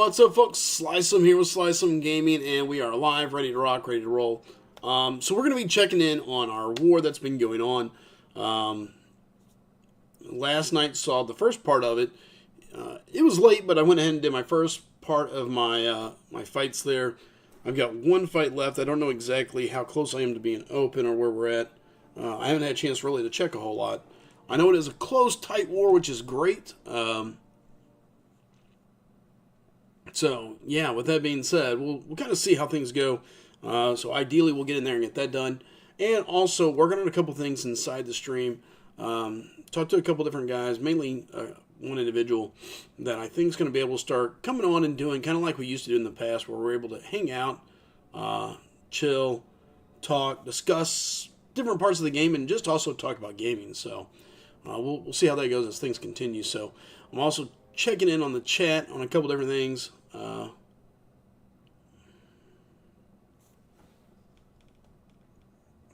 What's up, folks? Slice'em here with Slice'em Gaming, and we are live, ready to rock, ready to roll. So we're going to be checking in on our war that's been going on. Last night saw the first part of it. It was late, but I went ahead and did my first part of my my fights there. I've got one fight left. I don't know exactly how close I am to being open or where we're at. I haven't had a chance really to check a whole lot. I know it is a close, tight war, which is great. So, yeah, with that being said, we'll kind of see how things go. So, ideally, we'll get in there and get that done. And also, working on a couple things inside the stream. Talked to a couple different guys, mainly one individual that I think is going to be able to start coming on and doing kind of like we used to do in the past, where we're able to hang out, chill, talk, discuss different parts of the game, and just also talk about gaming. So, we'll see how that goes as things continue. So, I'm also checking in on the chat on a couple different things.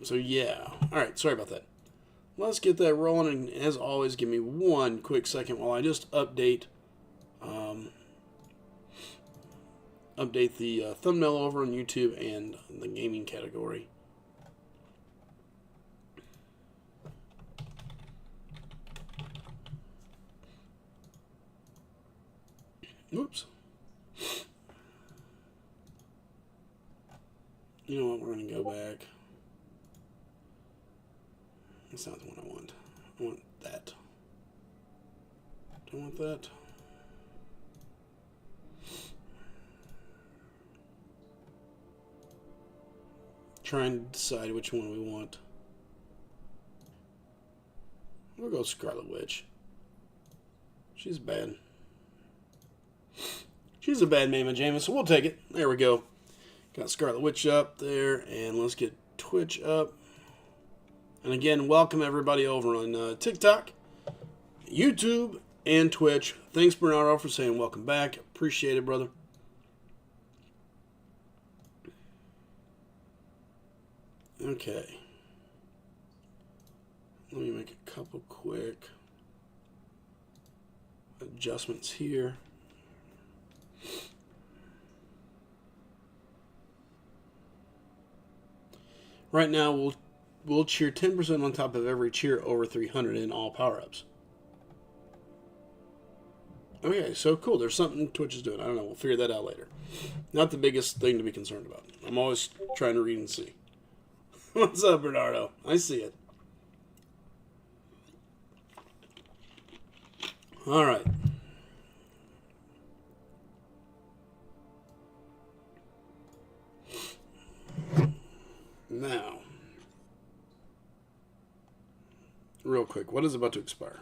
So yeah, all right, sorry about that. Let's get that rolling, and as always, give me one quick second while I just update the thumbnail over on YouTube and the gaming category. Oops. You know what? We're going to go back. That's not the one I want. I want that. Do I want that? Try and decide which one we want. We'll go Scarlet Witch. She's bad. She's a bad Mama James, so we'll take it. There we go. Got Scarlet Witch up there, and let's get Twitch up. And again, welcome everybody over on TikTok, YouTube, and Twitch. Thanks, Bernardo, for saying welcome back. Appreciate it, brother. Okay. Let me make a couple quick adjustments here. Right now, we'll cheer 10% on top of every cheer over 300 in all power-ups. Okay, so cool. There's something Twitch is doing. I don't know. We'll figure that out later. Not the biggest thing to be concerned about. I'm always trying to read and see. What's up, Bernardo? I see it. All right. Now, real quick, what is about to expire?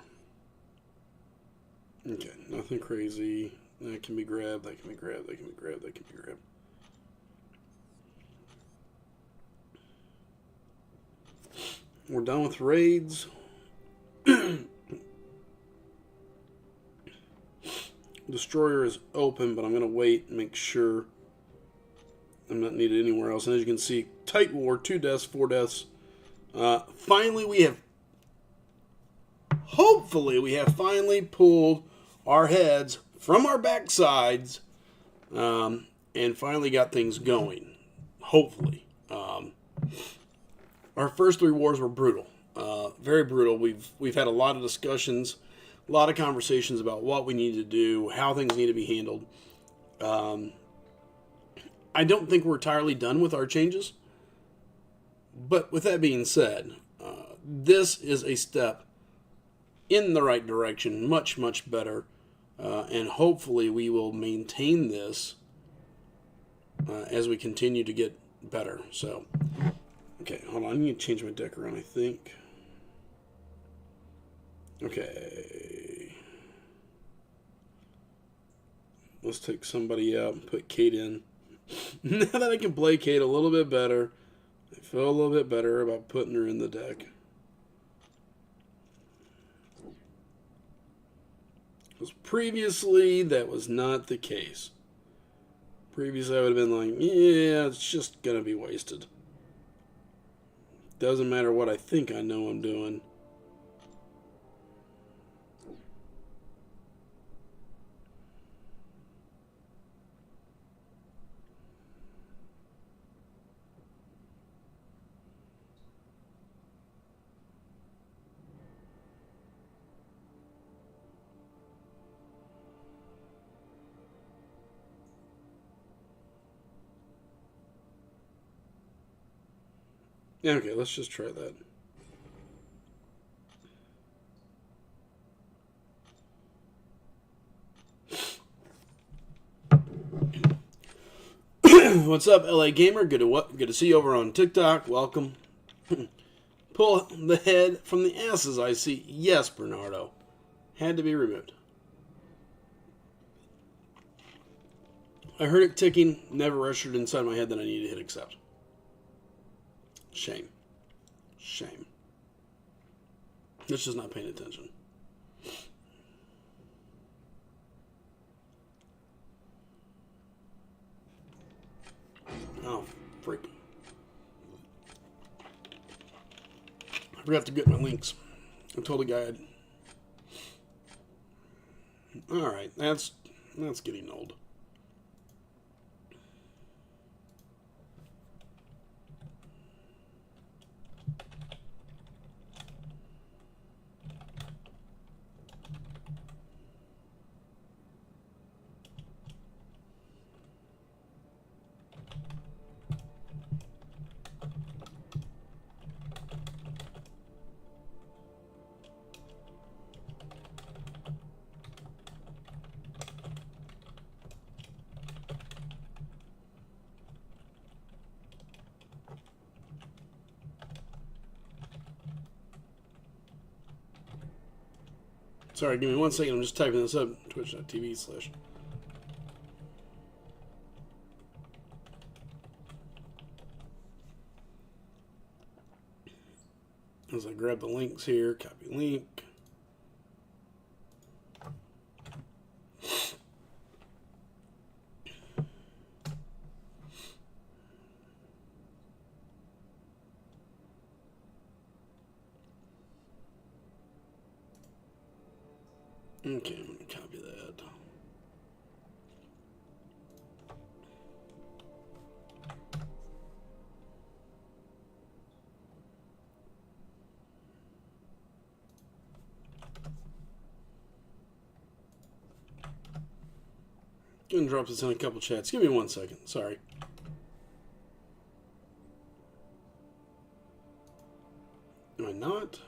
Okay, nothing crazy. That can be grabbed, that can be grabbed, that can be grabbed, that can be grabbed. We're done with raids. Destroyer is open, but I'm going to wait and make sure I'm not needed anywhere else. And as you can see, tight war, 2 deaths, 4 deaths. Finally, hopefully, we have finally pulled our heads from our backsides and finally got things going. Hopefully. Our first 3 wars were brutal. Very brutal. We've had a lot of discussions, a lot of conversations about what we need to do, how things need to be handled. I don't think we're entirely done with our changes. But with that being said, this is a step in the right direction, much, much better. And hopefully we will maintain this as we continue to get better. So, okay, hold on. I need to change my deck around, I think. Okay. Let's take somebody out and put Kate in. Now that I can play Kate a little bit better, I feel a little bit better about putting her in the deck. Because previously, that was not the case. Previously, I would have been like, yeah, it's just going to be wasted. Doesn't matter what I think I know I'm doing. Yeah, okay, let's just try that. What's up, LA Gamer? Good to see you over on TikTok. Welcome. Pull the head from the asses, I see. Yes, Bernardo. Had to be removed. I heard it ticking, never registered inside my head that I need to hit accept. Shame. Shame. That's just not paying attention. Oh, freak. I forgot to get my links. I told the guy I'd... Alright, that's getting old. Sorry, give me 1 second. I'm just typing this up. Twitch.tv/. As I grab the links here, copy link. Okay, I'm going to copy that. Gonna drop this in a couple chats. Give me 1 second. Sorry. Am I not?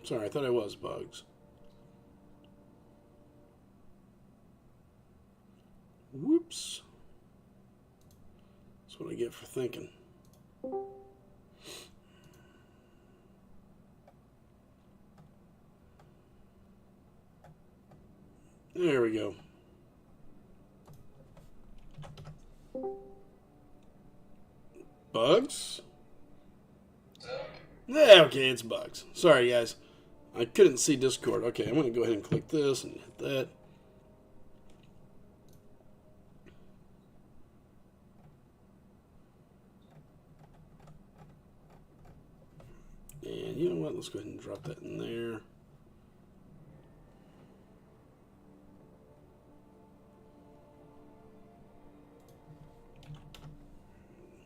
Sorry, I thought I was. Bugs. Whoops. That's what I get for thinking. There we go. Bugs? Yeah, okay, it's bugs. Sorry, guys. I couldn't see Discord. Okay, I'm going to go ahead and click this and hit that. And you know what? Let's go ahead and drop that in there.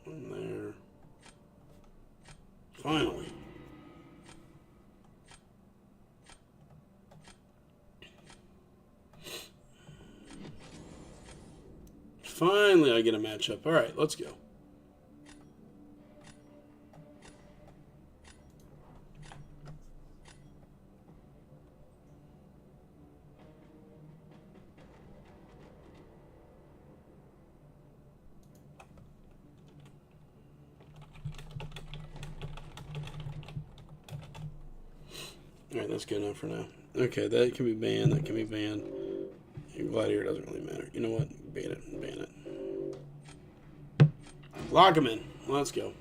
In there. Finally. Finally, I get a matchup. All right, let's go. Alright, that's good enough for now. Okay, that can be banned, that can be banned. Gladiator doesn't really matter. You know what? Ban it, ban it. Lock him in. Let's go.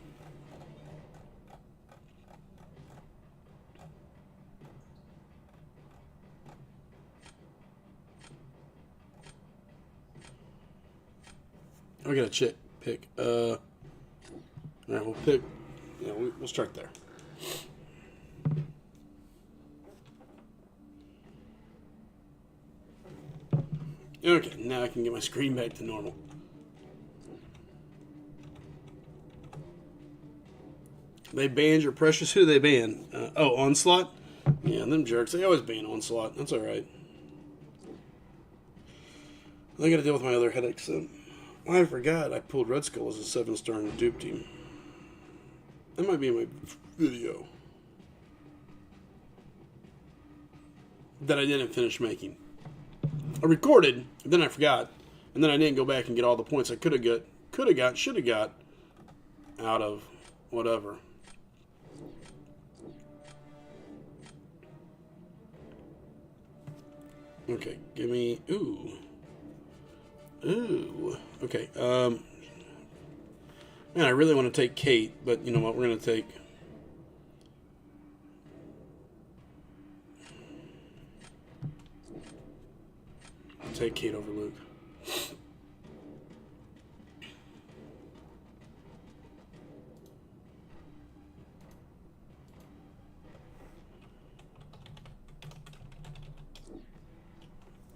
We got a pick. Alright, we'll pick. Yeah, we'll start there. Okay, now I can get my screen back to normal. They banned your precious. Who they ban? Oh, Onslaught? Yeah, them jerks. They always ban Onslaught. That's alright. I gotta deal with my other headaches then. I forgot I pulled Red Skull as a 7-star in the dupe team. That might be in my video that I didn't finish making. I recorded, and then I forgot, and then I didn't go back and get all the points I should have got out of whatever. Okay, give me ooh. Okay, man, I really want to take Kate, but you know what? We're gonna take Kate over Luke.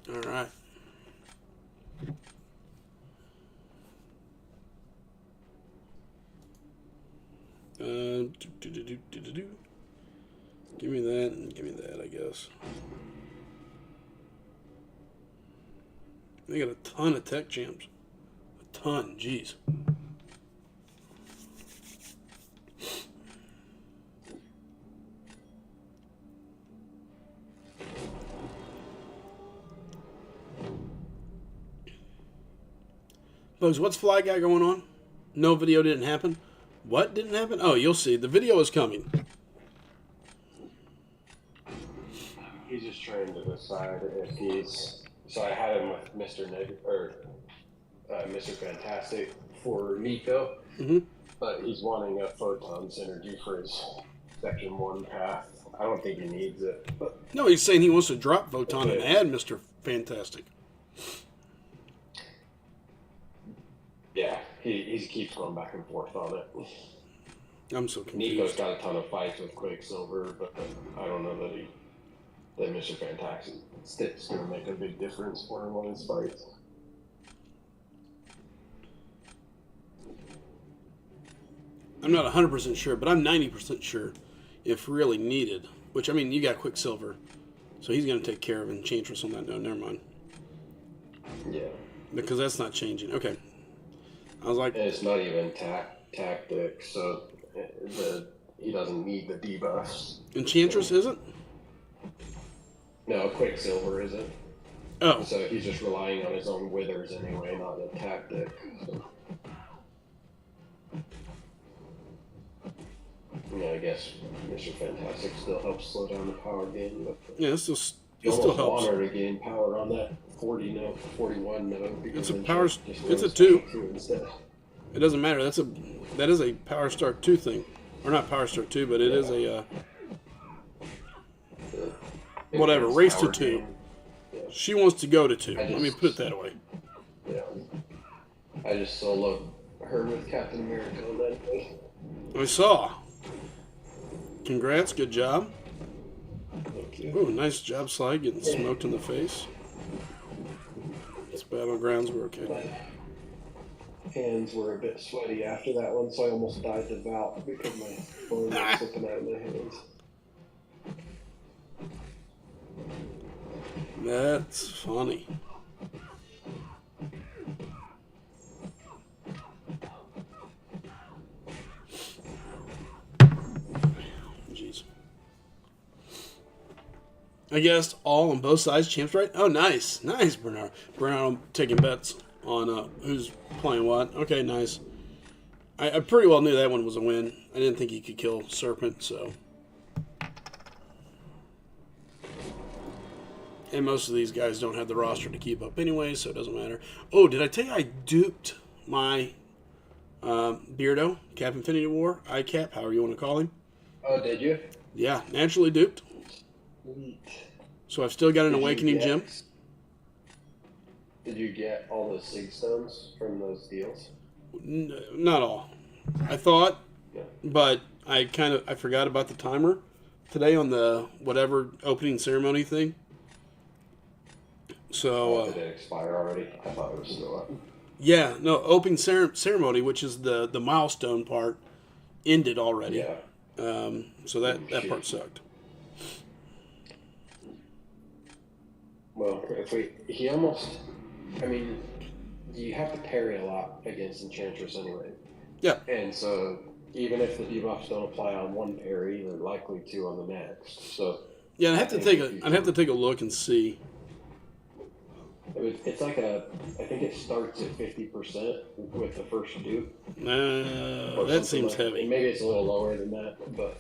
All right. Give me that and give me that, I guess. They got a ton of tech champs. A ton, jeez. Bugs, what's Fly Guy going on? No video didn't happen. What didn't happen? Oh, you'll see. The video is coming. He's just trying to decide if he's. So I had him with Mr. Mr. Fantastic for Nico, but he's wanting a photon synergy for his Section 1 path. I don't think he needs it. But no, he's saying he wants to drop Photon and add Mr. Fantastic. Yeah, he keeps going back and forth on it. I'm so confused. Nico's got a ton of fights with Quicksilver, but I don't know that Mr. Fantastic is going to make a big difference for him on his fights. I'm not 100% sure, but I'm 90% sure if really needed. Which, I mean, you got Quicksilver, so he's going to take care of Enchantress on that. No, never mind. Yeah. Because that's not changing. Okay. I was like... And it's not even tactic, so he doesn't need the debuffs. Enchantress isn't? No, Quicksilver isn't. Oh. So he's just relying on his own withers anyway, not the tactic. So. Yeah, I guess Mr. Fantastic still helps slow down the power gain, but yeah, it still helps. helps. Want her to gain power on that 41 node. It's a power. It's a 2. It doesn't matter. That is a Power Start 2 thing, or not Power Start 2, but it is a whatever race to 2. Yeah. She wants to go to 2. Let me put it that way. Yeah, I just soloed her with Captain America on that day. I saw. Congrats, good job. Thank you. Ooh, nice job, Slide, getting smoked in the face. It's Battlegrounds, we're okay. My hands were a bit sweaty after that one, so I almost died to bout because my phone was slipping out of my hands. That's funny. Jeez. I guessed all on both sides, champs, right? Oh, nice. Nice, Bernard. Bernard taking bets on who's playing what. Okay, nice. I pretty well knew that one was a win. I didn't think he could kill Serpent, so. And most of these guys don't have the roster to keep up anyway, so it doesn't matter. Oh, did I tell you I duped my Beardo, Cap Infinity War, ICAP, however you want to call him? Oh, did you? Yeah, naturally duped. Sweet. So I've still got an Awakening Gem. Did you get all those Sig Stones from those deals? Not all. I thought, Yeah. but I forgot about the timer today on the whatever opening ceremony thing. So Did it expire already? I thought it was still up. yeah, no, opening ceremony, which is the milestone part, ended already. Yeah. So that part sucked. Well, you have to parry a lot against Enchantress anyway. Yeah. And so even if the debuffs don't apply on one parry, they're likely to on the next. So yeah, I'd have to take a look and see. It's like I think it starts at 50% with the first dupe. That seems heavy. Maybe it's a little lower than that, but.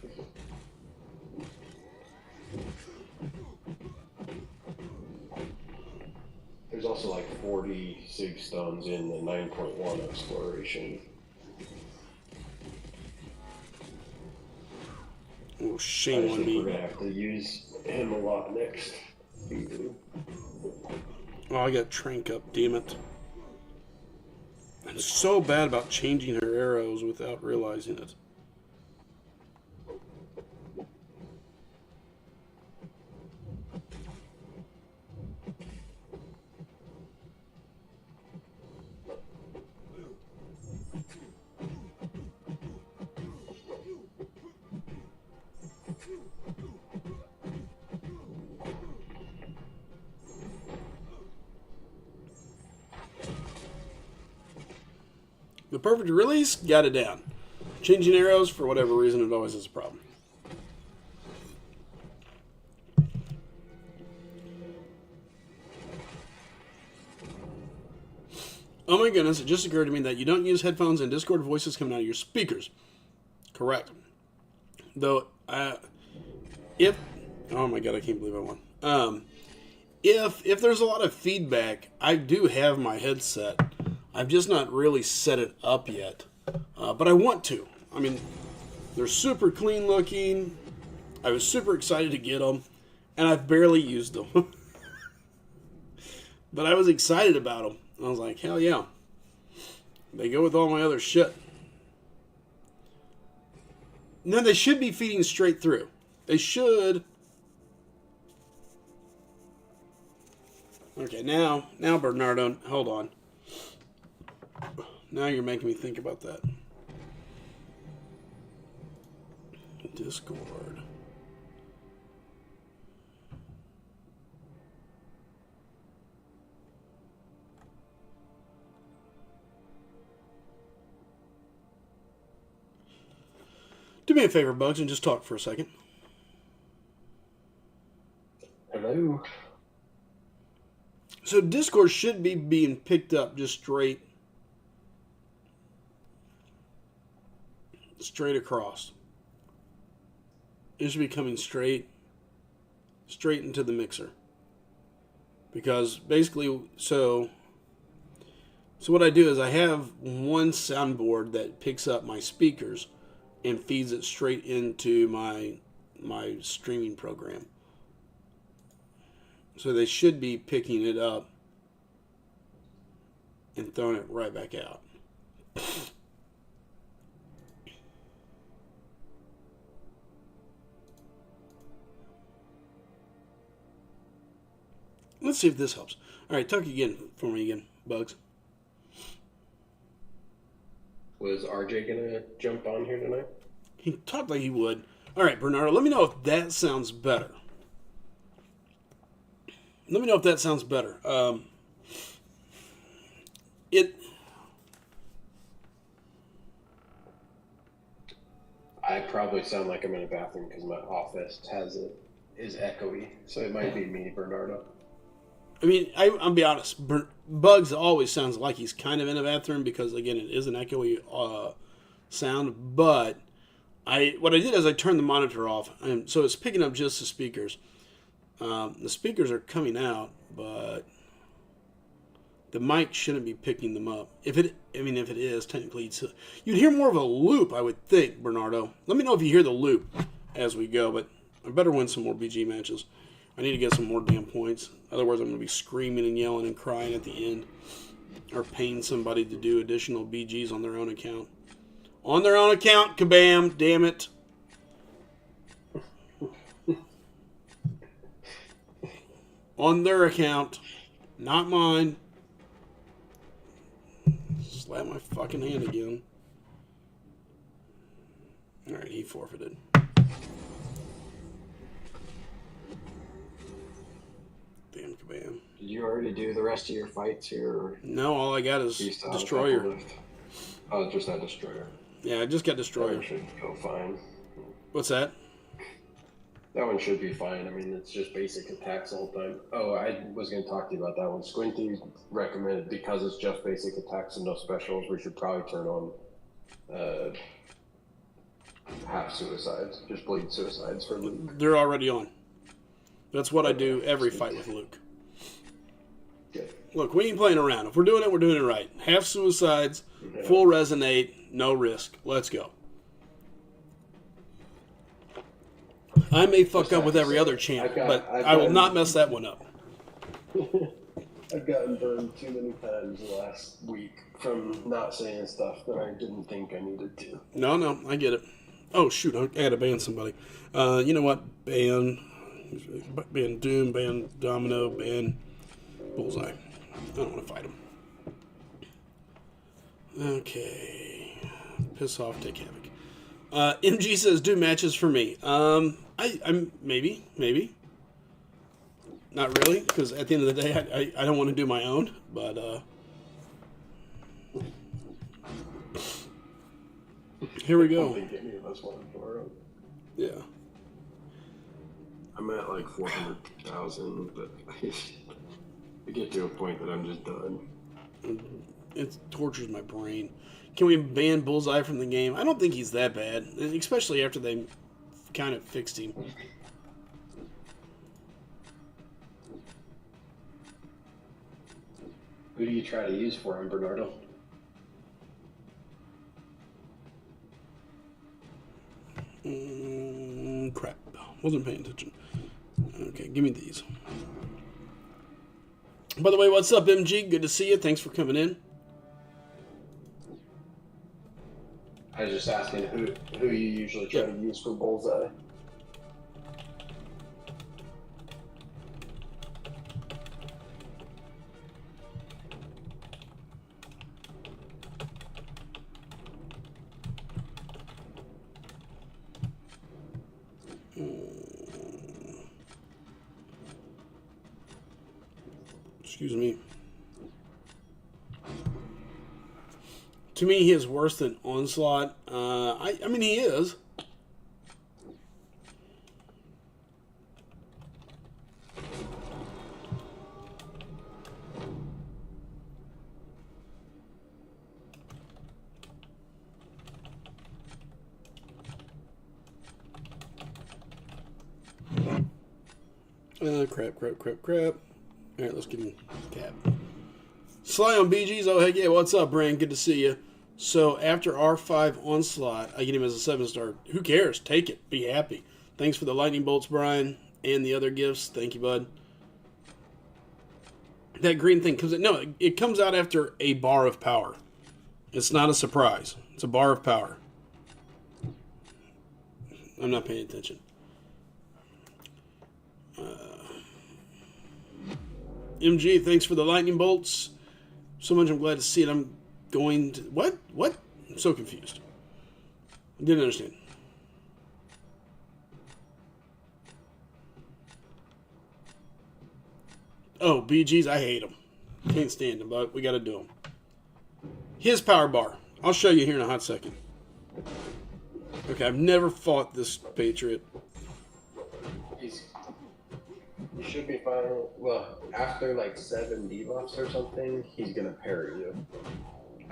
There's also like 40 sig stones in the 9.1 exploration. Oh, shame on me. We're gonna have to use him a lot next. Oh, I got Trank up, damn it. I'm so bad about changing her arrows without realizing it. The perfect release, got it down. Changing arrows, for whatever reason, it always is a problem. Oh my goodness, it just occurred to me that you don't use headphones and Discord voices coming out of your speakers. Correct. Though, if... Oh my god, I can't believe I won. If there's a lot of feedback, I do have my headset. I've just not really set it up yet. But I want to. I mean, they're super clean looking. I was super excited to get them. And I've barely used them. But I was excited about them. I was like, hell yeah. They go with all my other shit. No, they should be feeding straight through. They should. Okay, now Bernardo, hold on. Now you're making me think about that. Discord. Do me a favor, Bugs, and just talk for a second. Hello. So Discord should be being picked up just straight across. It should be coming straight into the mixer. Because basically, so what I do is I have one soundboard that picks up my speakers and feeds it straight into my streaming program. So they should be picking it up and throwing it right back out. Let's see if this helps. All right, talk again for me again, Bugs. Was RJ gonna jump on here tonight? He talked like he would. All right, Bernardo, let me know if that sounds better. Let me know if that sounds better. I probably sound like I'm in a bathroom because my office is echoey, so it might be me, Bernardo. I mean, I'll be honest. Bugs always sounds like he's kind of in a bathroom because, again, it is an echoey sound. But what I did is I turned the monitor off, and so it's picking up just the speakers. The speakers are coming out, but the mic shouldn't be picking them up. If it is, technically, you'd hear more of a loop, I would think, Bernardo. Let me know if you hear the loop as we go, but I better win some more BG matches. I need to get some more damn points. Otherwise, I'm going to be screaming and yelling and crying at the end. Or paying somebody to do additional BGs on their own account. On their own account, kabam, damn it. On their account, not mine. Slap my fucking hand again. Alright, he forfeited. Damn kabam. Did you already do the rest of your fights here? No, all I got is Destroyer. Oh, just that Destroyer. Yeah, I just got That destroyed. one should go fine. What's that? That one should be fine. I mean, it's just basic attacks the whole time. Oh, I was going to talk to you about that one. Squinty recommended, because it's just basic attacks and no specials, we should probably turn on half suicides, just bleed suicides for Luke. They're already on. That's what I do every fight with Luke. Good. Look, we ain't playing around. If we're doing it, we're doing it right. Half suicides, full resonate, no risk. Let's go. I may fuck up with every other champ, but I will not mess that one up. I've gotten burned too many times the last week from not saying stuff that I didn't think I needed to. No, I get it. Oh, shoot, I had to ban somebody. You know what? Ban Doom, ban Domino, ban Bullseye. I don't want to fight him. Okay. Piss off, take havoc. MG says, do matches for me. I'm maybe. Not really, because at the end of the day, I don't want to do my own, but here we go. I don't think any of us want to do our own. Yeah. I'm at like 400,000, but I get to a point that I'm just done. It tortures my brain. Can we ban Bullseye from the game? I don't think he's that bad, especially after they kind of fixed him. Who do you try to use for him, Bernardo? Crap. Wasn't paying attention. Okay, give me these. By the way, what's up, MG? Good to see you. Thanks for coming in. I was just asking who you usually try to use for Bullseye. Excuse me. To me, he is worse than Onslaught. I mean, he is. Crap. All right, let's get him cap. Sly on BGs. Oh, heck yeah. What's up, Brand? Good to see you. So after R5 Onslaught, I get him as a 7-star. Who cares? Take it. Be happy. Thanks for the lightning bolts, Brian, and the other gifts. Thank you, bud. That green thing comes out. No, it comes out after a bar of power. It's not a surprise. It's a bar of power. I'm not paying attention. MG, thanks for the lightning bolts. So much I'm glad to see it. I'm going to... What? I'm so confused. I didn't understand. Oh, BGs, I hate them. Can't stand them, but we got to do them. His power bar. I'll show you here in a hot second. Okay, I've never fought this Patriot. You should be fine. Well, after like 7 debuffs or something, he's gonna parry you.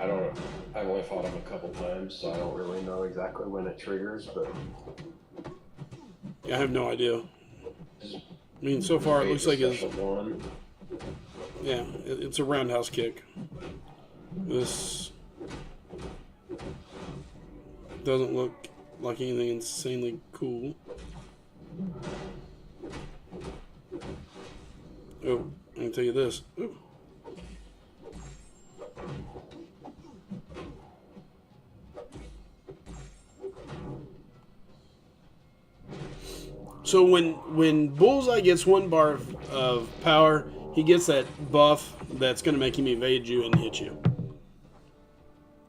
I don't know. I've only fought him a couple times, so I don't really know exactly when it triggers, but... I have no idea. I mean, so far it looks like it's... Yeah, it's a roundhouse kick. This doesn't look like anything insanely cool. Oh, I can tell you this. Ooh. So when Bullseye gets 1 bar of power, he gets that buff that's going to make him evade you and hit you.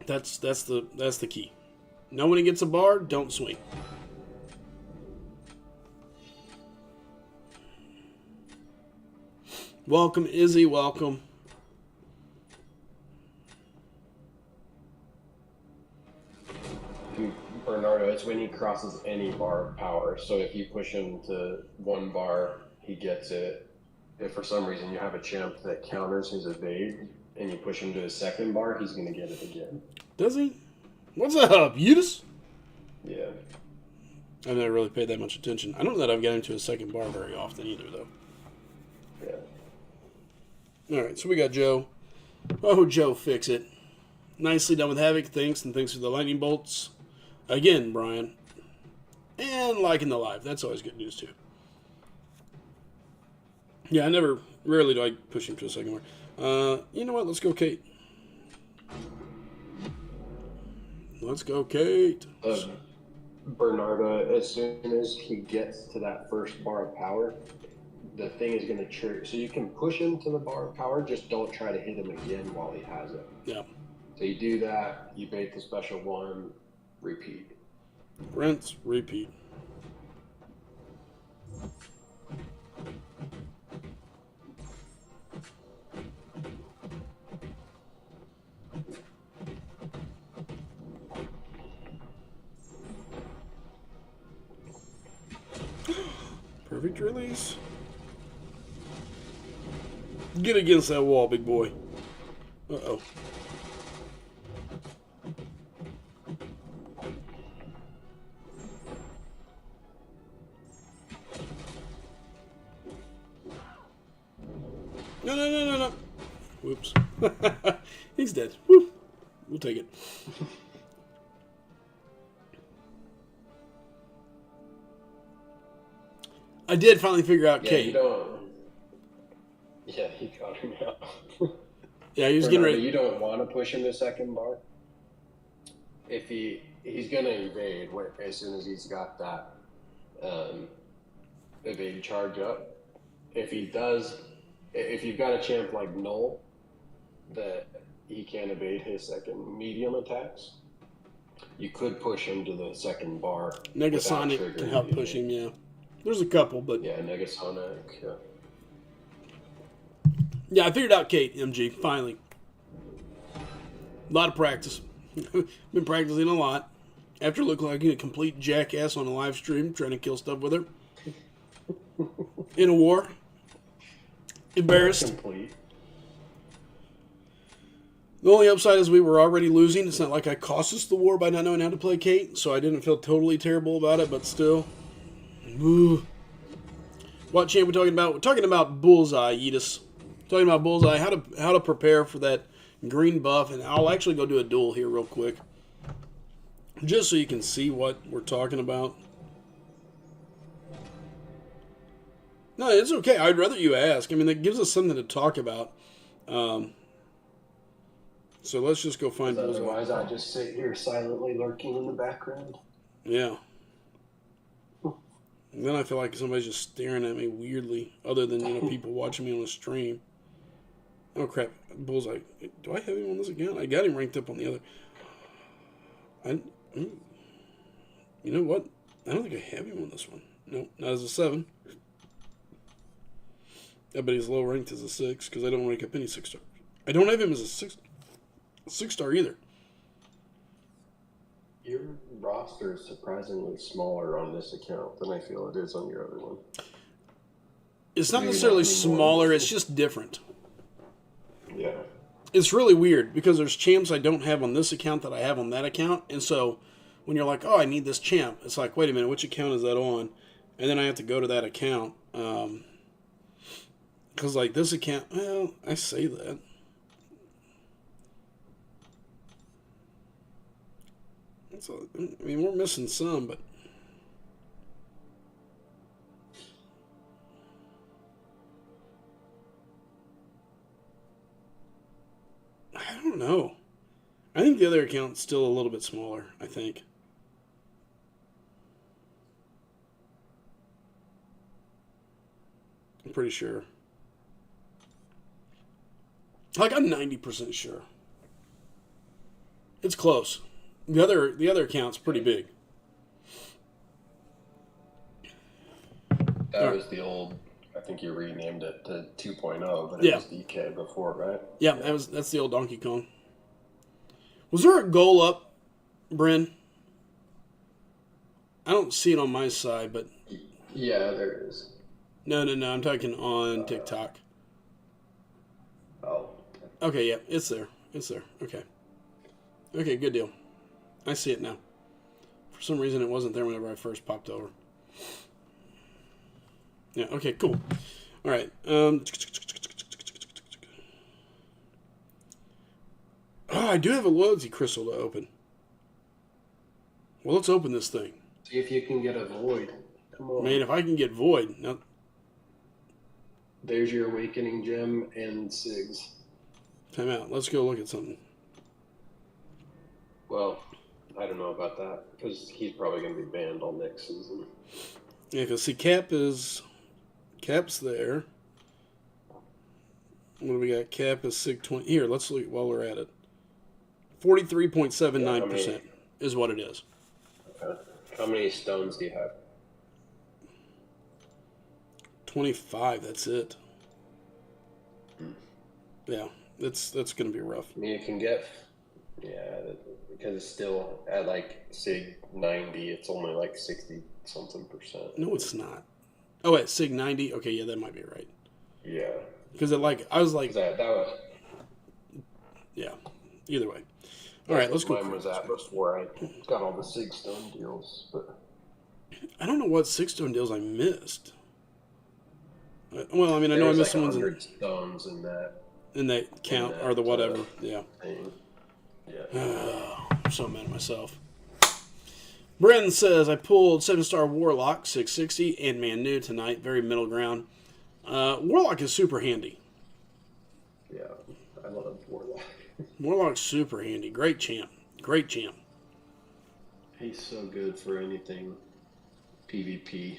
That's the key. Know when he gets a bar, don't swing. Welcome, Izzy. Welcome. Bernardo, it's when he crosses any bar of power. So if you push him to one bar, he gets it. If for some reason you have a champ that counters his evade and you push him to his second bar, he's going to get it again. Does he? What's up, Eudes? Yeah. I've never really paid that much attention. I don't know that I've got into a second bar very often either, though. Yeah. All right, so we got Joe. Oh, Joe, fix it. Nicely done with Havoc. Thanks, and thanks for the lightning bolts. Again, Brian. And liking the live. That's always good news, too. Yeah, rarely do I push him to a second bar. You know what? Let's go, Kate. Let's go, Kate. Bernardo, as soon as he gets to that first bar of power, the thing is going to trigger. So you can push him to the bar of power, just don't try to hit him again while he has it. Yeah. So you do that, you bait the special one, repeat. Rinse, repeat. Perfect release. Get against that wall, big boy. Uh-oh. No. Whoops. He's dead. Woo. We'll take it. I did finally figure out Kate. Yeah, he got him out. Yeah, he was getting ready. You don't want to push him to second bar. If he's going to evade as soon as he's got that evade charge up. If he does, if you've got a champ like Null that he can't evade his second medium attacks, you could push him to the second bar. Negasonic can help push him, yeah. There's a couple, but... Yeah, Negasonic, yeah. Yeah, I figured out Kate, MG, finally. A lot of practice. Been practicing a lot. After looking like a complete jackass on a live stream, trying to kill stuff with her. In a war. Embarrassed. Complete. The only upside is we were already losing. It's not like I cost us the war by not knowing how to play Kate, so I didn't feel totally terrible about it, but still. Ooh. What champ we talking about? We're talking about Bullseye, Yeetus. Talking about Bullseye, how to prepare for that green buff, and I'll actually go do a duel here real quick. Just so you can see what we're talking about. No, it's okay. I'd rather you ask. I mean, that gives us something to talk about. So let's just go find Bullseye. Otherwise, I just sit here silently lurking in the background. Yeah. And then I feel like somebody's just staring at me weirdly, other than, people watching me on the stream. Oh, crap. Bullseye. Do I have him on this account? I got him ranked up on the other. You know what? I don't think I have him on this one. Nope, not as a 7. I bet he's low ranked as a 6, because I don't rank up any 6-star. I don't have him as a 6-star either. Your roster is surprisingly smaller on this account than I feel it is on your other one. It's not necessarily smaller, it's just different. Yeah. It's really weird, because there's champs I don't have on this account that I have on that account, and so when you're like, oh, I need this champ, it's like, wait a minute, which account is that on? And then I have to go to that account. Because, like, this account, well, I say that. I mean, we're missing some, but... I don't know. I think the other account's still a little bit smaller, I think. I'm pretty sure. Like, I'm 90% sure. It's close. The other account's pretty big. That was the old, I think you renamed it to 2.0, but it was DK before, right? Yeah, that's the old Donkey Kong. Was there a goal up, Bryn? I don't see it on my side, but Yeah, there is. no. I'm talking on TikTok. Oh. Okay, yeah, it's there. It's there. Okay. Okay, good deal. I see it now. For some reason, it wasn't there whenever I first popped over. Yeah. Okay. Cool. All right. I do have a loyalty crystal to open. Well, let's open this thing. See if you can get a void. Come on. Man, if I can get void. No. There's your awakening gem and SIGs. Time out. Let's go look at something. Well, I don't know about that because he's probably going to be banned all next season. Yeah, because see, Cap's there. What do we got? Cap is SIG 20. Here, let's look while we're at it. 43.79% is what it is. Okay. How many stones do you have? 25. That's it. Yeah, that's going to be rough. I mean, you can get, because it's still at like SIG 90. It's only like 60 something percent. No, it's not. Oh, wait, SIG 90. Okay, yeah, that might be right. Yeah. Because I was like, that was. Yeah. Either way. All right, let's go. Mine was at before I got all the SIG stone deals, but I don't know what 6 stone deals I missed. Well, I mean, I know I missed like ones 100 stones in that. In that count or the whatever. Yeah. Thing. Yeah. Oh, I'm so mad at myself. Bren says I pulled 7-star Warlock 660 and Man New tonight. Very middle ground. Warlock is super handy. Yeah, I love Warlock. Warlock's super handy. Great champ. Great champ. He's so good for anything PvP.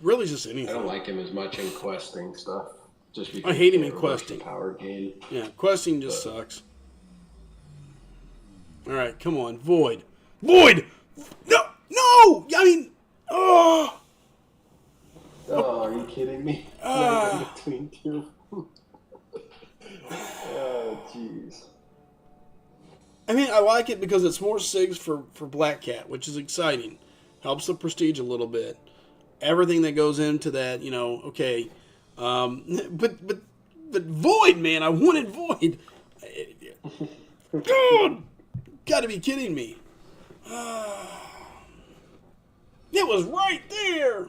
Really just anything. I don't like him as much in questing stuff. Just because I hate him in questing. Power gain. Yeah, questing just sucks. All right, come on. Void. Void! No! No! I mean, oh! Oh, are you kidding me? Right in between two. Oh, jeez. I mean, I like it because it's more SIGs for Black Cat, which is exciting. Helps the prestige a little bit. Everything that goes into that, okay. But Void, man, I wanted Void. God, gotta be kidding me. It was right there.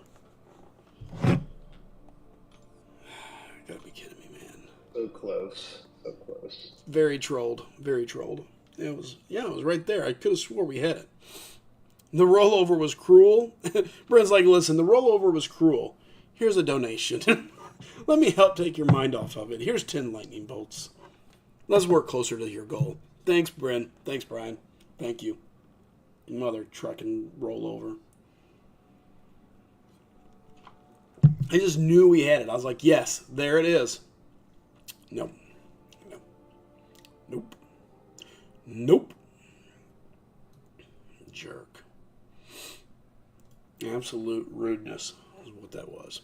Gotta be kidding me, man. So close. So close. Very trolled. Very trolled. It was right there. I could have swore we had it. The rollover was cruel. Brent's like, listen, the rollover was cruel. Here's a donation. Let me help take your mind off of it. Here's 10 lightning bolts. Let's work closer to your goal. Thanks, Brent. Thanks, Brian. Thank you. Mother trucking rollover. I just knew we had it. I was like, yes, there it is. Nope. Nope. Jerk. Absolute rudeness is what that was.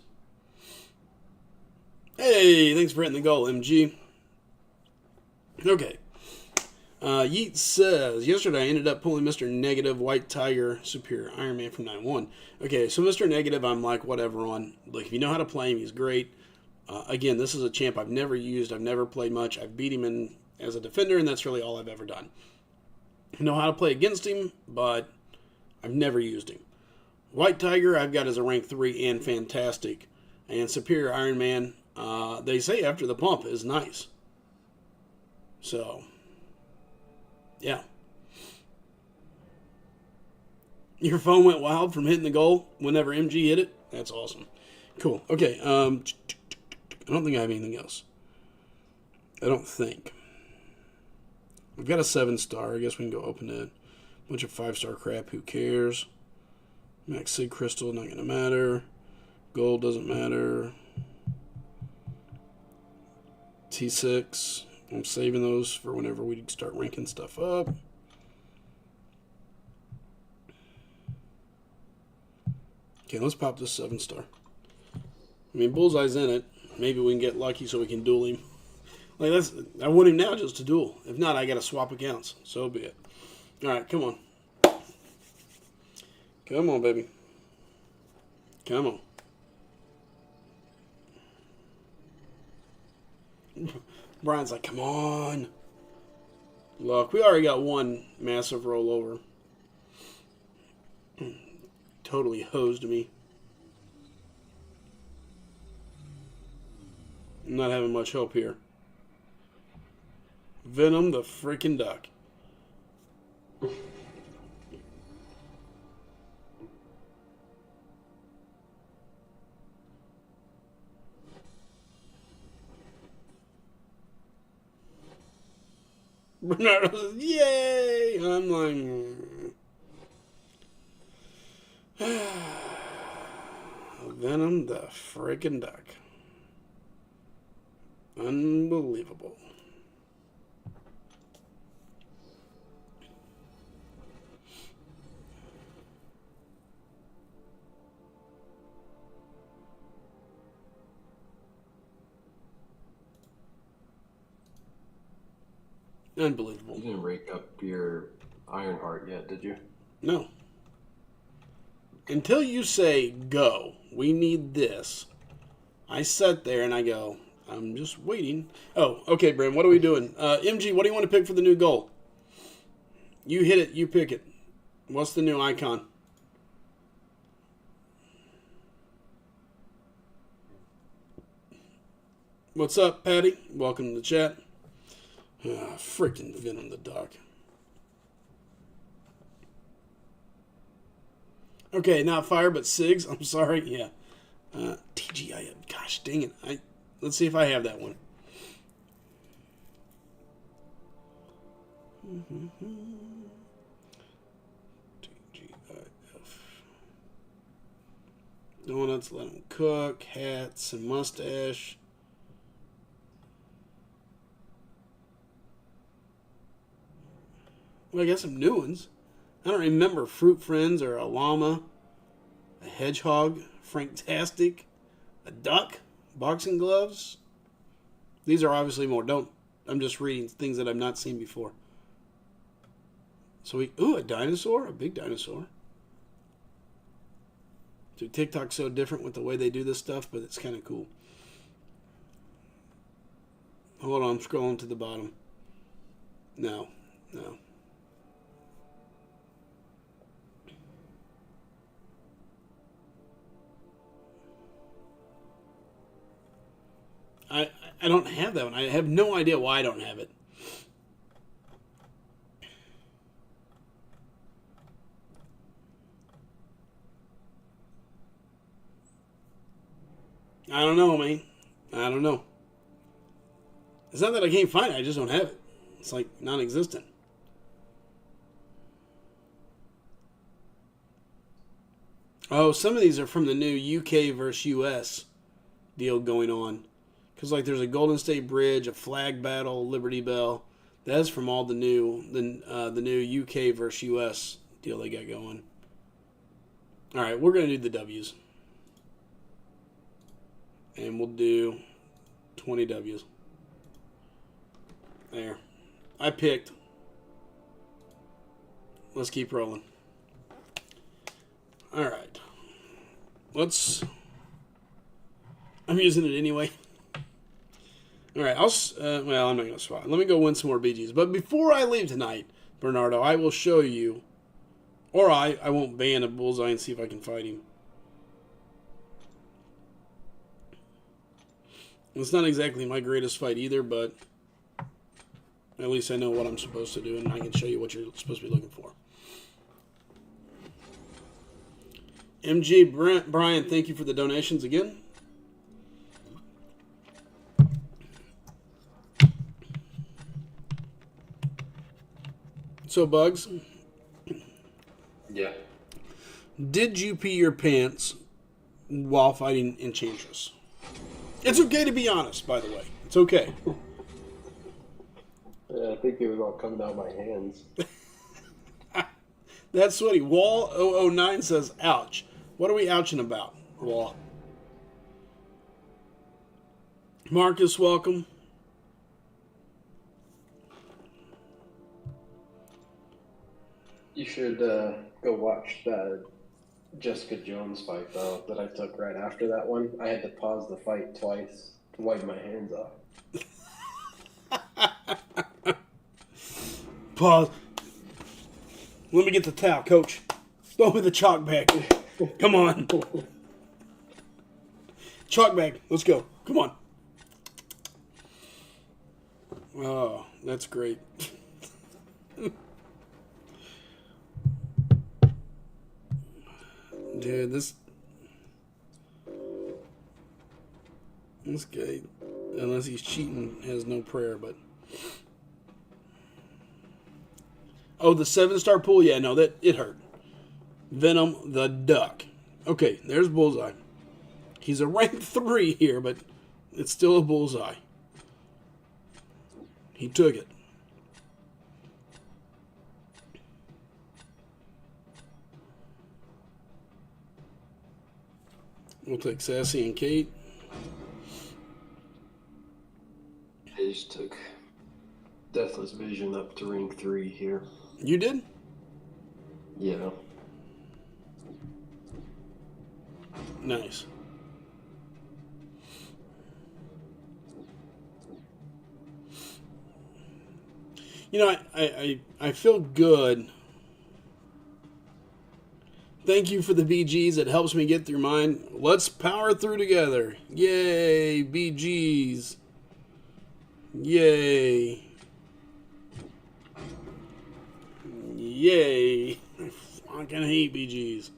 Hey, thanks for hitting the goal, MG. Okay. Yeet says, yesterday I ended up pulling Mr. Negative, White Tiger, Superior Iron Man from 9-1. Okay, so Mr. Negative, I'm like, whatever on. Like, if you know how to play him, he's great. Again, this is a champ I've never used. I've never played much. I've beat him as a defender, and that's really all I've ever done. I know how to play against him, but I've never used him. White Tiger, I've got as a rank 3 and fantastic. And Superior Iron Man, they say after the pump is nice. So, yeah. Your phone went wild from hitting the goal whenever MG hit it? That's awesome. Cool. Okay, I don't think I have anything else. I don't think. We've got a 7-star. I guess we can go open it. Bunch of 5-star crap. Who cares? Max Sig Crystal, not going to matter. Gold doesn't matter. T6. I'm saving those for whenever we start ranking stuff up. Okay, let's pop this 7-star. I mean, Bullseye's in it. Maybe we can get lucky so we can duel him. Like I want him now just to duel. If not, I got to swap accounts. So be it. All right, come on. Come on, baby. Come on. Brian's like, come on. Look, we already got one massive rollover. Totally hosed me. I'm not having much hope here. Venom the freaking duck. Bernardo says, yay! I'm like, Venom the freaking duck. Unbelievable. Unbelievable. You didn't rake up your Ironheart yet, did you? No. Until you say, go, we need this, I sit there and I go, I'm just waiting. Oh, okay, Bram, what are we doing? MG, what do you want to pick for the new goal? You hit it, you pick it. What's the new icon? What's up, Patty? Welcome to the chat. Freaking Venom the Duck. Okay, not fire, but SIGs. I'm sorry. Yeah. TGI. Gosh dang it. Let's see if I have that one. TGIF. Donuts, let them cook. Hats and mustache. Well, I got some new ones. I don't remember Fruit Friends or a llama, a hedgehog, Franktastic, a duck, boxing gloves. These are obviously more. I'm just reading things that I've not seen before. So a dinosaur, a big dinosaur. Dude, TikTok's so different with the way they do this stuff, but it's kind of cool. Hold on, I'm scrolling to the bottom. No. I don't have that one. I have no idea why I don't have it. I don't know, man. I don't know. It's not that I can't find it. I just don't have it. It's like non-existent. Oh, some of these are from the new UK versus US deal going on. Because like there's a Golden State Bridge, a flag battle, Liberty Bell. That's from all the new UK versus US deal they got going. All right, we're gonna do the W's, and we'll do 20 W's. There, I picked. Let's keep rolling. All right, I'm using it anyway. All right, I'm not going to spot. Let me go win some more BGs. But before I leave tonight, Bernardo, I will show you, or I won't ban a bullseye and see if I can fight him. It's not exactly my greatest fight either, but at least I know what I'm supposed to do, and I can show you what you're supposed to be looking for. MG Brian, thank you for the donations again. So, Bugs. Yeah. Did you pee your pants while fighting Enchantress? It's okay to be honest, by the way. It's okay. Yeah, I think it was all coming out of my hands. That's sweaty. Wall009 says, ouch. What are we ouching about, Wall? Marcus, welcome. You should go watch that Jessica Jones fight, though, that I took right after that one. I had to pause the fight twice to wipe my hands off. Pause. Let me get the towel, Coach. Throw me the chalk bag. Come on. Chalk bag. Let's go. Come on. Oh, that's great. Dude, this guy, unless he's cheating, has no prayer, but... Oh, the 7-star pool? Yeah, no, it hurt. Venom the Duck. Okay, there's Bullseye. He's a rank 3 here, but it's still a bullseye. He took it. We'll take Sassy and Kate. I just took Deathless Vision up to rank 3 here. You did? Yeah. Nice. You know, I feel good. Thank you for the BGs. It helps me get through mine. Let's power through together. Yay, BGs. Yay. Yay. I fucking hate BGs.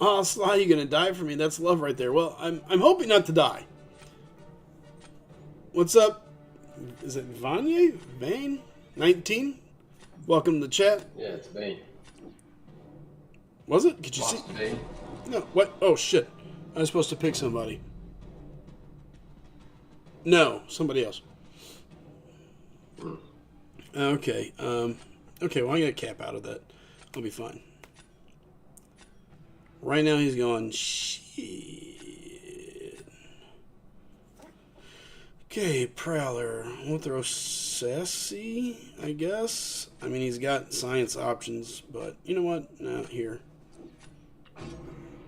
Oh, Sly, you gonna die for me? That's love right there. Well, I'm hoping not to die. What's up? Is it Vanya? Vane? 19? Welcome to the chat. Yeah, it's Vane. Was it? Could you Lost see? Vane. No. What? Oh, shit. I was supposed to pick somebody. No, somebody else. Okay. Okay, well, I'm going to cap out of that. I'll be fine. Right now, he's going, shit. Okay, Prowler. We'll throw Sassy, I guess. I mean, he's got science options, but you know what? No, here.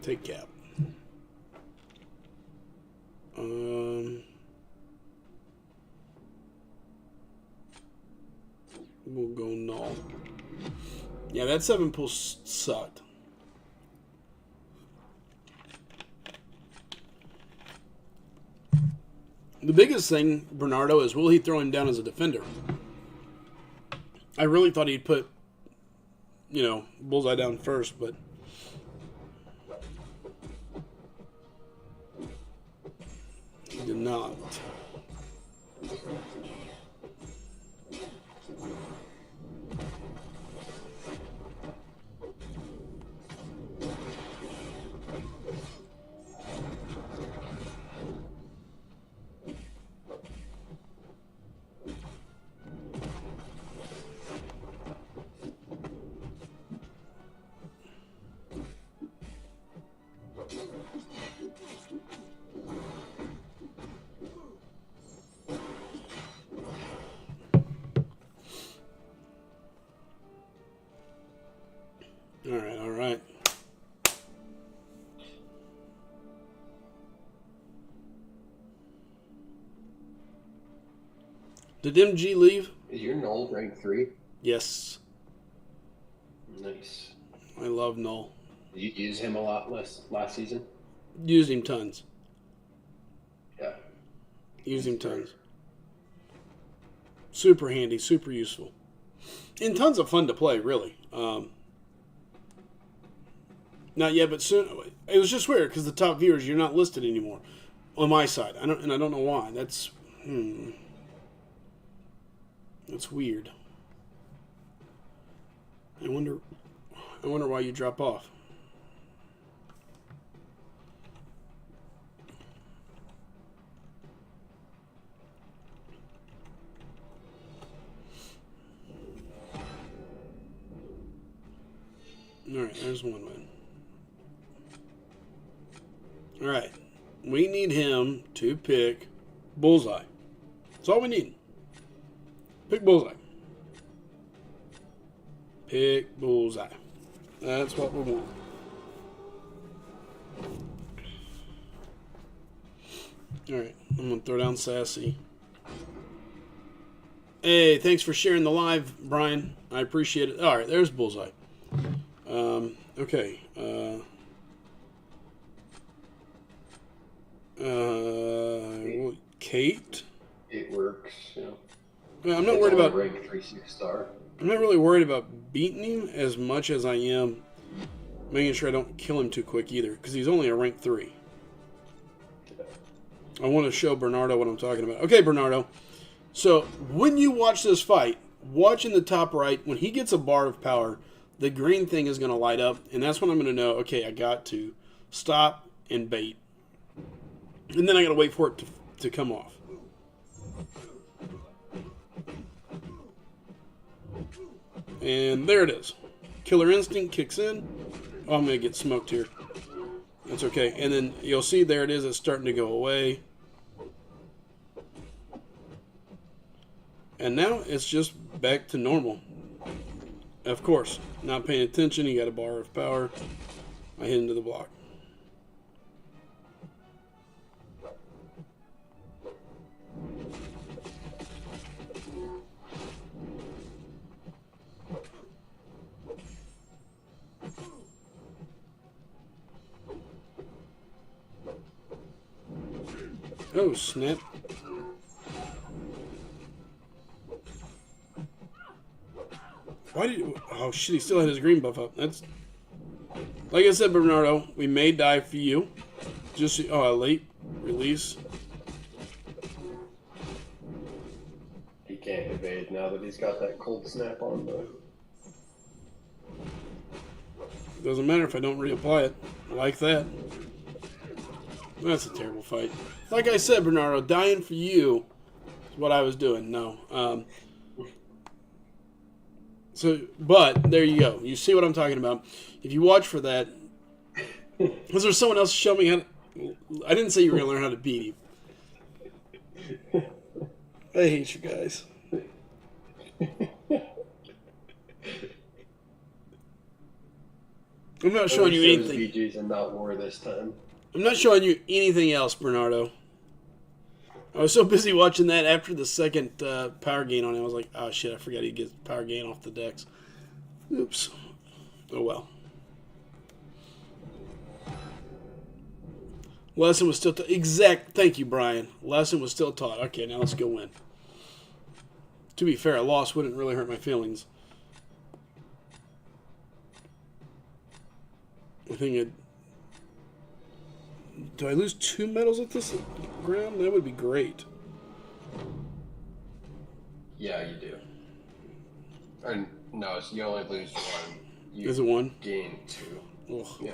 Take Cap. We'll go Null. Yeah, that 7 pull sucked. The biggest thing, Bernardo, is will he throw him down as a defender? I really thought he'd put, you know, Bullseye down first, but... he did not. All right. Did MG leave? Is your Null rank 3? Yes. Nice. I love Null. Did you use him a lot last season? Used him tons. Yeah. Used him tons. Super handy, super useful. And tons of fun to play, really. Not yet, but soon. It was just weird because the top viewers, you're not listed anymore on my side. I don't know why. That's weird. I wonder why you drop off. All right, there's one man. All right, we need him to pick Bullseye. That's all we need. Pick bullseye. Pick bullseye. That's what we want. Alright, I'm going to throw down Sassy. Hey, thanks for sharing the live, Brian. I appreciate it. Alright, there's bullseye. Okay. Kate? It works, you know. Well, I'm not worried about rank 3-6 star. I'm not really worried about beating him as much as I am making sure I don't kill him too quick either, because he's only a rank 3. I want to show Bernardo what I'm talking about. Okay, Bernardo. So, when you watch this fight, watch in the top right, when he gets a bar of power, the green thing is going to light up, and that's when I'm going to know, okay, I got to stop and bait. And then I got to wait for it to come off. And there it is. Killer instinct kicks in. Oh, I'm going to get smoked here. That's okay. And then you'll see there it is. It's starting to go away. And now it's just back to normal. Of course, not paying attention. He got a bar of power. I hit into the block. Oh, snap. Why did you... Oh, shit, he still had his green buff up. That's... Like I said, Bernardo, we may die for you. Just... Oh, a late release. He can't evade now that he's got that cold snap on, though. Doesn't matter if I don't reapply it. Like that. That's a terrible fight. Like I said, Bernardo, dying for you is what I was doing. No. But there you go. You see what I'm talking about. If you watch for that, was there someone else show me how to... I didn't say you were going to learn how to beat him. I hate you guys. I'm not showing you anything. BG's and not war this time. I'm not showing you anything else, Bernardo. I was so busy watching that after the second power gain on it. I was like, oh shit, I forgot he gets power gain off the decks. Oops. Oh well. Lesson was still taught. Thank you, Brian. Lesson was still taught. Okay, now let's go win. To be fair, a loss wouldn't really hurt my feelings. I think it... Do I lose 2 medals at this ground? That would be great. Yeah, you do. And no, you only lose 1. Is it 1? Gain 2. Ugh. Yeah.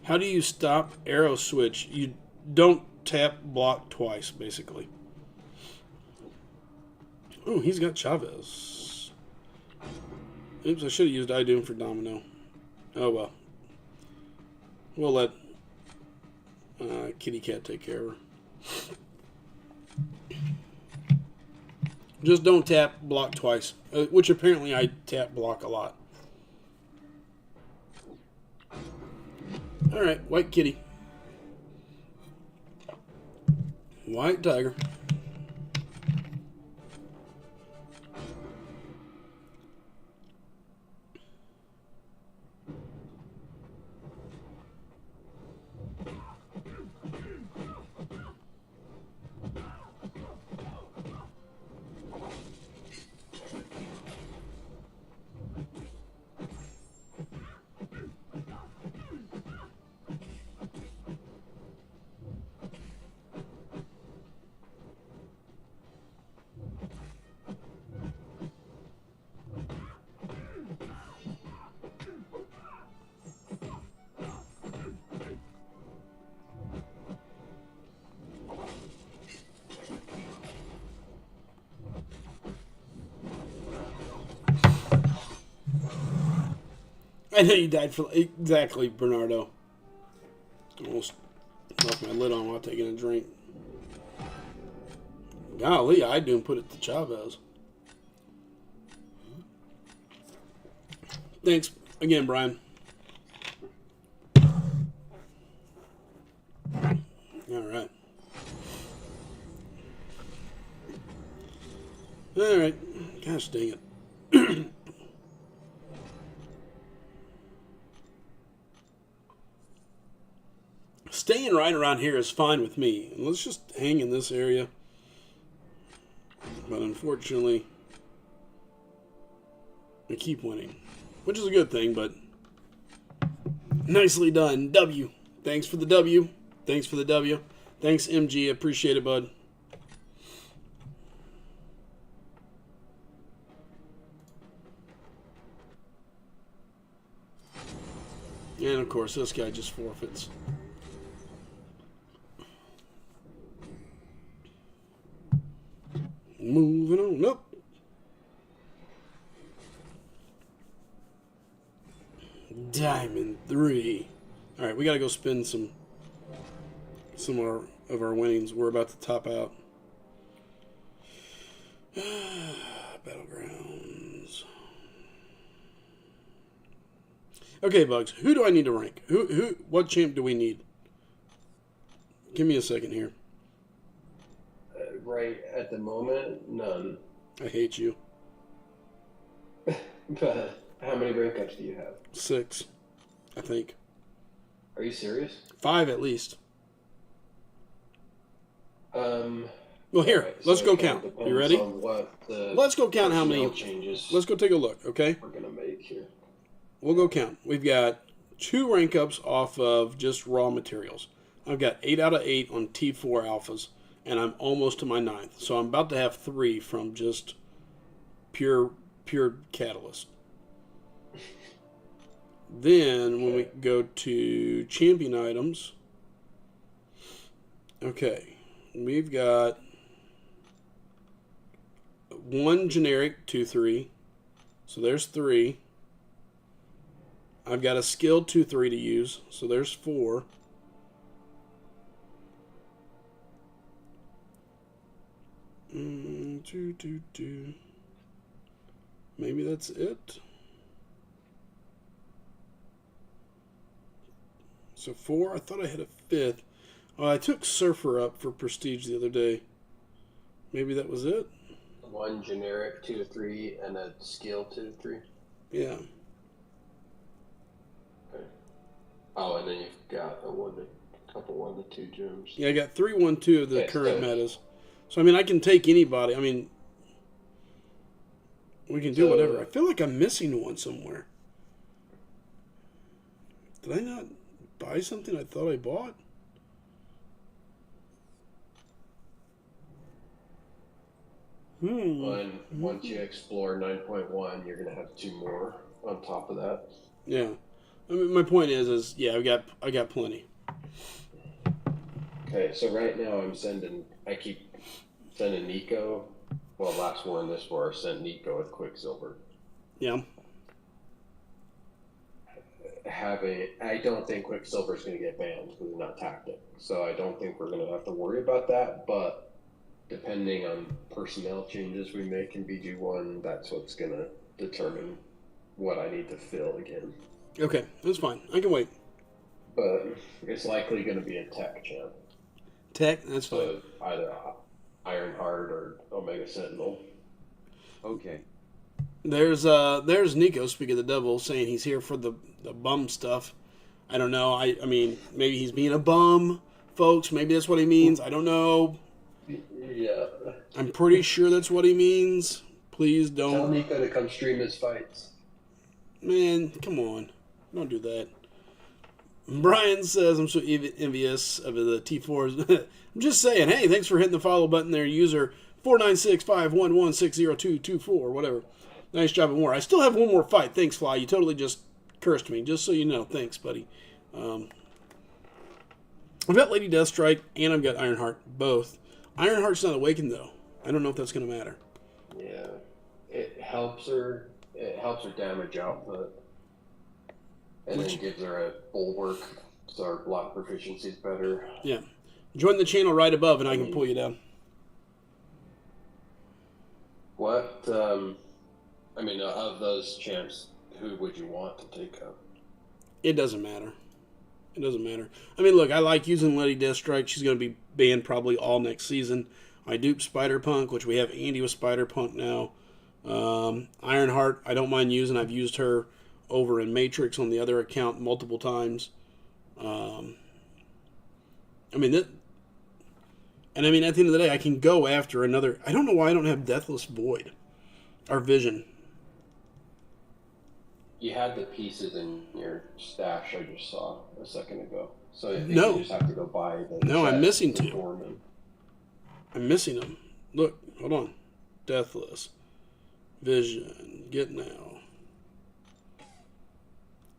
How do you stop arrow switch? You don't tap block twice, basically. Oh, he's got Chavez. Oops, I should have used Idoom for Domino. Oh well. We'll let Kitty Cat take care of her. Just don't tap block twice, which apparently I tap block a lot. Alright, white kitty. White tiger. I know you died for... Exactly, Bernardo. Almost left my lid on while taking a drink. Golly, I do put it to Chavez. Thanks again, Brian. All right. All right. Gosh dang it. Staying right around here is fine with me. Let's just hang in this area. But unfortunately, I keep winning, which is a good thing, but nicely done. W. Thanks for the W. Thanks for the W. Thanks, MG. Appreciate it, bud. And, of course, this guy just forfeits. Moving on up. Diamond 3. All right, we got to go spend some of our winnings. We're about to top out. Battlegrounds. Okay, Bugs. Who do I need to rank? What champ do we need? Give me a second here. Right at the moment, none. I hate you. But how many rank ups do you have? 6, I think. Are you serious? 5 at least. Well, here, right, let's so go count. You ready? Let's go count how many changes. Let's go take a look, okay? We're gonna make here. We'll go count. We've got 2 rank ups off of just raw materials. I've got 8 out of 8 on T4 alphas, and I'm almost to my 9th. So I'm about to have 3 from just pure catalyst. Then when we go to champion items, okay, we've got 1 generic 2-3, so there's 3. I've got a skilled 2-3 to use, so there's 4. Maybe that's it. So 4. I thought I had a 5th. Oh, I took Surfer up for Prestige the other day. Maybe that was it? 1 generic 2-3 and a skill 2-3. Yeah. Okay. Oh, and then you've got a couple 1-2 gems. Yeah, I got 3, 1, 2 of the Okay, current metas. So I mean, I can take anybody. I mean, we can do whatever. I feel like I'm missing one somewhere. Did I not buy something I thought I bought? Once you explore 9.1, you're gonna have 2 more on top of that. Yeah, I mean, my point is yeah, I got plenty. Okay, so right now I keep sending Nico. Well, last war in this war, I sent Nico with Quicksilver. Yeah. I don't think Quicksilver is going to get banned because it's not tactic. So I don't think we're going to have to worry about that. But depending on personnel changes we make in BG1, that's what's going to determine what I need to fill again. Okay, that's fine. I can wait. But it's likely going to be a tech champ. Tech, that's fine. So either Ironheart or Omega Sentinel. Okay. There's Nico, speaking of the devil, saying he's here for the bum stuff. I don't know. I mean, maybe he's being a bum, folks. Maybe that's what he means. I don't know. Yeah. I'm pretty sure that's what he means. Please don't. Tell Nico to come stream his fights. Man, come on. Don't do that. Brian says, I'm so envious of the T4s. I'm just saying, hey, thanks for hitting the follow button there, user 49651160224, whatever. Nice job of more. I still have one more fight. Thanks, Fly. You totally just cursed me, just so you know. Thanks, buddy. I've got Lady Deathstrike, and I've got Ironheart, both. Ironheart's not awakened, though. I don't know if that's going to matter. Yeah. It helps her damage output. And then gives her a bulwark, so her block proficiency is better. Yeah. Join the channel right above, and I can pull you down. What? I mean, of those champs, who would you want to take up? It doesn't matter. It doesn't matter. I mean, look, I like using Lady Deathstrike. She's going to be banned probably all next season. I dupe Spider-Punk, which we have Andy with Spider-Punk now. Ironheart, I don't mind using. I've used her over in Matrix on the other account multiple times. I mean, at the end of the day, I can go after another. I don't know why I don't have Deathless Void or Vision. You had the pieces in your stash I just saw a second ago. So I think No. you just have to go buy them. No, I'm missing two. I'm missing them. Look, hold on. Deathless. Vision. Get now.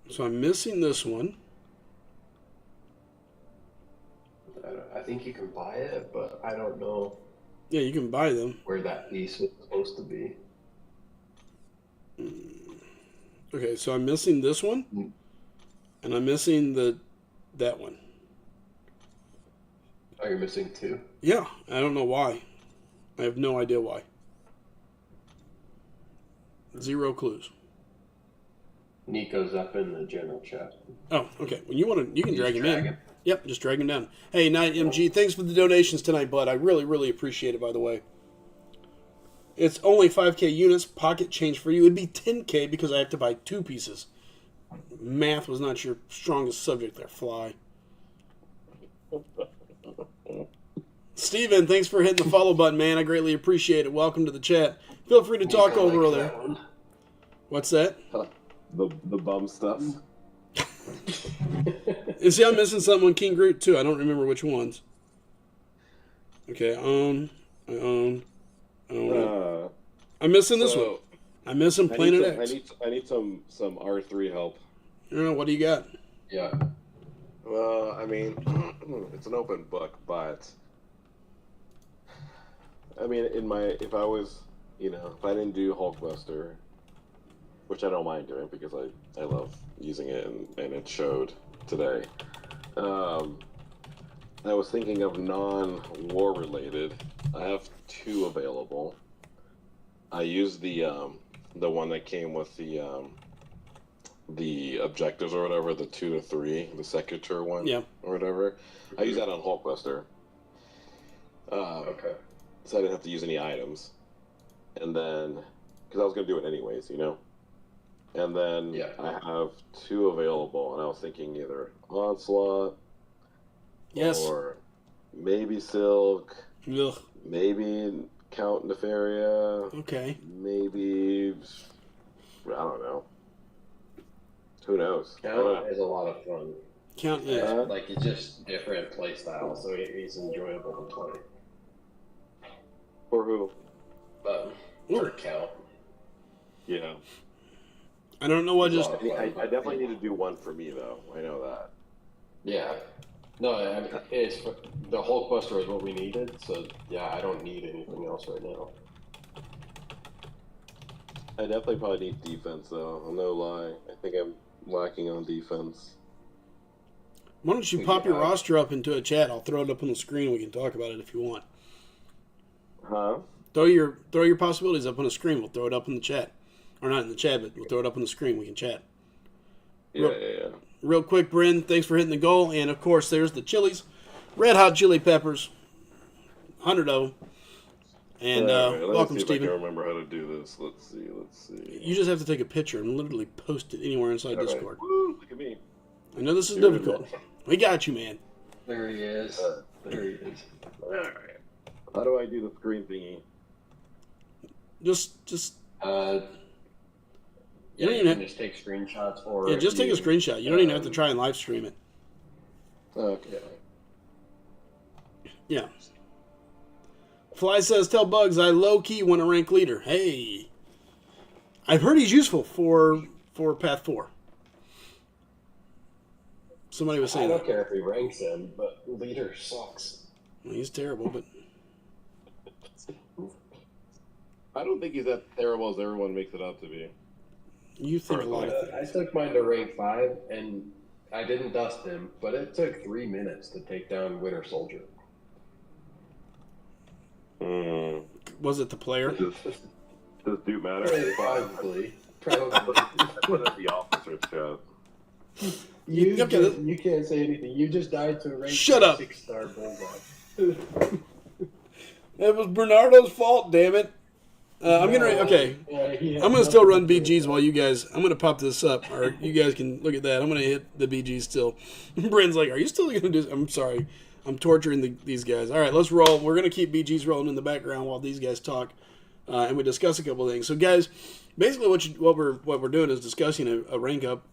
So I'm missing this one. I think you can buy it, but I don't know. Yeah, you can buy them. Where that piece was supposed to be. Okay, so I'm missing this one, and I'm missing that one. Oh, you're missing two? Yeah, I don't know why. I have no idea why. Zero clues. Nico's up in the general chat. Oh, okay. When you want to, you can drag him in. Yep, just drag him down. Hey, Night MG, thanks for the donations tonight, bud. I really, really appreciate it, by the way. It's only 5K units, pocket change for you. It'd be 10K because I have to buy two pieces. Math was not your strongest subject there, Fly. Steven, thanks for hitting the follow button, man. I greatly appreciate it. Welcome to the chat. Feel free to talk over there. What's that? The bum stuff. And see, I'm missing something on King Groot, too. I don't remember which ones. Okay, I own. I'm missing this one. I'm missing Planet X. I need some R3 help. I don't know. What do you got? Yeah. Well, I mean, it's an open book, but I mean, if I didn't do Hulkbuster, which I don't mind doing because I love using it and it showed today. I was thinking of non-war related. I have two available. I used the one that came with the objectives or whatever, the 2 to 3, the Secutor one, yeah, or whatever. I use that on Hulkbuster. Okay. So I didn't have to use any items, and then because I was gonna do it anyways, And then I have two available, and I was thinking either Onslaught, or maybe Silk, maybe Count Nefaria, maybe I don't know. Who knows? Count is a lot of fun. Count, like it's just different play style, so it's enjoyable to play. For who? For Count. Yeah. I don't know what I definitely need to do one for me though. I know that. Yeah. No, I mean, it's the Hulkbuster is what we needed, so yeah, I don't need anything else right now. I definitely probably need defense though. I'll no lie. I think I'm lacking on defense. Why don't you pop your roster up into a chat? I'll throw it up on the screen. We can talk about it if you want. Huh? Throw your possibilities up on the screen. We'll throw it up in the chat. Or not in the chat, but we'll throw it up on the screen. We can chat. Yeah. Real quick, Bryn, thanks for hitting the goal. And, of course, there's the chilies. Red Hot Chili Peppers. 100 of them. And welcome, Steven. I can remember how to do this. Let's see. You just have to take a picture and literally post it anywhere inside Discord. Woo, look at me. I know this is difficult. We got you, man. There he is. There he is. All right. How do I do the screen thingy? Just you can just take screenshots or just take a screenshot. You don't even have to try and live stream it. Okay. Yeah. Fly says, tell Bugs I low-key want to rank leader. Hey. I've heard he's useful for Path 4. Somebody was saying I don't care if he ranks him, but leader sucks. Well, he's terrible, but I don't think he's that terrible as everyone makes it out to be. You think a lot of things. I took mine to rank 5, and I didn't dust him, but it took 3 minutes to take down Winter Soldier. Was it the player? Does Duke matter? Probably. Put at the officer's chest. You can't say anything. You just died to a ranked 6-star bulldog. It was Bernardo's fault, damn it. I'm gonna still run BGs while you guys. I'm gonna pop this up, or you guys can look at that. I'm gonna hit the BGs still. Brent's like, "Are you still gonna do?" I'm sorry, I'm torturing these guys. All right, let's roll. We're gonna keep BGs rolling in the background while these guys talk, and we discuss a couple of things. So, guys, basically, what we're doing is discussing a rank up.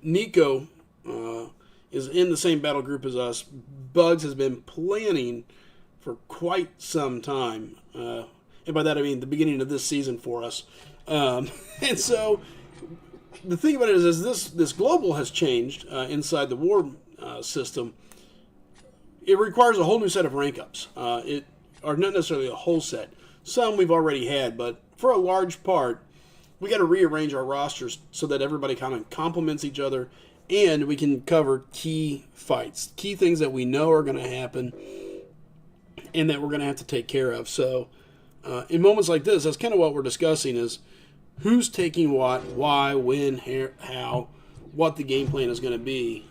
Nico is in the same battle group as us. Bugs has been planning for quite some time. And by that I mean the beginning of this season for us. And so the thing about it is this global has changed inside the war system. It requires a whole new set of rank ups. Or not necessarily a whole set. Some we've already had, but for a large part, we got to rearrange our rosters so that everybody kind of complements each other, and we can cover key fights, key things that we know are going to happen, and that we're going to have to take care of. So in moments like this, that's kind of what we're discussing is who's taking what, why, when, how, what the game plan is going to be.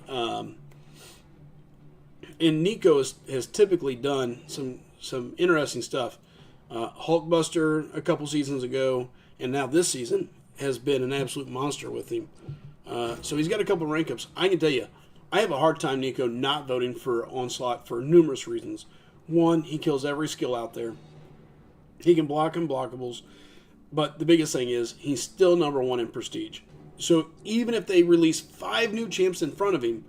And Nico has typically done some interesting stuff. Hulkbuster a couple seasons ago, and now this season has been an absolute monster with him. So he's got a couple rank ups. I can tell you, I have a hard time, Nico, not voting for Onslaught for numerous reasons. One, he kills every skill out there. He can block unblockables, but the biggest thing is he's still number one in prestige. So even if they release 5 new champs in front of him,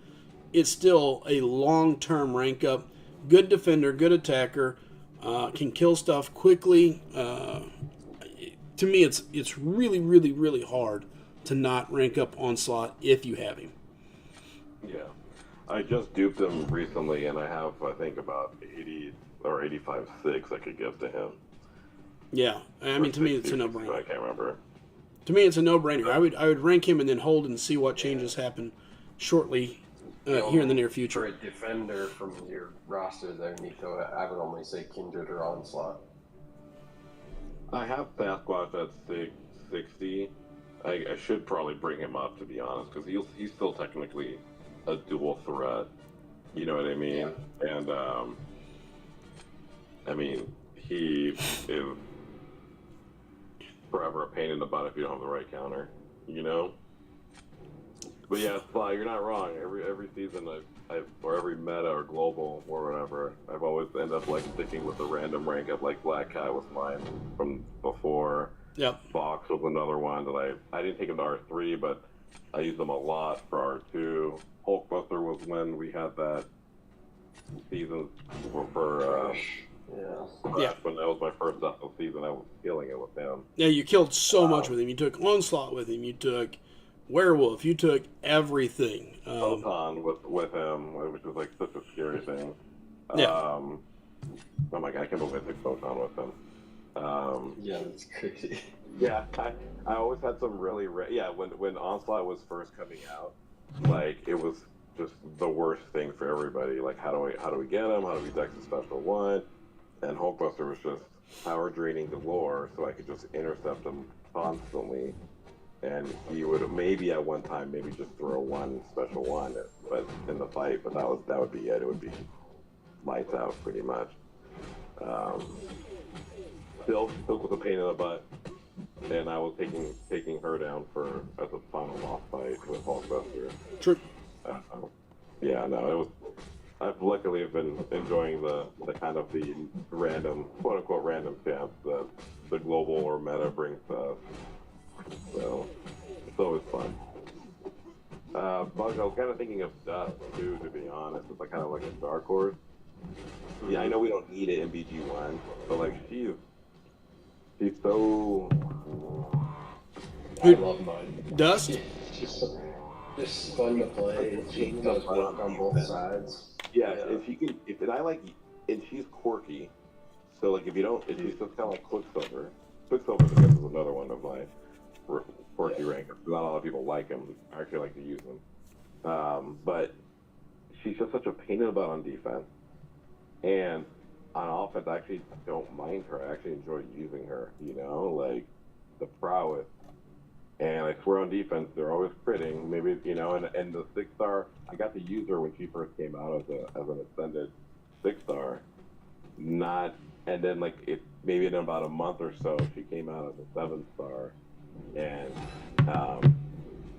it's still a long-term rank up. Good defender, good attacker, can kill stuff quickly. To me, it's really, really, really hard to not rank up Onslaught if you have him. Yeah. I just duped him recently, and I have, I think, about 80 or 85.6 I could give to him. Yeah, I mean, to me, it's a no-brainer. I can't remember. To me, it's a no-brainer. I would rank him and then hold and see what changes happen shortly here in the near future. For a defender from your roster there, Nico, I would only say Kindred or Onslaught. I have Sasquatch at 660. I should probably bring him up, to be honest, because he's still technically a dual threat. You know what I mean? Yeah. And, I mean, he is forever a pain in the butt if you don't have the right counter, you know? But yeah, Sly, you're not wrong. Every season, or every meta or global or whatever, I've always ended up like sticking with the random rank up. Like Black Cat was mine from before. Yep. Fox was another one that I didn't take him to R3, but I used them a lot for R2. Hulkbuster was when we had that season for yeah. When that was my first season, I was killing it with him. Yeah, you killed so much with him. You took Onslaught with him. You took Werewolf. You took everything. Photon with him, which was like such a scary thing. Yeah. Oh my god, I can't believe I took Photon with him. Yeah, that's crazy. Yeah, I always had some really when Onslaught was first coming out, like it was just the worst thing for everybody. Like how do we get him? How do we dex a special one? And Hulkbuster was just power draining galore, so I could just intercept him constantly. And he would maybe at one time just throw one special one, but in the fight. But that would be it. It would be lights out pretty much. Silk was a pain in the butt, and I was taking her down as a final boss fight with Hulkbuster. True. Yeah, no, it was. I've luckily have been enjoying the kind of the random, quote unquote random champs that the global or meta brings to us. So it's always fun. Bug, I was kind of thinking of Dust too, to be honest. It's like kind of like a dark horse. Yeah, I know we don't need it in BG1, but like she's so. I love mine. Dust? She's just fun to play. She does work on both sides. Yeah, if she can, and I like, and she's quirky. So like, if she's just kind of like Quicksilver. Quicksilver, I guess, is another one of my quirky rankers. Not a lot of people like him. I actually like to use him. But she's just such a pain in the butt on defense. And on offense, I actually don't mind her. I actually enjoy using her, like the prowess. And I swear on defense, they're always critting. Maybe, and the 6-star, I got to use her when she first came out as an extended 6-star. And then maybe in about a month or so, she came out as a 7-star. And,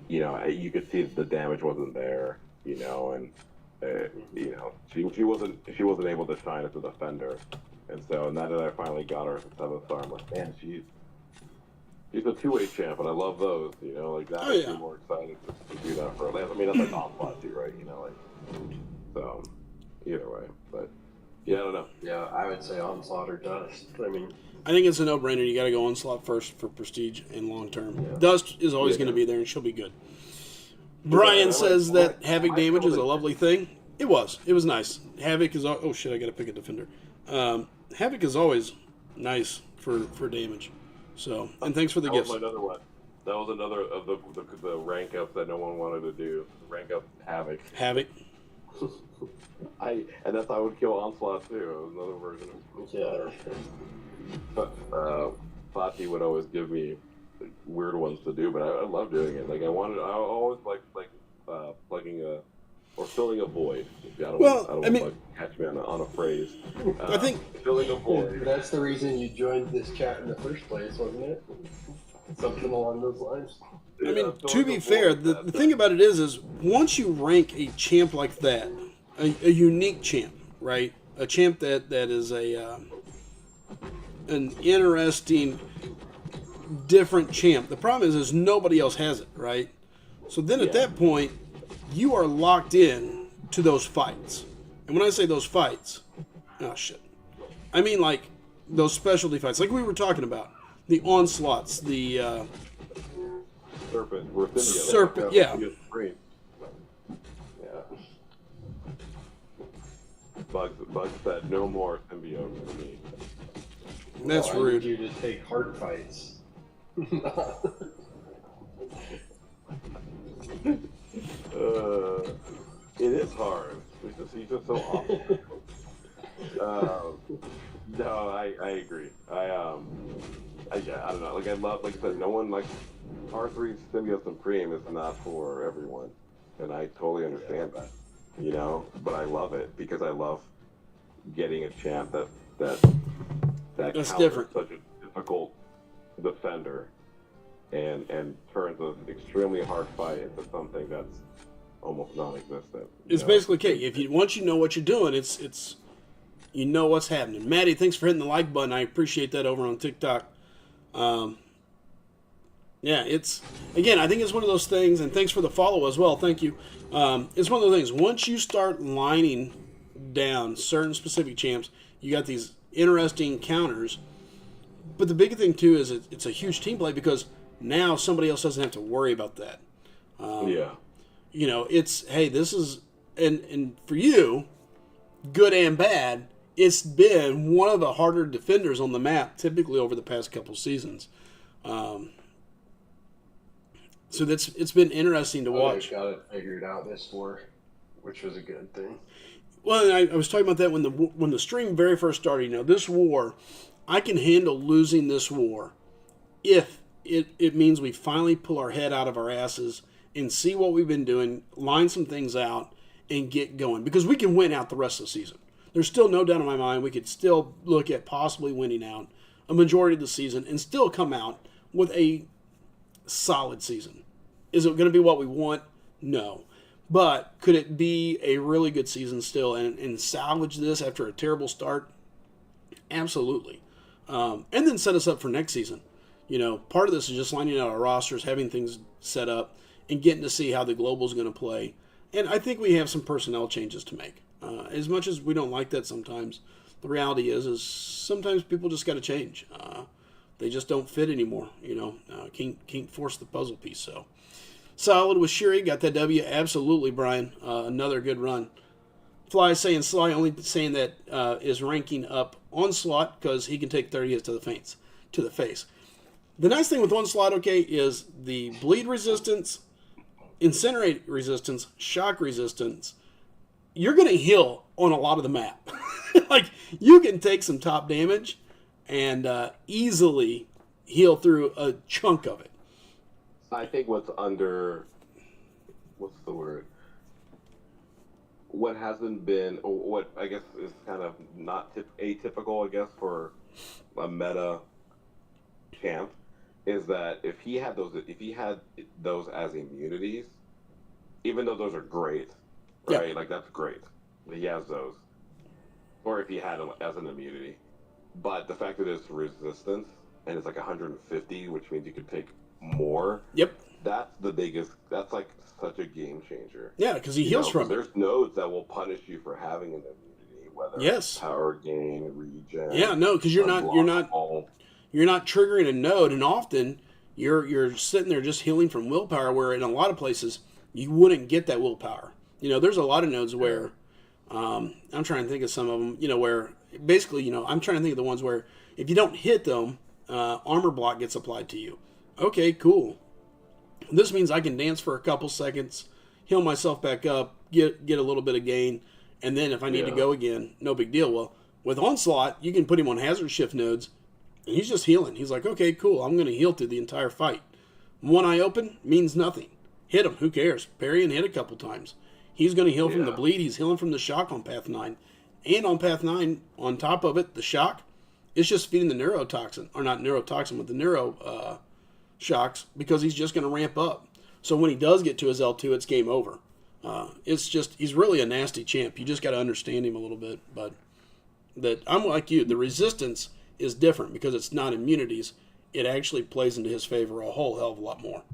you could see the damage wasn't there, and, she wasn't able to shine as a defender. And so now that I finally got her as a 7-star, I'm like, man, she's a two-way champ, and I love those, that makes me more excited to do that for Lance. I mean, that's like Onslaught too, right? So, either way. But, yeah, I don't know. Yeah, I would say Onslaught or Dust. I think it's a no-brainer. You got to go Onslaught first for prestige and long-term. Yeah. Dust is always going to be there, and she'll be good. Brian says that Havoc damage is a lovely thing. It was. It was nice. Havoc is... Oh, shit, I got to pick a defender. Havoc is always nice for damage. So, and thanks for the gifts. That was another one. That was another of the rank ups that no one wanted to do. Rank up Havoc. Havoc. And that's how I would kill Onslaught too. It was another version of Yeah. Fati would always give me weird ones to do, but I love doing it. I always like plugging or filling a void. I don't want to catch me on a phrase. I think filling a void. That's the reason you joined this chat in the first place, wasn't it? Something along those lines. I mean, to be fair, the thing about it is once you rank a champ like that, a unique champ, right? A champ that is an interesting, different champ. The problem is nobody else has it, right? So then at that point, you are locked in to those fights. And when I say those fights, oh shit, I mean like those specialty fights, like we were talking about, the onslaughts, the serpent, yeah. Bugs said no more symbiote for me. That's rude. I need you to take hard fights. It is hard. He's just so awful. No, I agree. I don't know. I love, like I said, no one R3 Symbiote Supreme is not for everyone, and I totally understand that. But I love it because I love getting a champ that's different. Such a difficult defender, and turns an extremely hard fight into something that's almost non-existent. It's basically okay. Once you know what you're doing, it's you know what's happening. Maddie, thanks for hitting the like button. I appreciate that over on TikTok. Yeah, I think it's one of those things, and thanks for the follow as well. Thank you. It's one of those things. Once you start lining down certain specific champs, you got these interesting counters. But the big thing too is it's a huge team play because now somebody else doesn't have to worry about that. This is and for you, good and bad, it's been one of the harder defenders on the map typically over the past couple seasons. So it's been interesting to watch. I got it figured out this war, which was a good thing. Well, I was talking about that when the stream very first started. This war, I can handle losing this war if it means we finally pull our head out of our asses and see what we've been doing, line some things out, and get going. Because we can win out the rest of the season. There's still no doubt in my mind we could still look at possibly winning out a majority of the season and still come out with a solid season. Is it going to be what we want? No. But could it be a really good season still and salvage this after a terrible start? Absolutely. And then set us up for next season. Part of this is just lining out our rosters, having things set up, and getting to see how the global is going to play. And I think we have some personnel changes to make. As much as we don't like that sometimes, the reality is sometimes people just got to change. They just don't fit anymore. Can't force the puzzle piece. So solid with Shuri, got that W. Absolutely, Brian. Another good run. Fly saying Sly only saying that is ranking up Onslaught because he can take 30 hits to the face. The nice thing with Onslaught, is the bleed resistance, incinerate resistance, shock resistance. You're going to heal on a lot of the map. Like, you can take some top damage and easily heal through a chunk of it. I think what's the word? What hasn't been, or what I guess is kind of not atypical, I guess, for a meta champ, is that if he had those as immunities, even though those are great, right? Like, that's great that he has those, or if he had them as an immunity. But the fact that it's resistance and it's like 150, which means you could take more. Yep. That's the biggest. That's like such a game changer. Yeah, because he heals from it. There's nodes that will punish you for having an immunity, whether it's power gain, regen. Yeah, no, because you're not triggering a node, and often you're sitting there just healing from willpower. Where in a lot of places you wouldn't get that willpower. There's a lot of nodes where I'm trying to think of some of them. Where basically, I'm trying to think of the ones where if you don't hit them, armor block gets applied to you. Okay, cool. This means I can dance for a couple seconds, heal myself back up, get a little bit of gain, and then if I need to go again, no big deal. Well, with Onslaught, you can put him on hazard shift nodes, and he's just healing. He's like, okay, cool, I'm going to heal through the entire fight. One eye open means nothing. Hit him, who cares? Parry and hit a couple times. He's going to heal from the bleed. He's healing from the shock on Path 9. And on Path 9, on top of it, the shock, it's just feeding the neurotoxin. Or not neurotoxin, but the neuro shocks, because he's just going to ramp up. So when he does get to his L2, it's game over. He's really a nasty champ. You just got to understand him a little bit. But that I'm like you, the resistance is different because it's not immunities. It actually plays into his favor a whole hell of a lot more.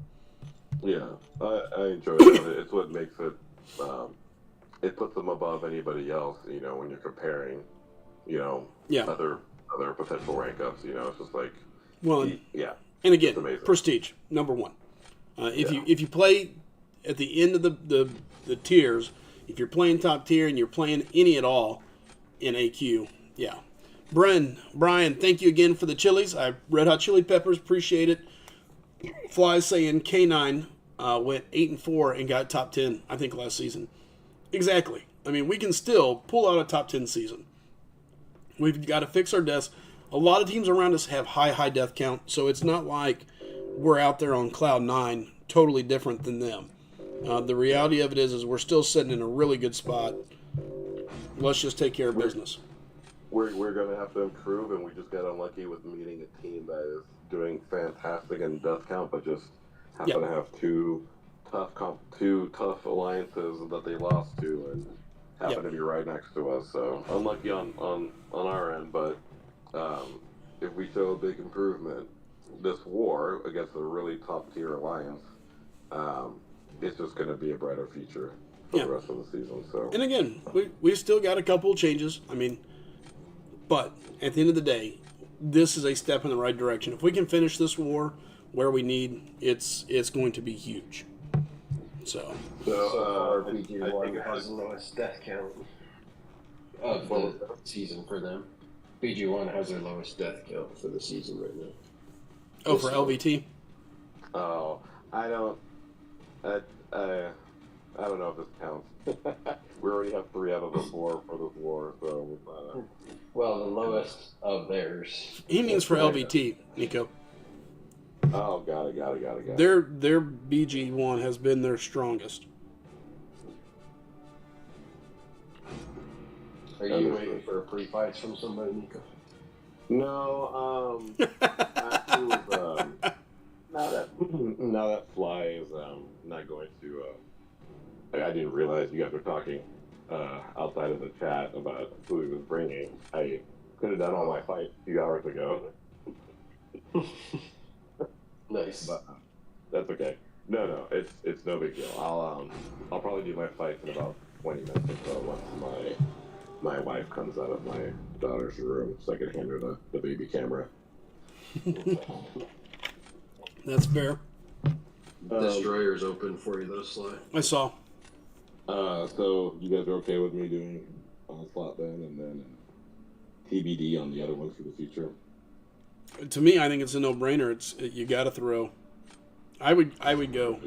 Yeah, I enjoy it. It's what makes it, it puts them above anybody else, when you're comparing, other potential rank ups, it's just like, And again, prestige, number one. If you play at the end of the tiers, if you're playing top tier and you're playing any at all in AQ, Brian, thank you again for the chilies. Red Hot Chili Peppers, appreciate it. Fly saying K9 went 8-4 and got top 10, I think, last season. Exactly. I mean, we can still pull out a top 10 season. We've got to fix our deaths. A lot of teams around us have high death count, so it's not like we're out there on cloud 9, totally different than them. The reality of it is we're still sitting in a really good spot. Let's just take care of business. We're going to have to improve, and we just got unlucky with meeting a team that is doing fantastic in death count, but just happen to have two tough alliances that they lost to, and happen to be right next to us. So unlucky on our end, but if we show a big improvement this war against a really top tier alliance, it's just going to be a brighter future for the rest of the season. So, and again, we still got a couple of changes. I mean, but at the end of the day, this is a step in the right direction. If we can finish this war where we need, it's going to be huge. So BG1 has the lowest death count of the season for them. BG1 has their lowest death count for the season right now. Oh, for LVT? Oh, I don't know if this counts. We already have 3 out of the 4 for this war, so... well, the lowest of theirs. He means for LVT, Nico. Oh, got it. Their BG1 has been their strongest. Are you waiting for pre-fights from somebody, Nico? No, actually, now that Fly is not going to. I didn't realize you guys were talking outside of the chat about who he was bringing. I could have done all my fights a few hours ago. Nice, but that's okay. No, it's no big deal. I'll probably do my fights in about 20 minutes or so once my wife comes out of my daughter's room, so I can hand her the baby camera. That's fair. Destroyer's open for you, though, Sly. I saw. So you guys are okay with me doing Onslaught then, and then TBD on the other ones for the future? To me, I think it's a no-brainer. You got to throw. I would go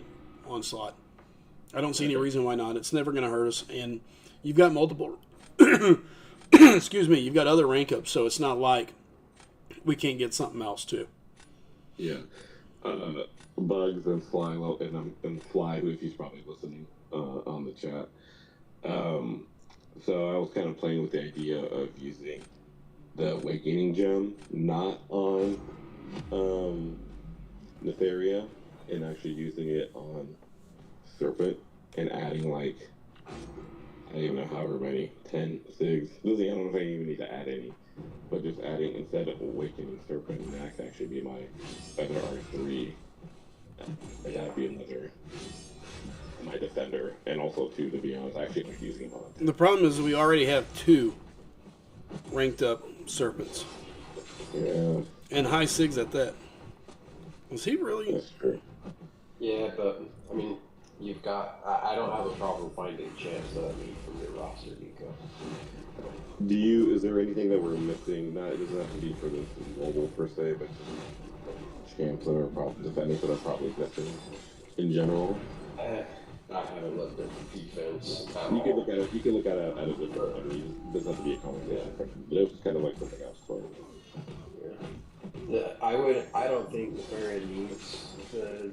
Onslaught. I don't see any reason why not. It's never going to hurt us, and you've got multiple. excuse me, you've got other rank ups, so it's not like we can't get something else too. Yeah. Bugs and Fly, and Fly, who if he's probably listening on the chat. So I was kind of playing with the idea of using the Awakening Gem not on Nefaria, and actually using it on Serpent and adding like, I don't even know however many, 10, 6. I don't know if I even need to add any, but just adding, instead of Awakening Serpent, and that could actually be my Feather R3. And that'd be another, my Defender, and also too, to be honest, I actually like using him on. The problem is we already have 2 ranked up Serpents. Yeah. And high SIGs at that. Was he really? That's true. Yeah, but I mean, you've got. I don't have a problem finding champs that I need from your roster, Nico. Is there anything that we're missing? Not, it doesn't have to be for this mobile per se, but champs that are probably defenders that are probably missing in general. I haven't looked at defense. You can look at it. You can look at it at a different. I mean, it doesn't have to be a conversation. But it was just kind of like something else. So. Yeah. I don't think the Farron needs the.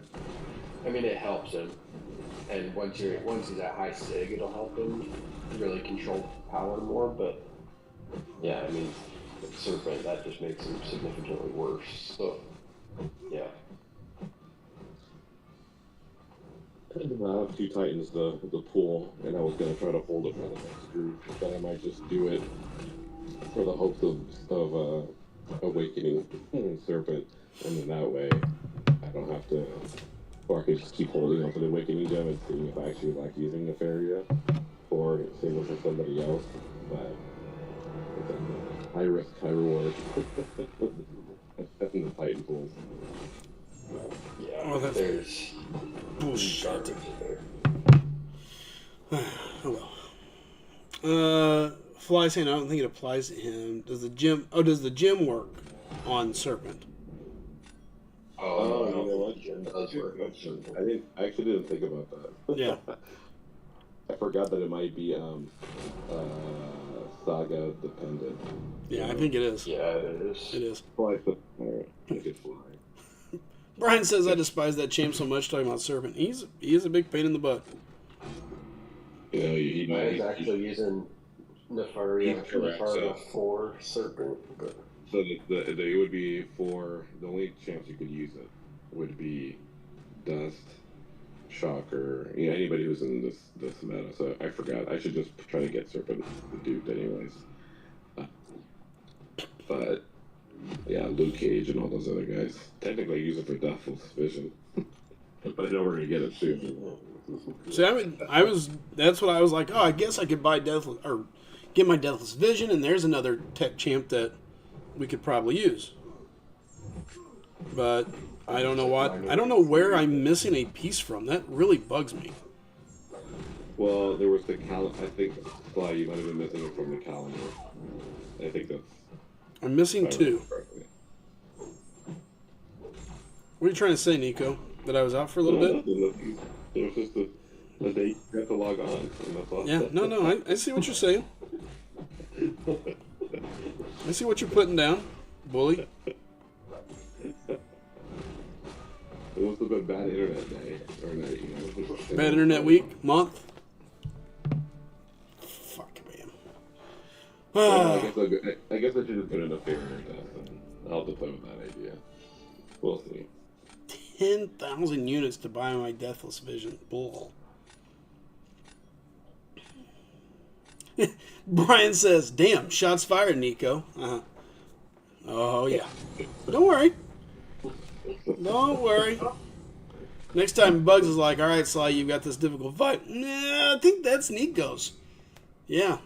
I mean, it helps him, and once he's at high sig, it'll help him really control power more. But yeah, I mean, Serpent, that just makes him significantly worse. So yeah. I have 2 Titans, the pool, and I was going to try to hold it for the next group, but I might just do it for the hopes of Awakening Serpent, and then that way I don't have to, or I can just keep holding on to the Awakening Gem and seeing if I actually like using Nefaria, or seeing it for somebody else, but it's a high risk, high reward. In the Titan pools. Yeah, well, there's bullshit. Oh well. Fly saying I don't think it applies to him. Does the gem work on Serpent? Oh, you know what? it does work. I actually didn't think about that. Yeah. I forgot that it might be Saga dependent. Yeah, I think it is. Yeah, it is. It is. Fly, alright, I could fly. Brian says I despise that champ so much talking about Serpent. He is a big pain in the butt. You know, He's actually using Nefaria for Serpent. But. So they would be for the only chance you could use it would be Dust, Shocker, anybody who's in this meta. So I forgot. I should just try to get Serpent duped anyways. But yeah, Luke Cage and all those other guys. Technically, I use it for Deathless Vision, but I know we're gonna get it soon. See, that's what I was like. Oh, I guess I could buy Deathless or get my Deathless Vision, and there's another tech champ that we could probably use. But I don't know what. I don't know where I'm missing a piece from. That really bugs me. Well, there was the I think Fly, you might have been missing it from the calendar. I think that's. I'm missing 2. What are you trying to say, Nico? That I was out for a little bit? It was just a day you have to log on. Yeah, no, I see what you're saying. I see what you're putting down, bully. It must have been bad internet day or night. Bad internet week, month. Fuck, man. I guess I should have put in a favor and I'll have to play with that idea. We'll see. 10,000 units to buy my Deathless Vision. Bull. Brian says, damn, shots fired, Nico. Oh, yeah. Don't worry. Don't worry. Next time Bugs is like, all right, Sly, you've got this difficult fight. Nah, I think that's Nico's. Yeah.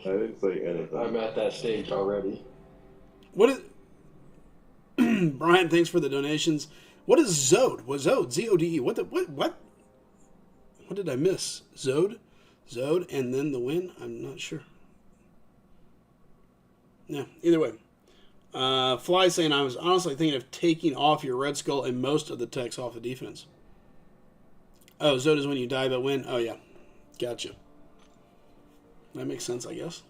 I didn't say anything. I'm at that stage already. What is... Brian, thanks for the donations. What is Zode? What Zode? Z-O-D-E. What did I miss? Zode, and then the win? I'm not sure. Yeah, either way. Fly saying, I was honestly thinking of taking off your Red Skull and most of the techs off the defense. Oh, Zode is when you die but win? Oh, yeah. Gotcha. That makes sense, I guess.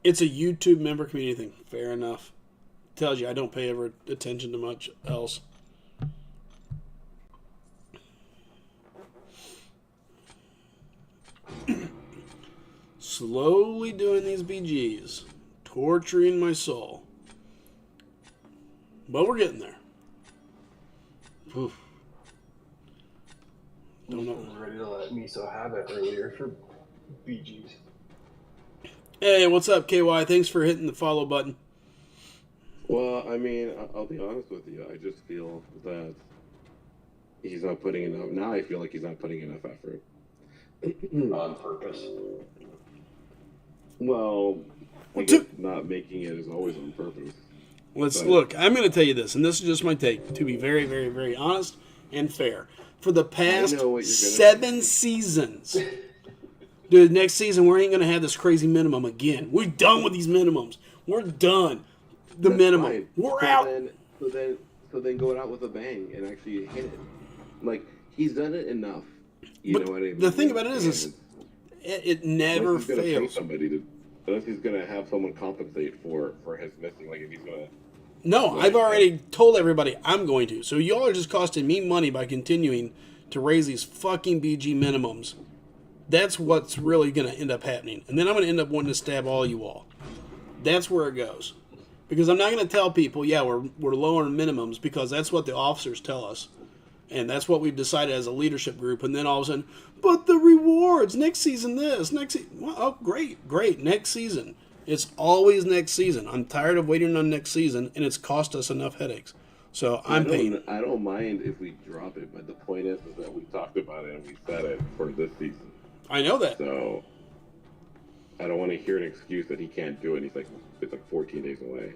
It's a YouTube member community thing. Fair enough. Tells you I don't pay ever attention to much else. Slowly doing these BGs. Torturing my soul. But we're getting there. Oof. Don't know. I was ready to let Miso have it earlier for BGs. Hey, what's up, KY? Thanks for hitting the follow button. Well, I mean, I'll be honest with you. I just feel that he's not putting enough. Now I feel like he's not putting enough effort. On purpose. Well, I guess not making it is always on purpose. Look, I'm going to tell you this, and this is just my take, to be very, very, very honest and fair. For the past 7 seasons, dude, next season we ain't going to have this crazy minimum again. We're done with these minimums. We're done. The That's minimum. Fine. We're out. So then go out with a bang and actually hit it. Like, he's done it enough. You know what I mean? The thing about it is it never fails. Unless he's going to have someone compensate for his missing. Like, if he's going to... No, I've already told everybody I'm going to. So y'all are just costing me money by continuing to raise these fucking BG minimums. That's what's really going to end up happening. And then I'm going to end up wanting to stab all you all. That's where it goes. Because I'm not going to tell people, yeah, we're lowering minimums, because that's what the officers tell us. And that's what we've decided as a leadership group. And then all of a sudden, but the rewards, next season this, next season. Well, oh, great, next season. It's always next season. I'm tired of waiting on next season, and it's cost us enough headaches. So I'm paying. I don't mind if we drop it, but the point is that we talked about it and we said it for this season. I know that. So I don't want to hear an excuse that he can't do it. He's like, it's like 14 days away.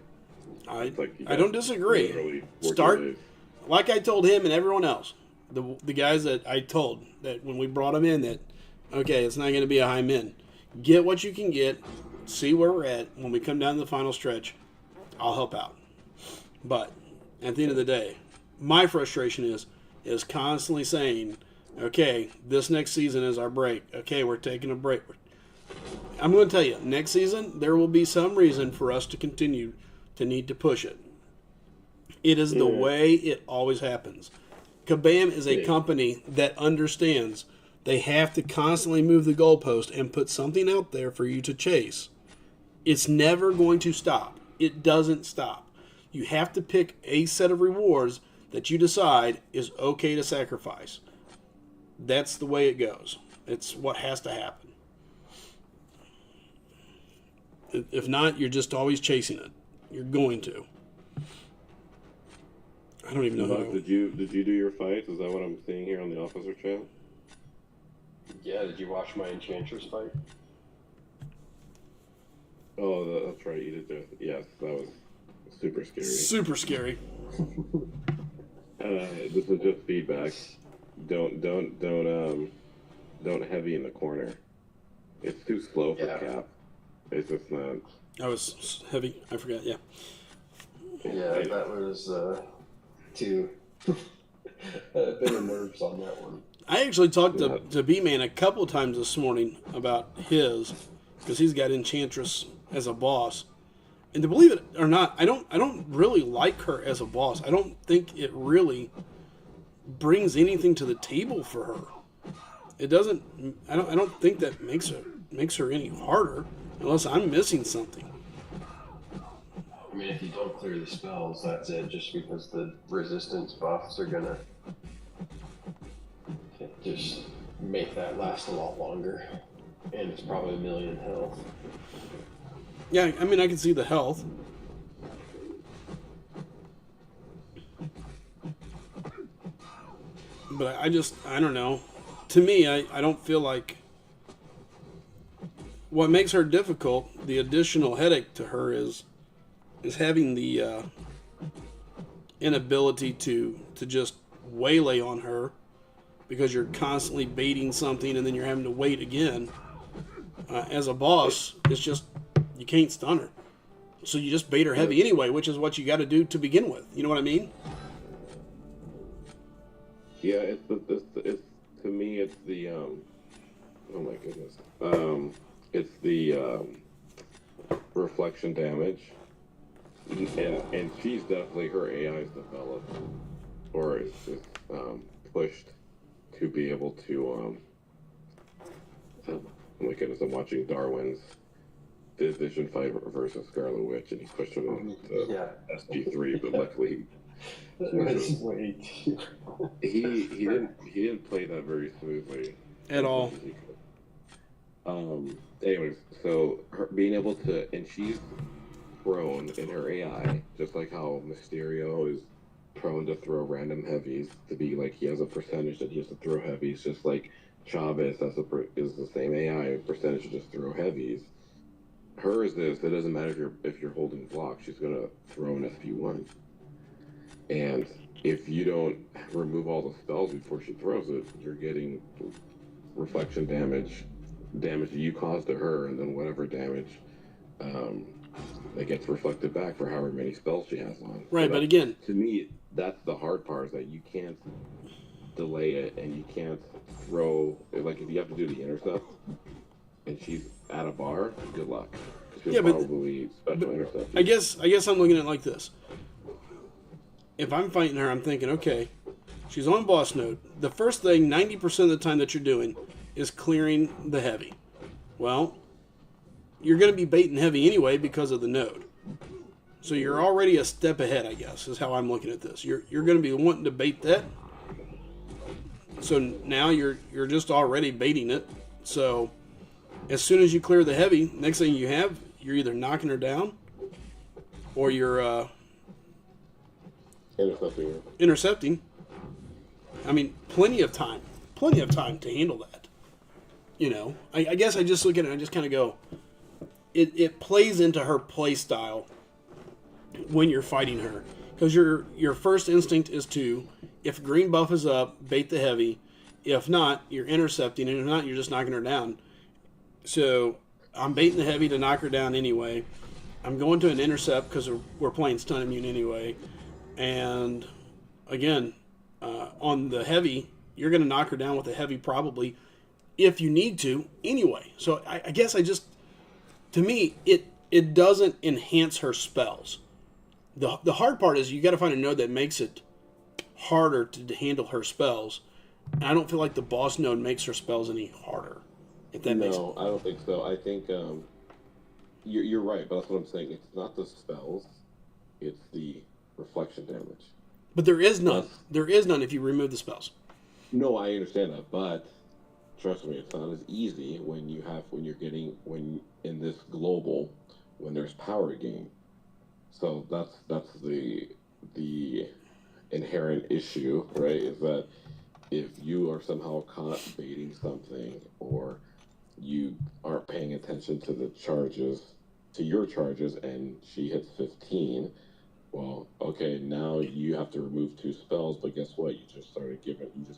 I don't disagree. Start days. Like I told him and everyone else, the guys that I told that when we brought him in, that okay, it's not going to be a high min. Get what you can get. See where we're at. When we come down to the final stretch, I'll help out. But at the end of the day, my frustration is constantly saying, okay, this next season is our break. Okay, we're taking a break. I'm going to tell you, next season, there will be some reason for us to continue to need to push it. It is the way it always happens. Kabam is a company that understands they have to constantly move the goalpost and put something out there for you to chase. It's never going to stop. It doesn't stop. You have to pick a set of rewards that you decide is okay to sacrifice. That's the way it goes. It's what has to happen. If not, you're just always chasing it. You're going to. I don't even know how. Did you do your fights? Is that what I'm seeing here on the officer chat? Yeah, did you watch my Enchantress fight? Oh, that's right. You did that. Yes, that was super scary. Super scary. This is just feedback. Don't heavy in the corner. It's too slow for Cap. It's just not. I was heavy. I forgot. Yeah. Yeah, that was too. A bit of nerves on that one. I actually talked to B-Man a couple of times this morning about his, because he's got Enchantress as a boss. And to believe it or not, I don't really like her as a boss. I don't think it really brings anything to the table for her. It doesn't. I don't think that makes her any harder, unless I'm missing something. I mean, if you don't clear the spells, that's it. Just because the resistance buffs are gonna just make that last a lot longer, and it's probably 1 million health. Yeah, I mean, I can see the health. But I don't know. To me, I don't feel like what makes her difficult, the additional headache to her is having the inability to just waylay on her, because you're constantly baiting something and then you're having to wait again. As a boss, it's just, you can't stun her. So you just bait her heavy anyway, which is what you got to do to begin with. You know what I mean? Yeah, it's to me, it's Oh my goodness. It's the reflection damage, and she's definitely, her AI is developed, or is pushed to be able to. Oh my goodness, I'm watching Darwin's Vision fight versus Scarlet Witch, and he pushed her to SG3, but luckily he didn't play that very smoothly at all. Anyways, so her being able to, and she's prone in her AI, just like how Mysterio is prone to throw random heavies, to be like, he has a percentage that he has to throw heavies, just like Chavez is the same AI percentage to just throw heavies. Her is this: it doesn't matter if you're holding block, she's gonna throw an SP1, and if you don't remove all the spells before she throws it, you're getting reflection damage that you caused to her, and then whatever damage that gets reflected back for however many spells she has on. Right, so but again, to me, that's the hard part, is that you can't delay it, and you can't throw, like, if you have to do the intercept and she's at a bar, good luck. She'll probably special intercept. I guess I'm looking at it like this. If I'm fighting her, I'm thinking, okay, she's on boss node. The first thing 90% of the time that you're doing is clearing the heavy. Well, you're going to be baiting heavy anyway because of the node. So you're already a step ahead, I guess, is how I'm looking at this. You're going to be wanting to bait that. So now you're just already baiting it. So as soon as you clear the heavy, next thing you have, you're either knocking her down or you're intercepting. I mean, plenty of time to handle that. You know, I guess I just look at it and I just kind of go, it plays into her play style when you're fighting her. Because your first instinct is to, if green buff is up, bait the heavy. If not, you're intercepting. And if not, you're just knocking her down. So I'm baiting the heavy to knock her down anyway. I'm going to an intercept because we're playing stun immune anyway. And again, on the heavy, you're going to knock her down with a heavy probably if you need to anyway. So I guess to me, it doesn't enhance her spells. The hard part is you got to find a node that makes it harder to handle her spells. And I don't feel like the boss node makes her spells any harder. If that makes sense. No, I don't think so. I think you're right, but that's what I'm saying. It's not the spells; it's the reflection damage. But there is none. There is none if you remove the spells. No, I understand that, but trust me, it's not as easy when in this global, when there's power gain. So that's the inherent issue, right? Is that if you are somehow caught baiting something, or you aren't paying attention to your charges, and she hits 15, well, okay, now you have to remove 2 spells, but guess what? You just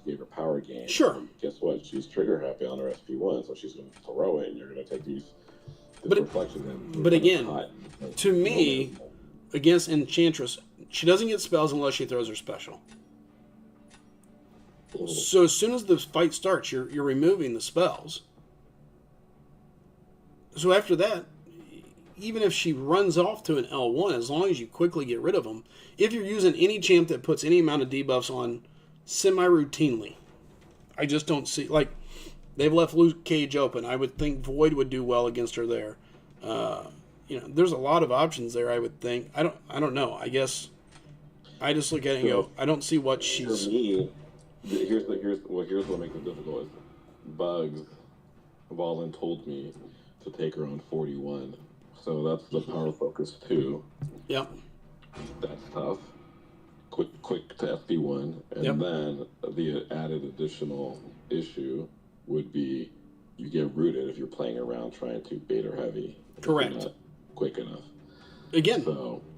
gave her power gain. Sure. And guess what? She's trigger happy on her SP1, so she's going to throw it, and you're going to take this reflection in. But again, to me, against Enchantress, she doesn't get spells unless she throws her special. So as soon as the fight starts, you're removing the spells. So after that, even if she runs off to an L1, as long as you quickly get rid of them, if you're using any champ that puts any amount of debuffs on semi-routinely, I just don't see, like, they've left Luke Cage open. I would think Void would do well against her there. There's a lot of options there, I would think. I don't know. I guess I just look at it and go, I don't see what she's... For me, here's what makes it difficult. Is Bugs Valen told me to take her on 41. So that's the power focus 2. Yep. That's tough. Quick to FP1. And then the added additional issue would be you get rooted if you're playing around trying to bait her heavy. Correct. Not quick enough. Again,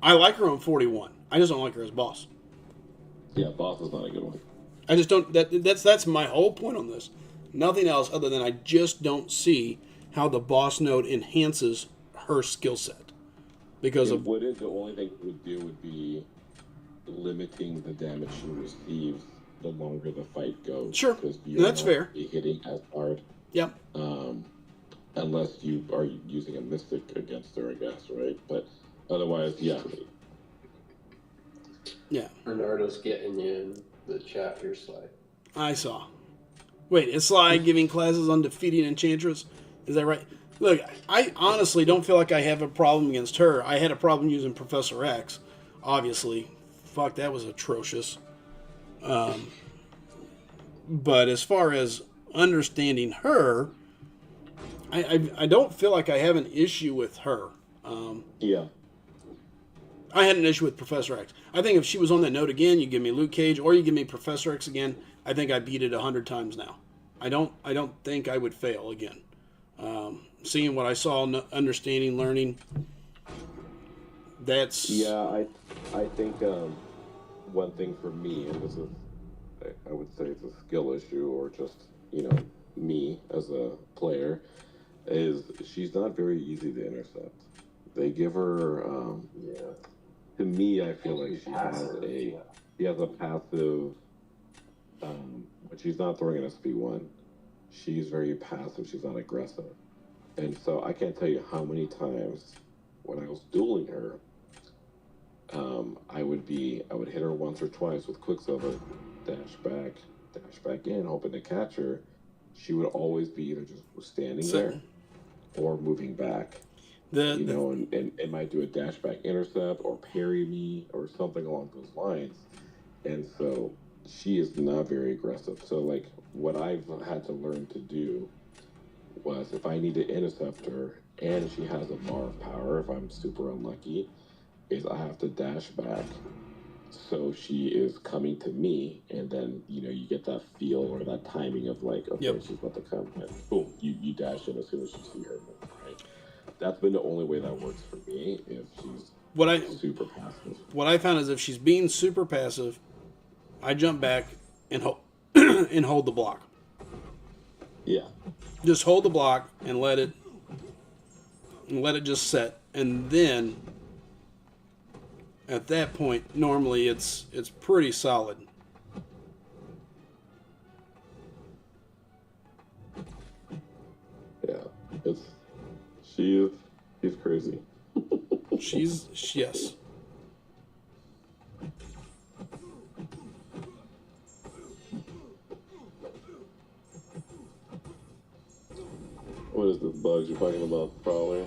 I like her on 41. I just don't like her as boss. Yeah, boss is not a good one. I just don't... That's my whole point on this. Nothing else other than I just don't see how the boss node enhances her skill set. Because the only thing it would do would be limiting the damage she receives the longer the fight goes. Sure, because that's fair. Be hitting as hard Yep. Unless you are using a mystic against her, I guess, right? But otherwise, yeah. Yeah. Bernardo's getting you in the chat here, Sly. I saw. Wait, is Sly giving classes on defeating Enchantress? Is that right? Look, I honestly don't feel like I have a problem against her. I had a problem using Professor X, obviously. Fuck, that was atrocious. But as far as understanding her, I don't feel like I have an issue with her. Yeah. I had an issue with Professor X. I think if she was on that note again, you give me Luke Cage or you give me Professor X again, I think I beat it 100 times now. I don't think I would fail again. Seeing what I saw, understanding, learning, that's... Yeah, I think one thing for me, and this is, I would say it's a skill issue or just, me as a player, is she's not very easy to intercept. They give her, to me, I feel like she has a passive, when she's not throwing an SP1, she's very passive, she's not aggressive. And so I can't tell you how many times when I was dueling her, I would hit her once or twice with Quicksilver, dash back in, hoping to catch her. She would always be either just standing there or moving back. And might do a dash back intercept or parry me or something along those lines. And so she is not very aggressive. So like what I've had to learn to do was if I need to intercept her and she has a bar of power, if I'm super unlucky, is I have to dash back so she is coming to me, and then you get that feel or that timing of like, okay, she's about to come, and boom, you dash in as soon as you see her move, right? That's been the only way that works for me if she's super passive. What I found is if she's being super passive, I jump back and hold and hold the block. Yeah. Just hold the block and let it just set, and then at that point, normally it's pretty solid. Yeah, she's crazy. Yes. What is this, Bugs? You're talking about Prowler?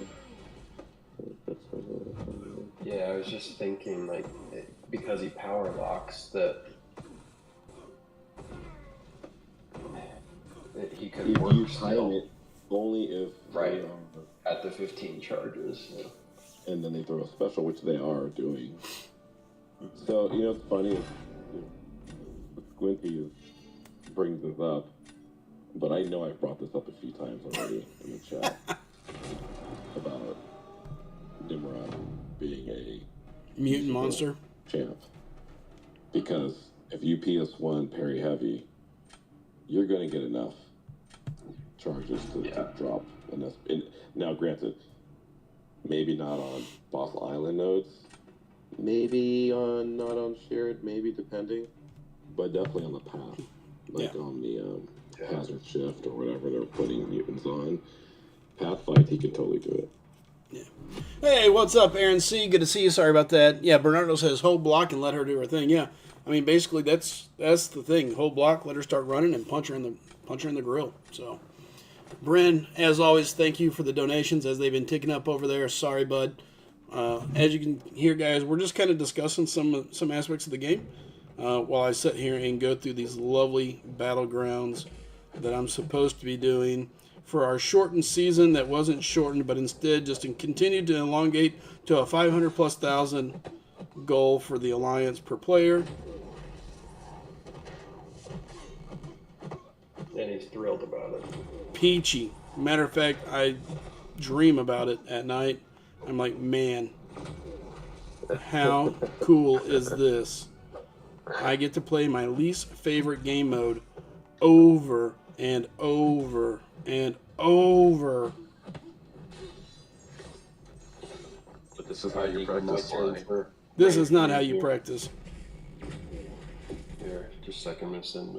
Yeah, I was just thinking, like, because he power locks, that he could work you time it only if right at the 15 charges. Yeah. And then they throw a special, which they are doing. So, it's funny, Squinty brings this up, but I know I've brought this up a few times already in the chat about Nimrod being a mutant monster champ. Because if you PS1 parry heavy, you're going to get enough charges to drop. Now, granted, maybe not on Boss Island nodes, maybe not on shared, maybe depending, but definitely on the path, like on the hazard shift or whatever they're putting mutants on. Path fight, he can totally do it. Yeah. Hey, what's up, Aaron C? Good to see you. Sorry about that. Yeah, Bernardo says hold block and let her do her thing. Yeah, I mean basically that's the thing. Hold block, let her start running, and punch her in the grill. So, Bryn, as always, thank you for the donations as they've been ticking up over there. Sorry, bud. As you can hear, guys, we're just kind of discussing some aspects of the game while I sit here and go through these lovely battlegrounds that I'm supposed to be doing for our shortened season that wasn't shortened, but instead just continued to elongate to a 500,000+ goal for the Alliance per player. And he's thrilled about it. Peachy. Matter of fact, I dream about it at night. I'm like, man, how cool is this? I get to play my least favorite game mode over and over and over. But this is how you practice. This is not how you practice. Here, just a second, I'm gonna send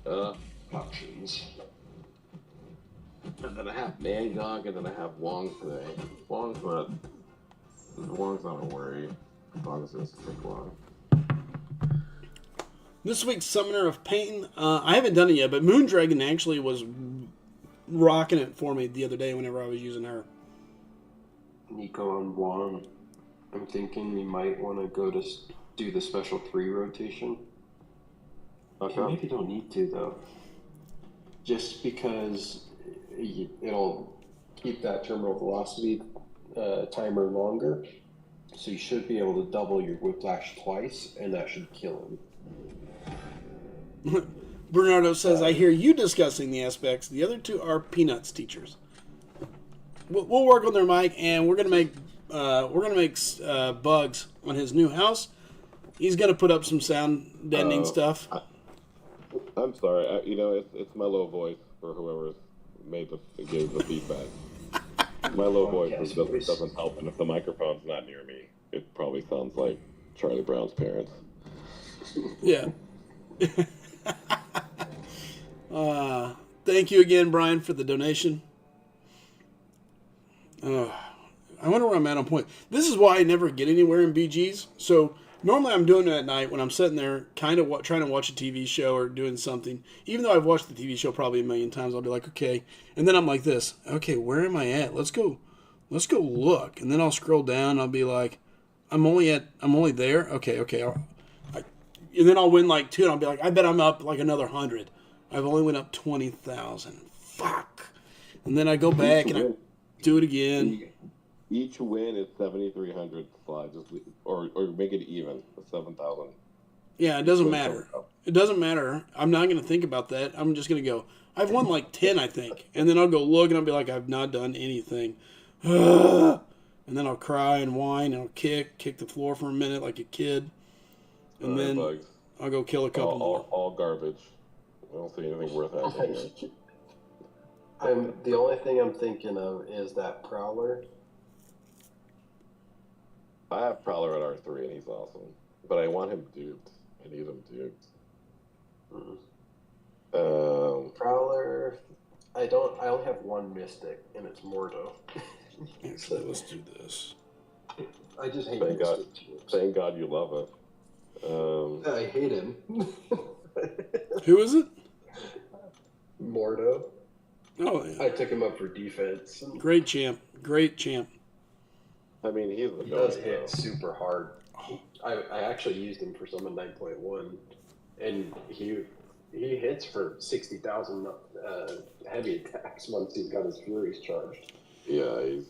my options. And then I have MCOC, and then I have Wong today. Wong's not a worry. As long as it's take long. This week's Summoner of Pain, I haven't done it yet, but Moondragon actually was rocking it for me the other day whenever I was using her. Nico on Wong. I'm thinking you might want to go to do the special 3 rotation. Okay. Maybe you don't need to, though. Just because it'll keep that terminal velocity timer longer. So you should be able to double your Whiplash twice, and that should kill him. Bernardo says, I hear you discussing the aspects. The other two are Peanuts teachers. We'll work on their mic, and we're gonna make bugs on his new house. He's gonna put up some sound deadening stuff. I'm sorry. It's my low voice for whoever gave the feedback. My low voice doesn't help, and if the microphone's not near me, it probably sounds like Charlie Brown's parents. Yeah. Thank you again, Brian, for the donation. I wonder where I'm at on point. This is why I never get anywhere in BGs. So normally I'm doing it at night when I'm sitting there kind of trying to watch a TV show or doing something. Even though I've watched the TV show probably a million times, I'll be like, okay. And then I'm like this. Okay, where am I at? Let's go look. And then I'll scroll down. I'll be like, I'm only there. Okay. And then I'll win like 2, and I'll be like, I bet I'm up like another 100. I've only went up 20,000. Fuck. And then I go back and I do it again. Each win is 7,300 slide, or make it even, 7,000. Yeah, it doesn't matter. It doesn't matter. I'm not going to think about that. I'm just going to go, I've won like 10, I think. And then I'll go look, and I'll be like, I've not done anything. And then I'll cry and whine, and I'll kick the floor for a minute like a kid. And then bugs. I'll go kill a couple more. All garbage. I don't see anything worth having here. The only thing I'm thinking of is that Prowler. I have Prowler at R3, and he's awesome. But I want him duped. I need him duped. Prowler. I only have one Mystic, and it's Mordo. Actually, let's do this. I just hate Thank God. Mystic. Thank God you love it. I hate him. Who is it? Mordo. Oh, yeah. I took him up for defense. Great champ. I mean, he does hit super hard. I actually used him for some in 9.1, and he hits for 60,000 heavy attacks once he's got his Furies charged. Yeah, he's...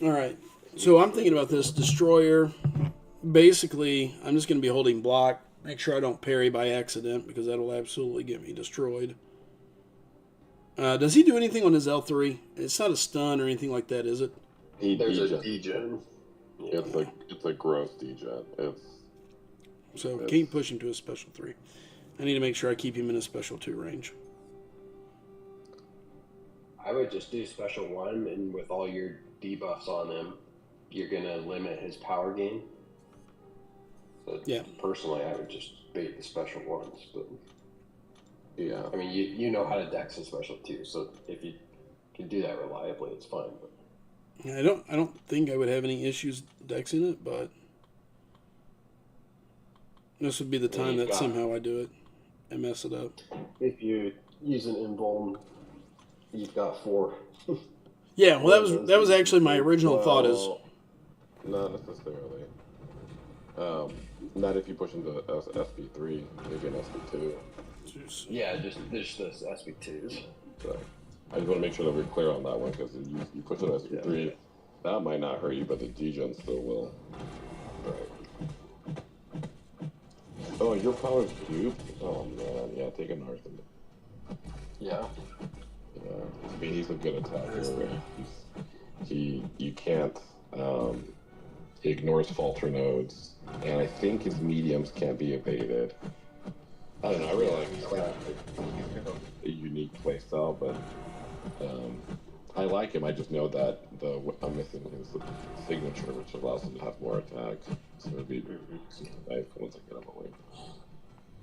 All right. So I'm thinking about this Destroyer. Basically, I'm just going to be holding block. Make sure I don't parry by accident, because that'll absolutely get me destroyed. Does he do anything on his L3? It's not a stun or anything like that, is it? There's a degen. Yeah. It's a gross degen. Can't push him to a special 3. I need to make sure I keep him in a special 2 range. I would just do special 1, and with all your debuffs on him, you're going to limit his power gain. So yeah. Personally, I would just bait the special 1s, but yeah. I mean, you know how to dex a special 2, so if you can do that reliably, it's fine. But I don't think I would have any issues dexing it, but this would be the time that somehow I do it and mess it up. If you use an invuln, you've got 4. Yeah, well, that was actually my original thought is. Not necessarily. Not if you push into SP3, maybe an SP2. Yeah, just this SP2s. Sorry. I just want to make sure that we're clear on that one, because you push an SP3, that might not hurt you, but the degen still will. Right. Oh, your power's duped? Oh man, yeah, take a North. Yeah. Yeah, I mean, he's a good attacker. You can't, he ignores falter nodes, and I think his mediums can't be evaded. I don't know, I really like his a unique playstyle, but I like him. I just know that I'm missing his signature, which allows him to have more attacks. So it'd be super nice once I get him away.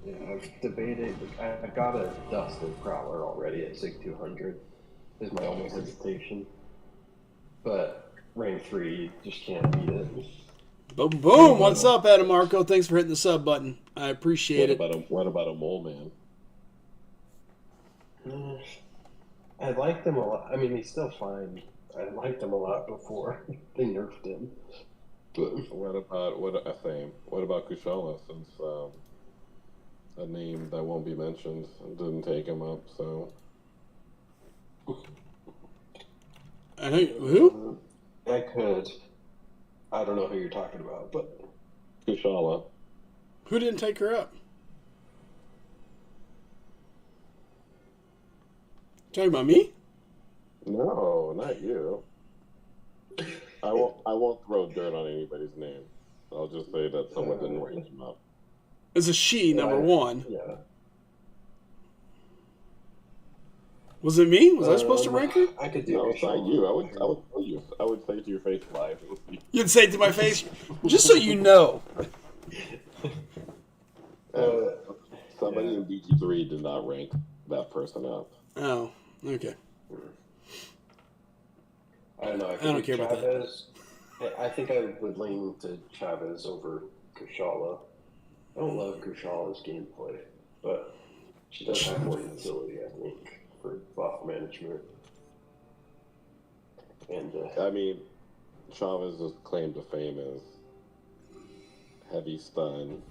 Yeah, I've debated. I've got a dusted prowler already at 6200. Is my only hesitation. But rank 3 just can't beat it. Boom, boom. What's up, Adam Marco? Thanks for hitting the sub button. I appreciate it. What about a mole man? I liked him a lot. I mean, he's still fine. I liked him a lot before they nerfed him. But what about Kushala? Since a name that won't be mentioned didn't take him up, so. I know who? I could. I don't know who you're talking about, but Kushala. Who didn't take her up? Talking about me? No, not you. I won't throw dirt on anybody's name. I'll just say that someone didn't rank him up. It's a she, number one. Yeah. Was it me? Was I supposed to rank her? I could do. No, it's not you. I would tell you. I would say it to your face live. You'd say it to my face, just so you know. Somebody in DG3 did not rank that person up. Oh, okay. I don't know. I don't care about that. I think I would lean to Chavez over Kushala. I don't love Kushala's gameplay, but she does have more utility, I think, for buff management. And I mean, Chavez's claim to fame is heavy stun.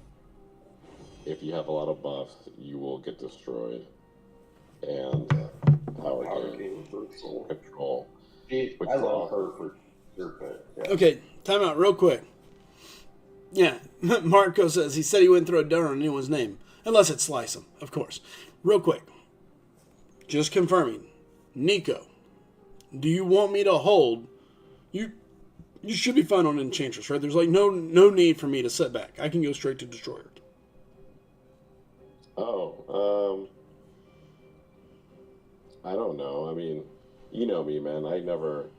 If you have a lot of buffs, you will get destroyed. And power gain control. I love her for sure. Yeah. Okay, time out real quick. Yeah, Marco says he said he wouldn't throw dirt on anyone's name. Unless it's Slice him, of course. Real quick. Just confirming. Nico, do you want me to hold? You should be fine on Enchantress, right? There's like no need for me to set back. I can go straight to Destroyer. Oh, I don't know. I mean, you know me, man. I never.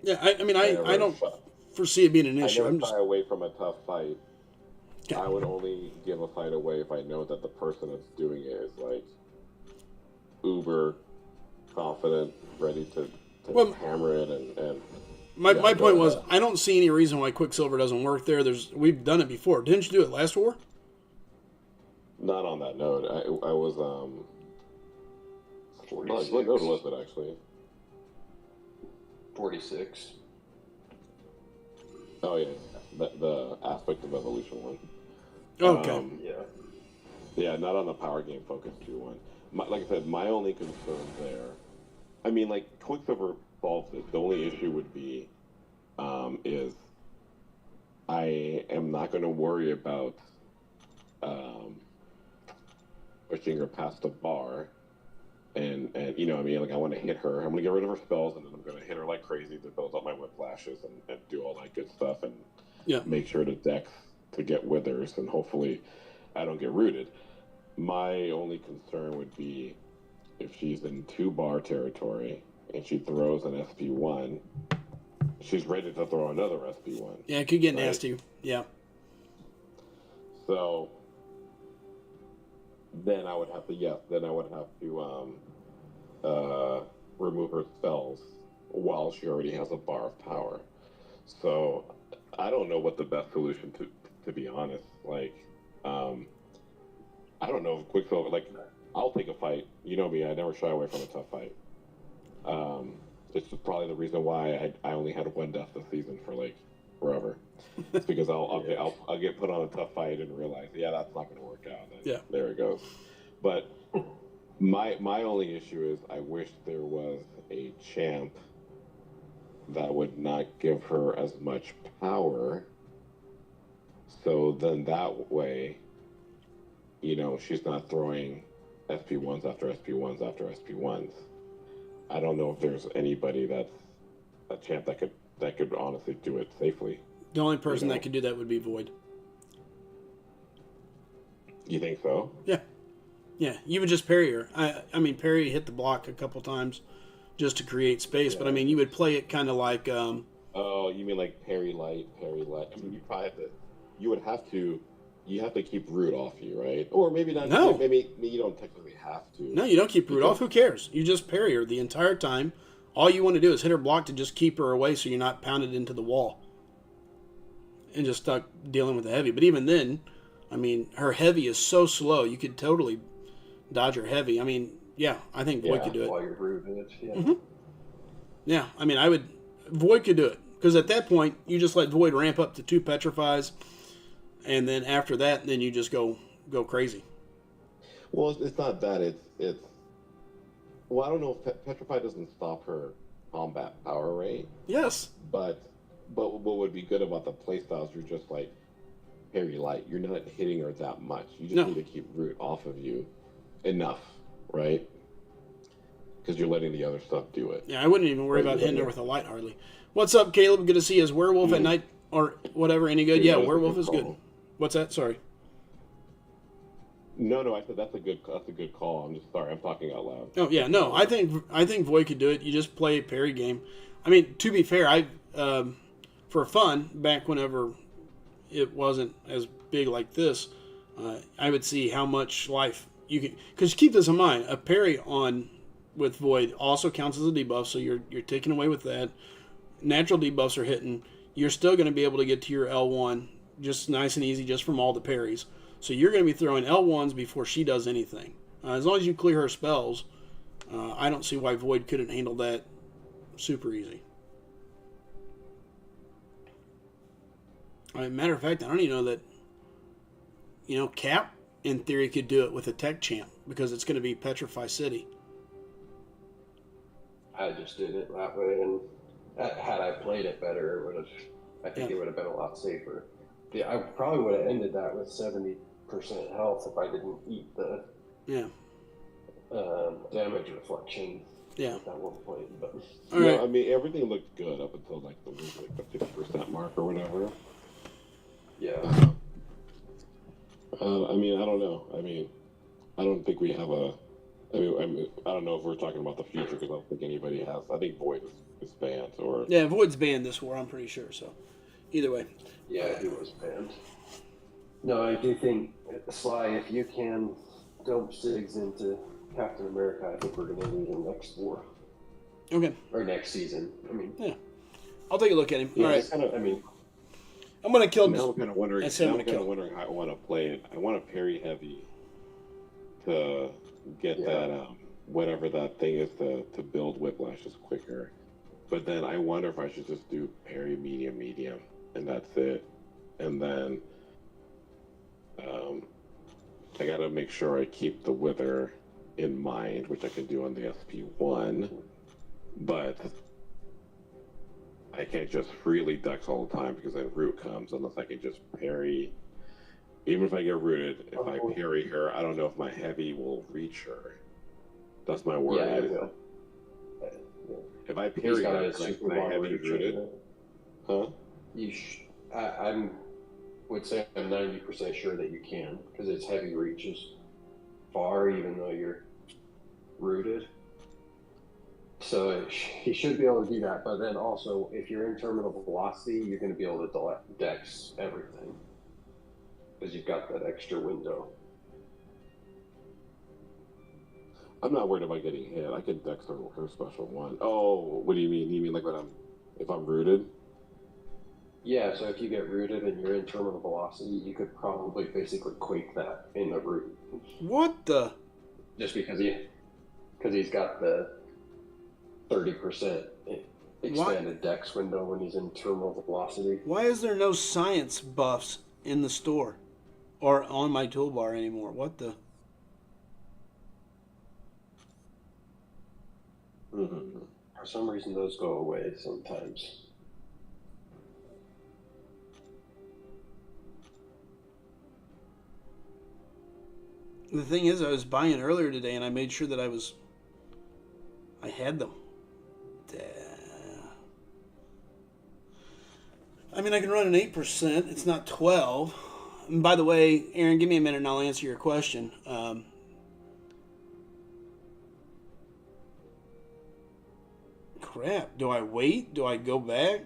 Yeah, I don't foresee it being an issue. I never shy away from a tough fight. Okay. I would only give a fight away if I know that the person that's doing it is like uber confident, ready to hammer it and my point was I don't see any reason why Quicksilver doesn't work there. We've done it before. Didn't you do it last war? Not on that note. I was 46. What note was it actually? 46. Oh yeah, the aspect of evolution one. Okay. Yeah, not on the power game focus 2-1. Like I said, my only concern there, I mean, like Quicksilver solves it. The only issue would be, is I am not going to worry about pushing her past the bar, and you know what I mean, like I want to hit her. I'm going to get rid of her spells, and then I'm going to hit her like crazy to build up my whiplashes and do all that good stuff, and make sure to dex to get withers, and hopefully I don't get rooted. My only concern would be if she's in 2-bar territory and she throws an SP1, she's ready to throw another SP1. Yeah, it could get nasty. Yeah. So then I would have to remove her spells while she already has a bar of power. So I don't know what the best solution to be honest. Like, I don't know if Quicksilver, like, I'll take a fight. You know me, I never shy away from a tough fight. This is probably the reason why I only had one death this season for like forever. It's because I'll get put on a tough fight and realize, that's not going to work out. And there it goes. But my only issue is I wish there was a champ that would not give her as much power. So then that way, you know, she's not throwing SP1s after SP1s after SP1s. I don't know if there's anybody that's a champ that could honestly do it safely. The only person that could do that would be Void. You think so? Yeah. Yeah, you would just parry her. I mean, parry hit the block a couple times just to create space, but I mean, you would play it kind of like... Oh, you mean like parry light. I mean, you would have to you have to keep root off you, right? Or maybe not. No. Maybe you don't technically have to. No, you don't keep root off. Who cares? You just parry her the entire time. All you want to do is hit her block to just keep her away so you're not pounded into the wall and just stuck dealing with the heavy. But even then, I mean, her heavy is so slow, you could totally dodge her heavy. I mean, yeah, I think Void could do it. While you're rooted, yeah. Mm-hmm. Yeah, I mean, Void could do it. Because at that point, you just let Void ramp up to 2 petrifies, and then after that, then you just go crazy. Well, it's not that. It's. Well, I don't know if Petrify doesn't stop her combat power rate. Yes. But what would be good about the playstyles, you're just like parry light. You're not hitting her that much. You just need to keep root off of you enough, right? Because you're letting the other stuff do it. Yeah, I wouldn't even worry about hitting her with a light hardly. What's up, Caleb? Good to see you. Is Werewolf at night or whatever any good? Yeah, Werewolf is good. What's that? Sorry. No, I said that's a good call. I'm just sorry, I'm talking out loud. Oh yeah, no, I think Void could do it. You just play a parry game. I mean, to be fair, I for fun back whenever it wasn't as big like this, I would see how much life you can. Because keep this in mind, a parry on with Void also counts as a debuff, so you're taking away with that. Natural debuffs are hitting. You're still going to be able to get to your L1 just nice and easy just from all the parries. So you're going to be throwing L1s before she does anything. As long as you clear her spells, I don't see why Void couldn't handle that super easy. Matter of fact, I don't even know that, Cap, in theory, could do it with a tech champ because it's going to be Petrify City. I just did it that way, and had I played it better, I think it would have been a lot safer. Yeah, I probably would have ended that with 70% health if I didn't eat the damage reflection. Yeah. At one point, but I mean everything looked good up until the 50% mark or whatever. Yeah. I mean, I don't know. I mean, I don't think we have a. I don't know if we're talking about the future because I don't think anybody has. I think Void is banned or. Yeah, Void's banned this war. I'm pretty sure. So, either way. Yeah, he was banned. No, I do think Sly, if you can dump Sigs into Captain America, I think we're going to lose him next war. Okay. Or next season. I mean. Yeah. I'll take a look at him. Yeah, all right. I'm going to kill him. Now I'm kind of wondering how I want to play it. I want to parry heavy to get that whatever that thing is to build whiplashes quicker. But then I wonder if I should just do parry medium, and that's it. And then I got to make sure I keep the wither in mind, which I could do on the SP1, but I can't just freely dex all the time because then root comes unless I can just parry. Even if I get rooted, if I parry her, I don't know if my heavy will reach her. That's my worry. Yeah, I will. If I parry her, is my heavy rooted? Huh? I would say I'm 90% sure that you can, because its heavy reaches far, even though you're rooted. So he should be able to do that, but then also, if you're in terminal velocity, you're going to be able to dex everything, because you've got that extra window. I'm not worried about getting hit. I can dex her special one. Oh, what do you mean? You mean like if I'm rooted? Yeah, so if you get rooted and you're in terminal velocity, you could probably basically quake that in the root. What the? Just because he's got the 30% extended dex window when he's in terminal velocity. Why is there no science buffs in the store or on my toolbar anymore? What the? Mm-hmm. For some reason, those go away sometimes. The thing is, I was buying earlier today, and I made sure that I had them. I mean, I can run an 8%. It's not 12. And by the way, Aaron, give me a minute, and I'll answer your question. Crap. Do I wait? Do I go back?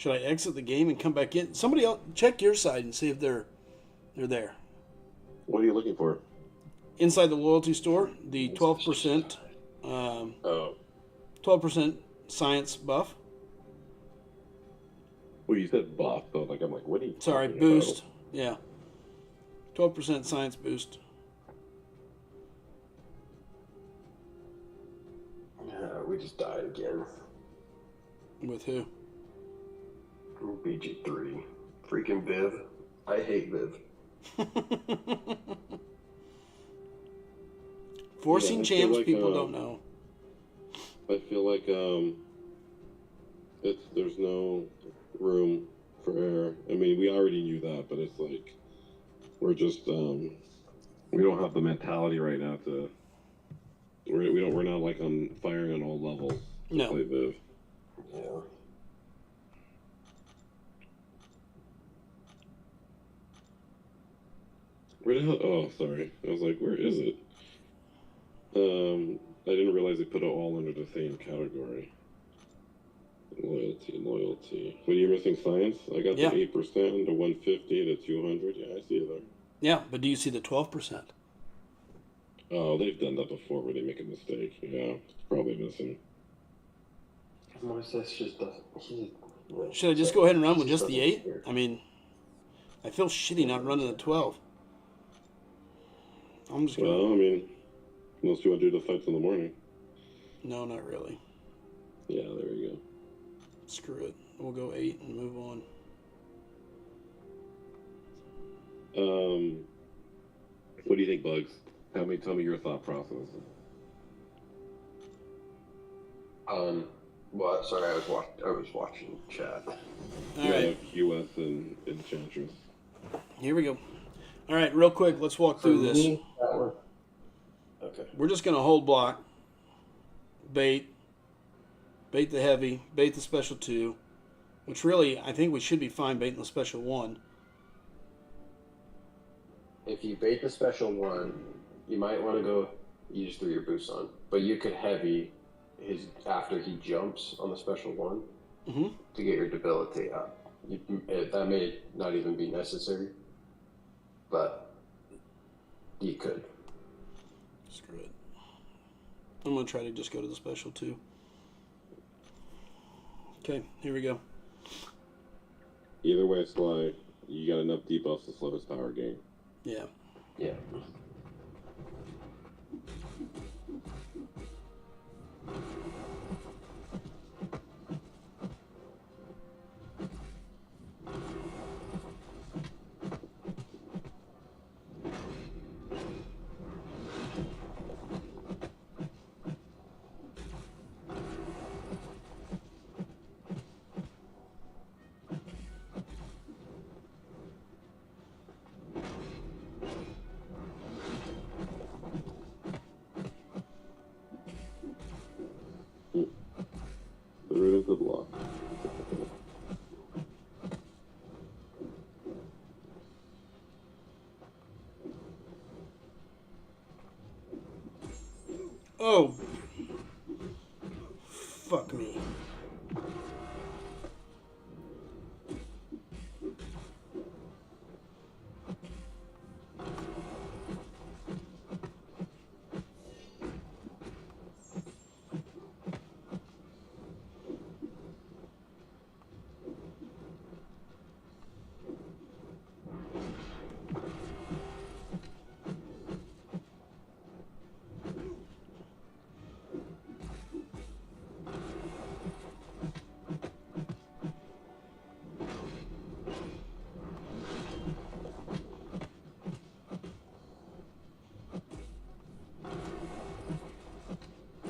Should I exit the game and come back in? Somebody else, check your side and see if they're there. What are you looking for? Inside the loyalty store, the 12%, 12% science buff. Well, you said buff, but like I'm like, what are you? Sorry, boost. About? Yeah, 12% science boost. We just died again. With who? BG3. Freaking Viv. I hate Viv. Forcing champs, like, people don't know. I feel like there's no room for error. I mean, we already knew that, but it's like we're just we don't have the mentality right now to. We're not like on firing on all levels. No. Play Viv. Yeah. Where the hell? Oh, sorry. I was like, where is it? I didn't realize they put it all under the same category. Loyalty. What are you missing? Science? I got the 8%, the 150, the 200. Yeah, I see it there. Yeah, but do you see the 12%? Oh, they've done that before where they make a mistake. Yeah, it's probably missing. Should I just go ahead and run with just the 8? I mean, I feel shitty not running the 12. I'm just gonna... Well, I mean, unless you want to do the fights in the morning. No, not really. Yeah, there you go. Screw it. We'll go 8 and move on. What do you think, Bugs? Tell me your thought process. Well, sorry, I was watching chat. All right. US and Enchantress. Here we go. All right, real quick, let's walk through this. Okay. We're just going to hold block, bait the heavy, bait the special 2, which really, I think we should be fine baiting the special 1. If you bait the special 1, you might want to go, you just threw your boost on, but you could heavy his after he jumps on the special 1 to get your debilitate up. That may not even be necessary, but you could. Screw it. I'm going to try to just go to the special 2. Okay, here we go. Either way, Sly, you got enough debuffs to slow his power gain. Yeah. Yeah. Rid of the block. Oh. Fuck me.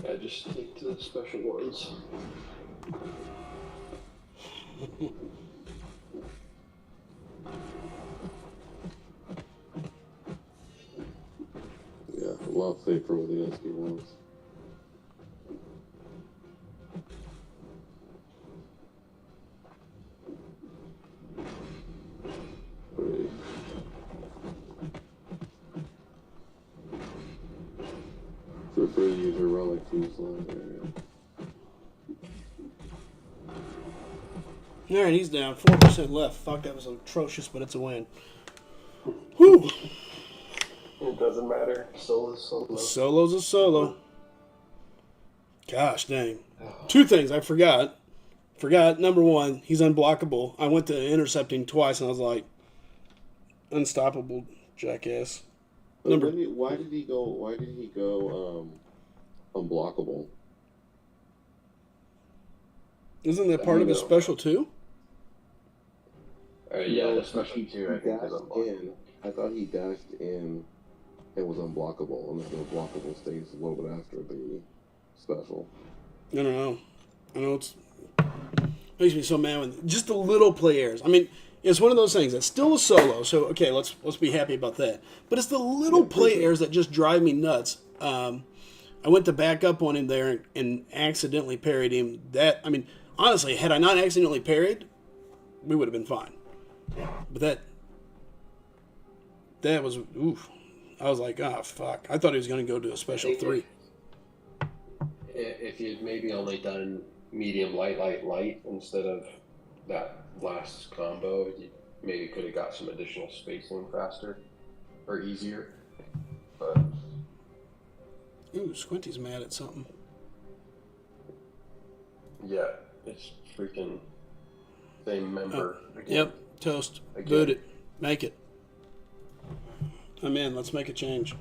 I just stick to the special 1s. Yeah, a lot safer with the SG-1s. Feel free to use your relic to use line there. All right, he's down. 4% left. Fuck, that was atrocious, but it's a win. Whew. It doesn't matter. Solo's solo. Solo's a solo. Gosh dang. Two things I forgot. Number one, he's unblockable. I went to intercepting twice, and I was like, unstoppable, jackass. Why did he go unblockable? Isn't that part of his special too? Yeah, the special too. I thought he dashed in and was unblockable, and then the unblockable stays a little bit after the special. I don't know. I know it makes me so mad when just the little play errors. I mean, it's one of those things that's still a solo, so okay, let's be happy about that. But it's the little play errors that just drive me nuts. I went to back up on him there and accidentally parried him. Honestly, had I not accidentally parried, we would have been fine. But that was oof. I was like, oh fuck. I thought he was going to go to a special 3. If you'd maybe only done medium, light instead of that last combo, you maybe could have got some additional spacing faster or easier. But Squinty's mad at something. Yeah, it's freaking same member. Yep, toast. Boot it. Make it. I'm in. Let's make a change.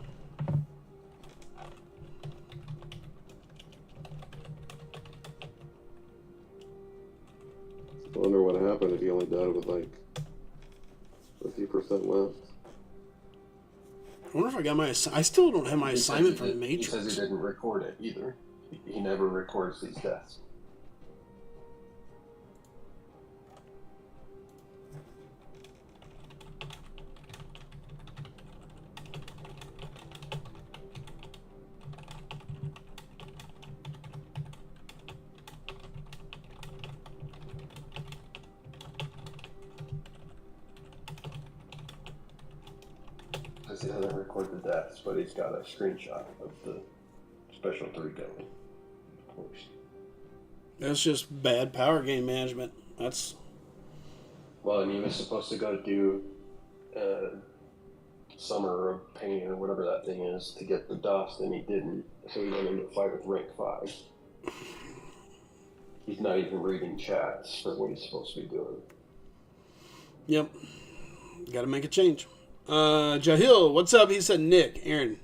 I wonder what happened if he only died with like 50% left. I wonder if I got my. I still don't have my assignment from Matrix. He says he didn't record it either. He never records these deaths. He doesn't record the deaths, but he's got a screenshot of the special 3 going. Of course. That's just bad power game management. That's. Well, and he was supposed to go do Summer of Pain or whatever that thing is to get the dust, and he didn't. So he went into a fight with rank 5. He's not even reading chats for what he's supposed to be doing. Yep. Got to make a change. Jahil, what's up? He said Nick. Aaron,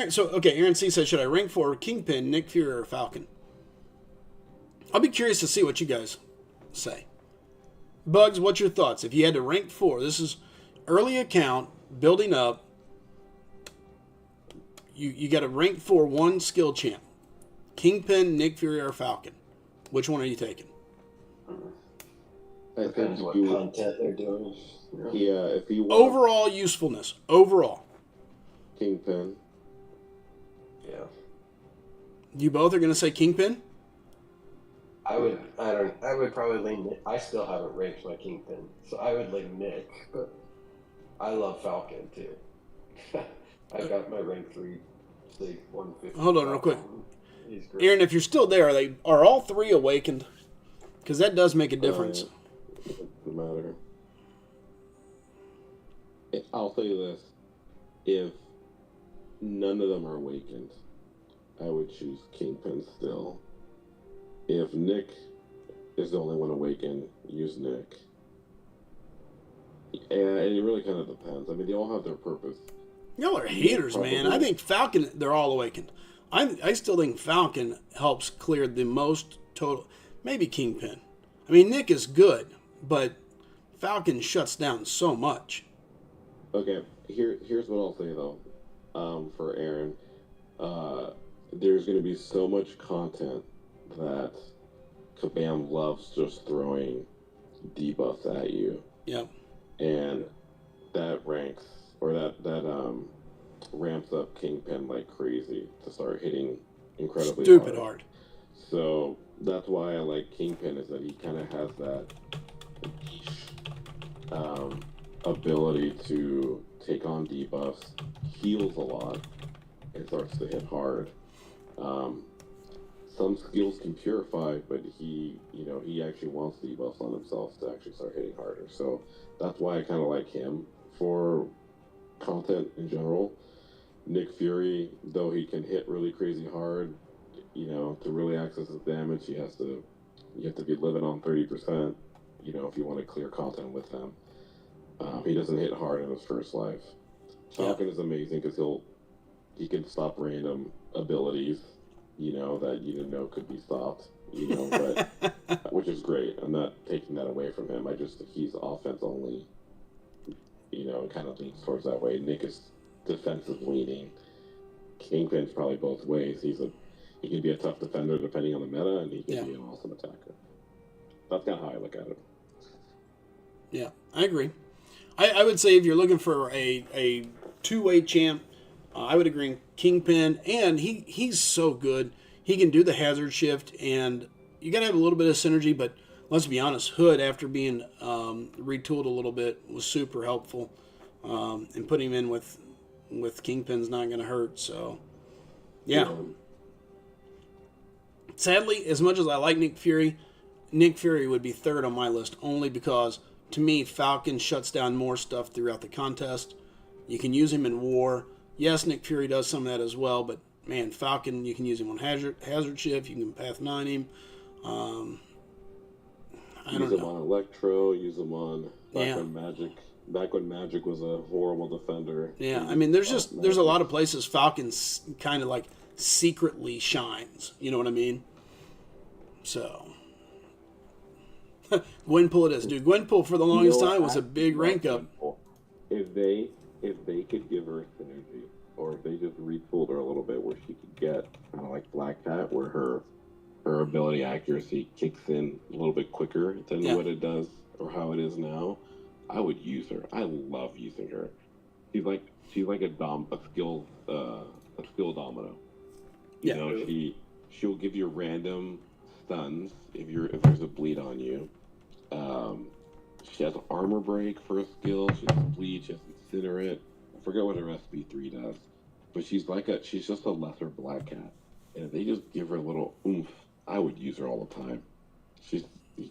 so, okay, Aaron C. said, should I rank for Kingpin, Nick Fury, or Falcon? I'll be curious to see what you guys say. Bugs, what's your thoughts? If you had to rank 4, this is early account, building up. You got to rank 4 one skill champ. Kingpin, Nick Fury, or Falcon. Which one are you taking? Depends what content they're doing. Yeah, if you want overall usefulness. Overall. Kingpin. Yeah. You both are going to say Kingpin? I would probably lean Nick. I still haven't ranked my Kingpin, so I would lean Nick, but I love Falcon too. I got my rank 3, say 150. Hold on real quick. He's great. Aaron, if you're still there, are all 3 awakened? Because that does make a difference. It doesn't matter. I'll tell you this. If none of them are awakened, I would choose Kingpin still. If Nick is the only one awakened, use Nick. And it really kind of depends. I mean, they all have their purpose. Y'all are haters, man. I think Falcon, they're all awakened. I still think Falcon helps clear the most total. Maybe Kingpin. I mean, Nick is good, but Falcon shuts down so much. Okay, here's what I'll say, though, for Aaron. There's going to be so much content that Kabam loves just throwing debuffs at you. Yep. And that ramps up Kingpin like crazy to start hitting incredibly stupid hard. So that's why I like Kingpin, is that he kind of has that ability to take on debuffs, heals a lot, and starts to hit hard. some skills can purify, but he actually wants the debuffs on himself to actually start hitting harder. So that's why I kind of like him for content in general. Nick Fury, though he can hit really crazy hard, to really access his damage, you have to be living on 30%, if you want to clear content with him. He doesn't hit hard in his first life. Falcon is amazing because he can stop random abilities, that you didn't know could be stopped, but which is great. I'm not taking that away from him. He's offense only, kind of leans towards that way. Nick is defensive leaning. Kingpin's probably both ways. He can be a tough defender depending on the meta, and he can be an awesome attacker. That's kind of how I look at it. Yeah, I agree. I would say if you're looking for a two-way champ, I would agree Kingpin, and he's so good. He can do the hazard shift, and you got to have a little bit of synergy, but let's be honest, Hood, after being retooled a little bit, was super helpful, and putting him in with Kingpin's not going to hurt, so yeah. Sadly, as much as I like Nick Fury would be third on my list, only because, to me, Falcon shuts down more stuff throughout the contest. You can use him in war. Yes, Nick Fury does some of that as well, but, man, Falcon, you can use him on hazard shift. You can Path 9 him. I don't know. Use him on Electro. Use him on back when Magic was a horrible defender. Yeah, I mean, there's a lot of places Falcon kind of like secretly shines. You know what I mean? So, Gwenpool it is, dude. Gwenpool for the longest time was a big rank up. If they could give her synergy, or if they just retooled her a little bit, where she could get kind of like Black Cat, where her ability accuracy kicks in a little bit quicker than what it does or how it is now, I would use her. I love using her. She's like a skill domino. She'll give you random stuns if there's a bleed on you. She has armor break for a skill. She has bleed. She has incinerate. I forget what her SB3 does, but she's just a lesser Black Cat. And if they just give her a little oomph, I would use her all the time. She's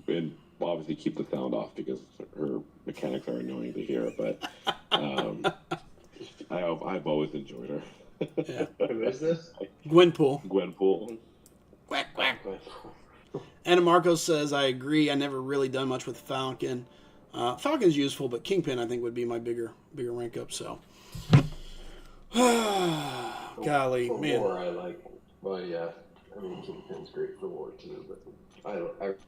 been obviously keep the sound off because her mechanics are annoying to hear, but I've always enjoyed her. Yeah. Who is this? Gwenpool. Quack, quack. Anna Marcos says, I agree. I never really done much with Falcon. Falcon's useful, but Kingpin, I think, would be my bigger rank up, so. Golly, for man. War, I like, well, yeah. I mean, Kingpin's great for war, too, but I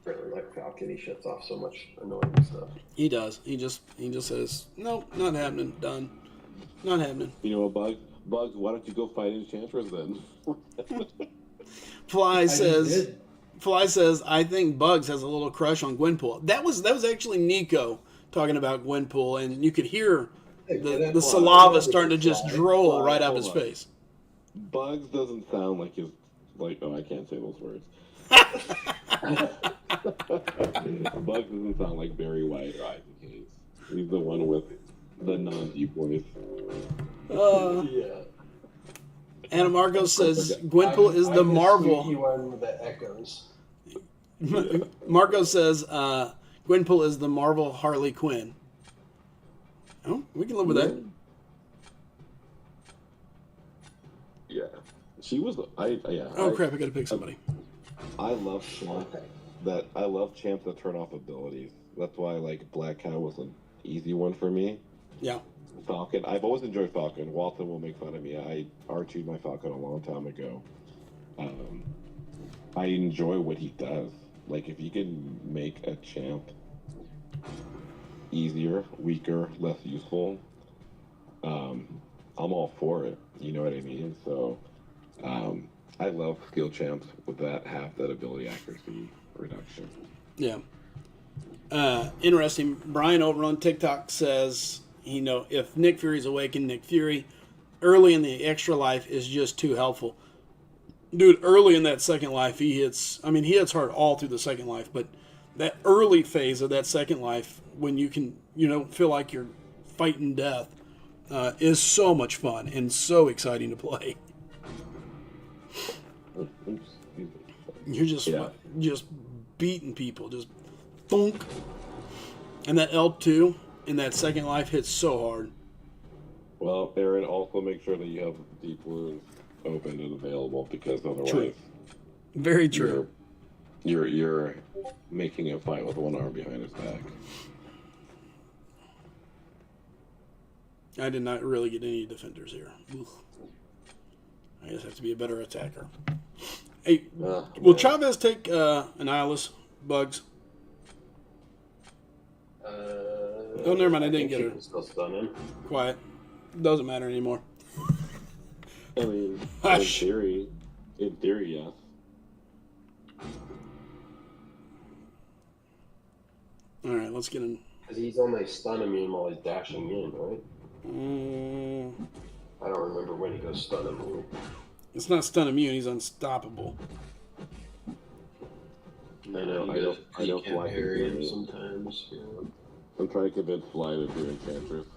really like Falcon. He shuts off so much annoying stuff. He does. He just says, nope, not happening. Done. Not happening. You know what, Bugs, why don't you go fight Enchantress then? Fly says, I think Bugs has a little crush on Gwenpool. That was actually Nico talking about Gwenpool, and you could hear the saliva starting to just drool right out his face. Bugs doesn't sound like I can't say those words. Bugs doesn't sound like Barry White or Isaac Hayes. He's the one with the non-deep voice. Yeah. Anna Marcos says Gwenpool is the Marvel. One that echoes. Marcos says Gwenpool is the Marvel Harley Quinn. Oh, we can live with that. Yeah, she was. Oh crap! I gotta pick somebody. I love champs that turn off abilities. That's why Black Cat was an easy one for me. Yeah. Falcon. I've always enjoyed Falcon. Walton will make fun of me. I RT'd my Falcon a long time ago. I enjoy what he does. If you can make a champ easier, weaker, less useful, I'm all for it. You know what I mean? So, I love skill champs with half that ability accuracy reduction. Yeah. Interesting. Brian over on TikTok says, if Nick Fury's awakened, Nick Fury early in the extra life is just too helpful. Dude, early in that second life, he hits hard all through the second life, but that early phase of that second life, when you can, feel like you're fighting death, is so much fun and so exciting to play. You're just beating people, just thunk. And that L2 in that second life hits so hard. Well, Aaron, also make sure that you have deep wounds open and available, because otherwise, true. Very true. You're making a fight with one arm behind his back. I did not really get any defenders here. Oof. I just have to be a better attacker. Hey, will Chavez take Annihilus bugs? Oh, never mind. I didn't get her. Still stun him. Quiet. Doesn't matter anymore. I mean, in theory, yes. All right, let's get in. Because he's only stun immune while he's dashing in, right? I don't remember when he goes stun immune. It's not stun immune. He's unstoppable. I know. I don't fly him sometimes. Yeah. I'm trying to convince Fly to do Enchantress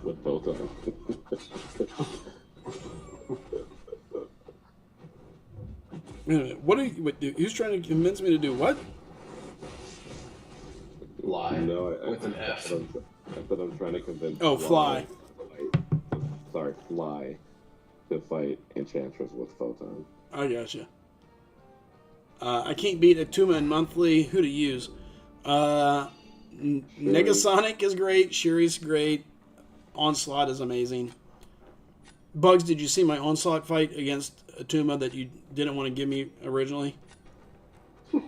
with both of them. Wait a minute. What are you? Who's trying to convince me to do what? Fly. No, with an F. I thought I'm trying to convince. Oh, Fly. Fly to fight Enchantress with Photon. I gotcha. I can't beat Atuma in monthly. Who to use? Negasonic is great. Shuri's great. Onslaught is amazing. Bugs, did you see my Onslaught fight against Atuma that you didn't want to give me originally? I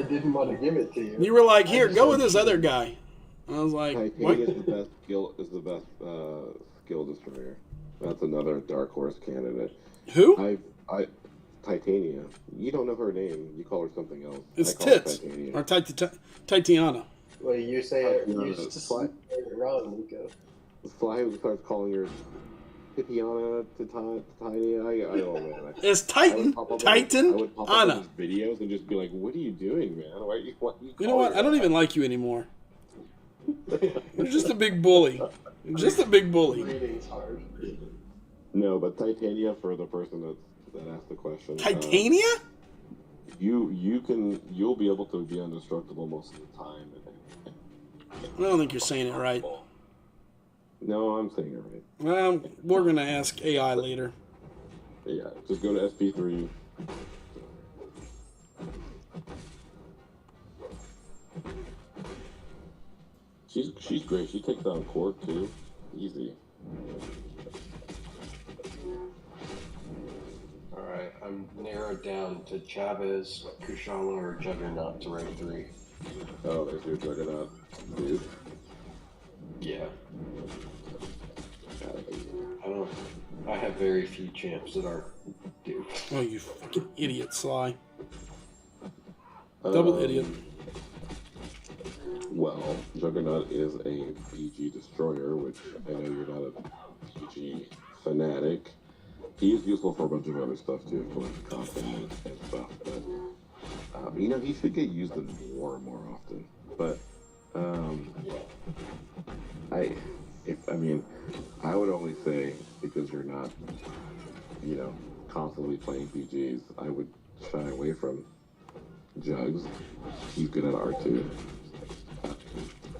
didn't want to give it to you. You were like, "Here, go with this other guy." I was like, "What?" Titania is the best skill destroyer. That's another dark horse candidate. Who? Titania. You don't know her name. You call her something else. It's Tits or Titiana. Well, you say it. You used to say it wrong, Nico. Fly starts calling her Titiana, Titania. I don't know, man. It's Titan. Titan. I would pop up in his videos and just be like, "What are you doing, man? Why are you? You know what? I don't even like you anymore. You're just a big bully. You're just a big bully. Reading's hard. No, but Titania, for the person that asked the question. Titania? You'll be able to be indestructible most of the time. I don't think you're saying it right. No, I'm saying it right. Well, we're gonna ask AI later. Yeah, just go to SP3. She's great. She takes down Cork too. Easy. Alright, I'm narrowed down to Chavez, Kushala, or Juggernaut to rank 3. Oh, there's your Juggernaut. Dude. Yeah. I have very few champs that aren't Duke. Oh, you fucking idiot, Sly. Double idiot. Well, Juggernaut is a PG destroyer, which I know you're not a PG fanatic. He is useful for a bunch of other stuff too, for like content and stuff. But he should get used in war more often. But I would only say, because you're not, constantly playing PGs, I would shy away from Jugs. He's good at R2.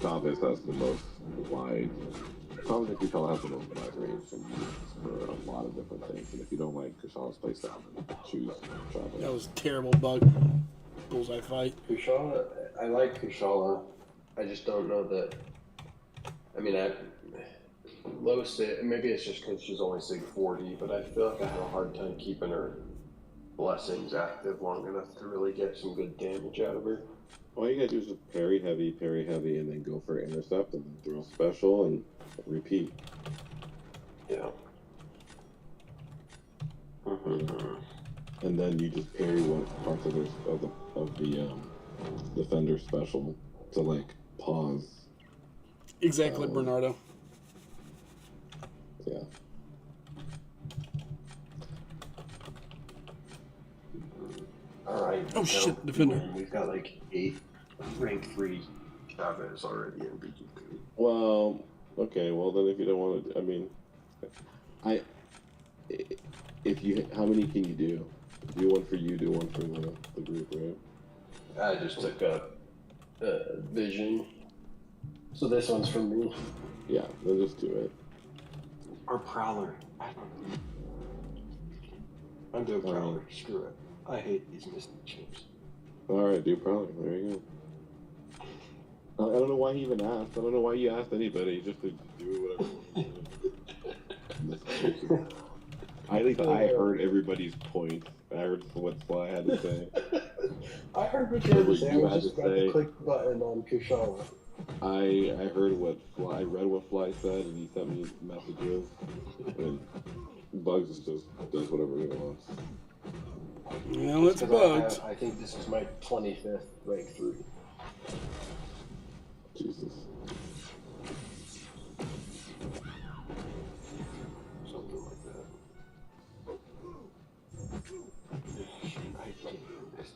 Chavez has the most wide. Chavez Kushala has the most wide range for a lot of different things. And if you don't like Kushala's playstyle, then choose Chavez. That was a terrible bug. Bullseye fight. Kushala, I like Kushala. I just don't know that. I mean, low sig. Maybe it's just because she's only sig 40, but I feel like I have a hard time keeping her blessings active long enough to really get some good damage out of her. All you gotta do is just parry heavy, and then go for intercept, and then throw special, and repeat. Yeah. And then you just parry one part of the defender special to like pause. Exactly, Bernardo. Yeah. Alright. Oh shit, defender. We've got like 8 rank 3 Chavez already in BGP. Well, okay, well then if you don't want to, how many can you do? Do one for you, do one for the group, right? I just took up vision. So this one's for me. Yeah, then just do it. Or Prowler. I don't know. I'm doing Prowler. Screw it. I hate these missing chips. Alright, do Prowler. There you go. I don't know why he even asked. I don't know why you asked anybody just to do whatever. I think I heard everybody's point. I heard what Sly had to say. I heard what you had to say. I was just about to click the button on Kushala. I heard I read what Fly said, and he sent me messages. And Bugs just does whatever he wants. Well, it's Bugs. I think this is my 25th rank 3. Jesus. Something like that. I can't do this.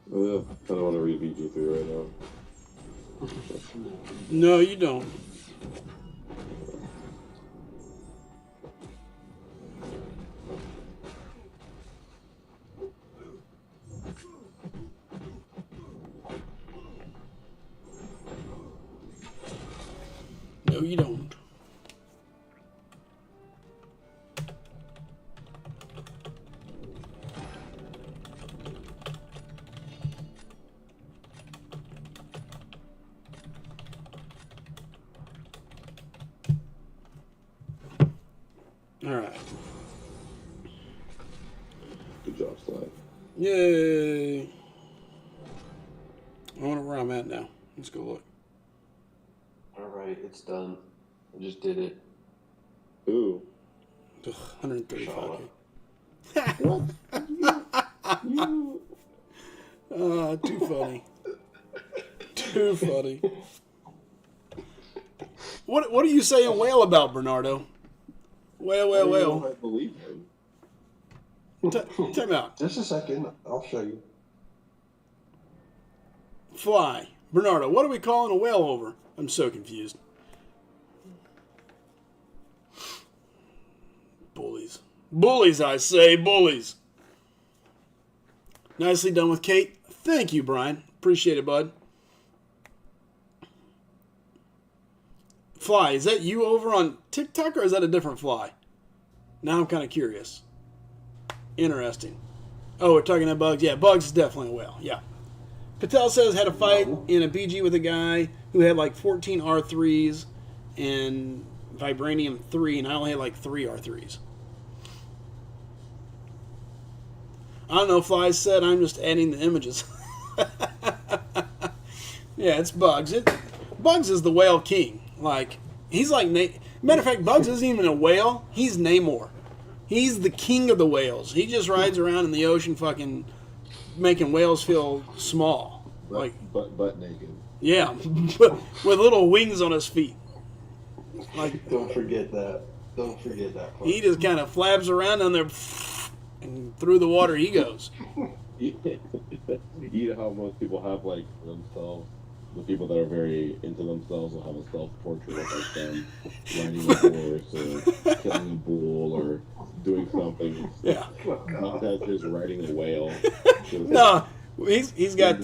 I don't want to read VG3 right now. No, you don't. No, you don't. All right. Good job, Sly. Yay. I wonder where I'm at now. Let's go look. Alright, it's done. I just did it. Ooh. 135. What? Too funny. Too funny. What are you saying whale about, Bernardo? Whale. I believe him. Time out. Just a second. I'll show you. Fly. Bernardo, what are we calling a whale over? I'm so confused. Bullies. Bullies, I say. Bullies. Nicely done with Kate. Thank you, Brian. Appreciate it, bud. Fly, is that you over on TikTok or is that a different Fly? Now I'm kind of curious. Interesting. Oh, we're talking about Bugs. Yeah, Bugs is definitely a whale. Yeah. Patel says had a fight in a BG with a guy who had like 14 R3s and Vibranium 3, and I only had like 3 R3s. I don't know, Fly said, I'm just adding the images. Yeah, it's Bugs. Bugs is the whale king. Like, he's like... Matter of fact, Bugs isn't even a whale. He's Namor. He's the king of the whales. He just rides around in the ocean fucking making whales feel small. Butt naked. Yeah, with little wings on his feet. Like, Don't forget that. Don't forget that part. He just kind of flabs around down there, and through the water he goes. You know how most people have, like, themselves, the people that are very into themselves will have a self-portrait of like them riding a horse or killing a bull or doing something. Yeah. Not just riding a whale. No, he's got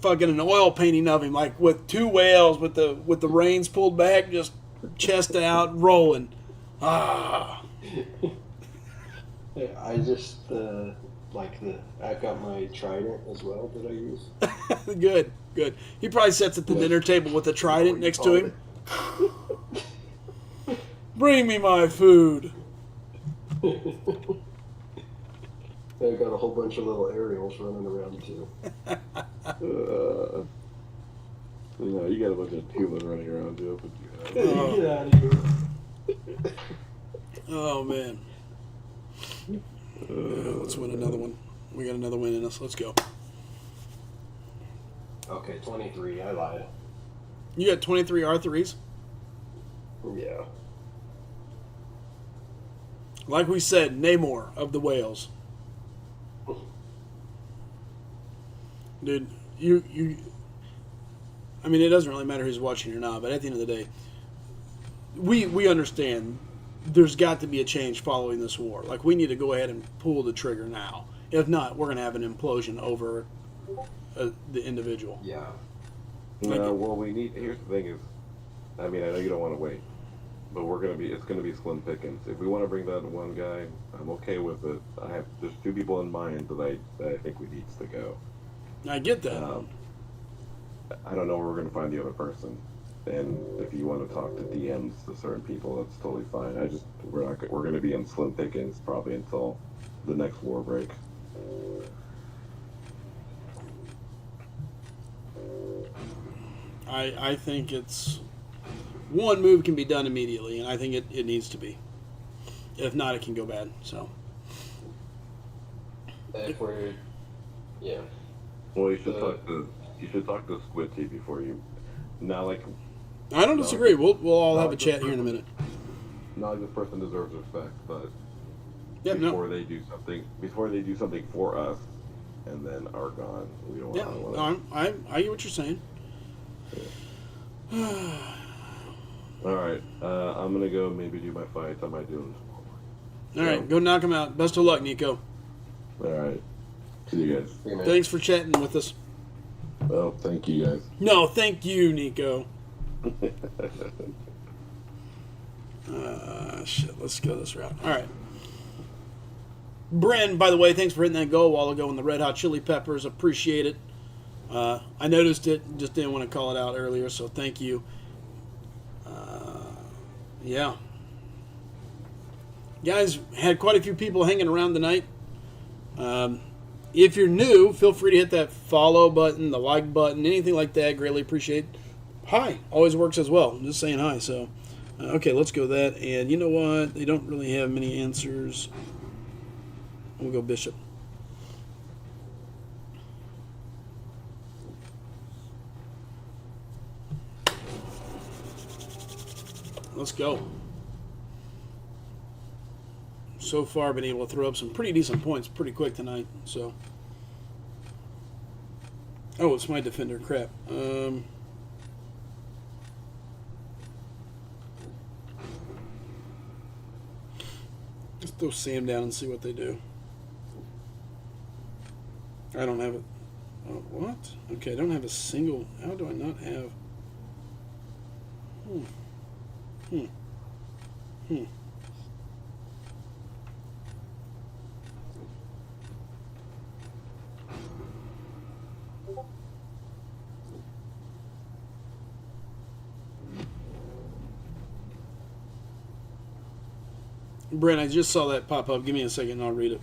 fucking an oil painting of him, like with 2 whales with the reins pulled back, just chest out, rolling. Ah. I just I've got my trident as well that I use. Good. He probably sits at the dinner table with a trident next to him. Bring me my food. I got a whole bunch of little aerials running around too. No, you got a bunch of humans running around too. Get out of here. Oh, man. Let's win another one. We got another win in us. Let's go. Okay, 23. I lied. You got 23 R3s? Yeah. Like we said, Namor of the whales. Dude, I mean, it doesn't really matter who's watching or not, but at the end of the day, we understand there's got to be a change following this war. Like, we need to go ahead and pull the trigger now. If not, we're going to have an implosion over the individual. Yeah. No, well, we need. Here's the thing: is, I mean, I know you don't want to wait, but it's going to be slim pickings. If we want to bring that one guy, I'm okay with it. There's 2 people in mind that I think we needs to go. I get that. I don't know where we're going to find the other person, and if you want to talk to DMs to certain people, that's totally fine. We're going to be in slim pickings probably until the next war break. I think it's one move can be done immediately, and I think it needs to be. If not, it can go bad. So. If we're, yeah. Well, you should talk to Squidty before you. Not like. I don't disagree. We'll all have a chat here in a minute. Not like this person deserves respect, but yeah, before they do something for us, and then are gone, we don't want to. I get what you're saying. All right, I'm gonna go maybe do my fights. I might do them. All right, go knock them out. Best of luck, Nico. All right, see you guys. Thanks for chatting with us. Well, thank you guys. No, thank you, Nico. Shit, let's go this route. All right. Bren, by the way, thanks for hitting that goal a while ago in the Red Hot Chili Peppers. Appreciate it. I noticed it, just didn't want to call it out earlier, so thank you. Yeah. Guys, had quite a few people hanging around tonight. If you're new, feel free to hit that follow button, the like button, anything like that. Greatly appreciate it. Hi always works as well. I'm just saying hi. So, okay, let's go that. And you know what? They don't really have many answers. We'll go Bishop. Let's go. So far, been able to throw up some pretty decent points pretty quick tonight. So, oh, it's my defender. Crap. Let's throw Sam down and see what they do. I don't have it. Oh, what? Okay, I don't have a single. How do I not have? Brent, I just saw that pop up. Give me a second and I'll read it.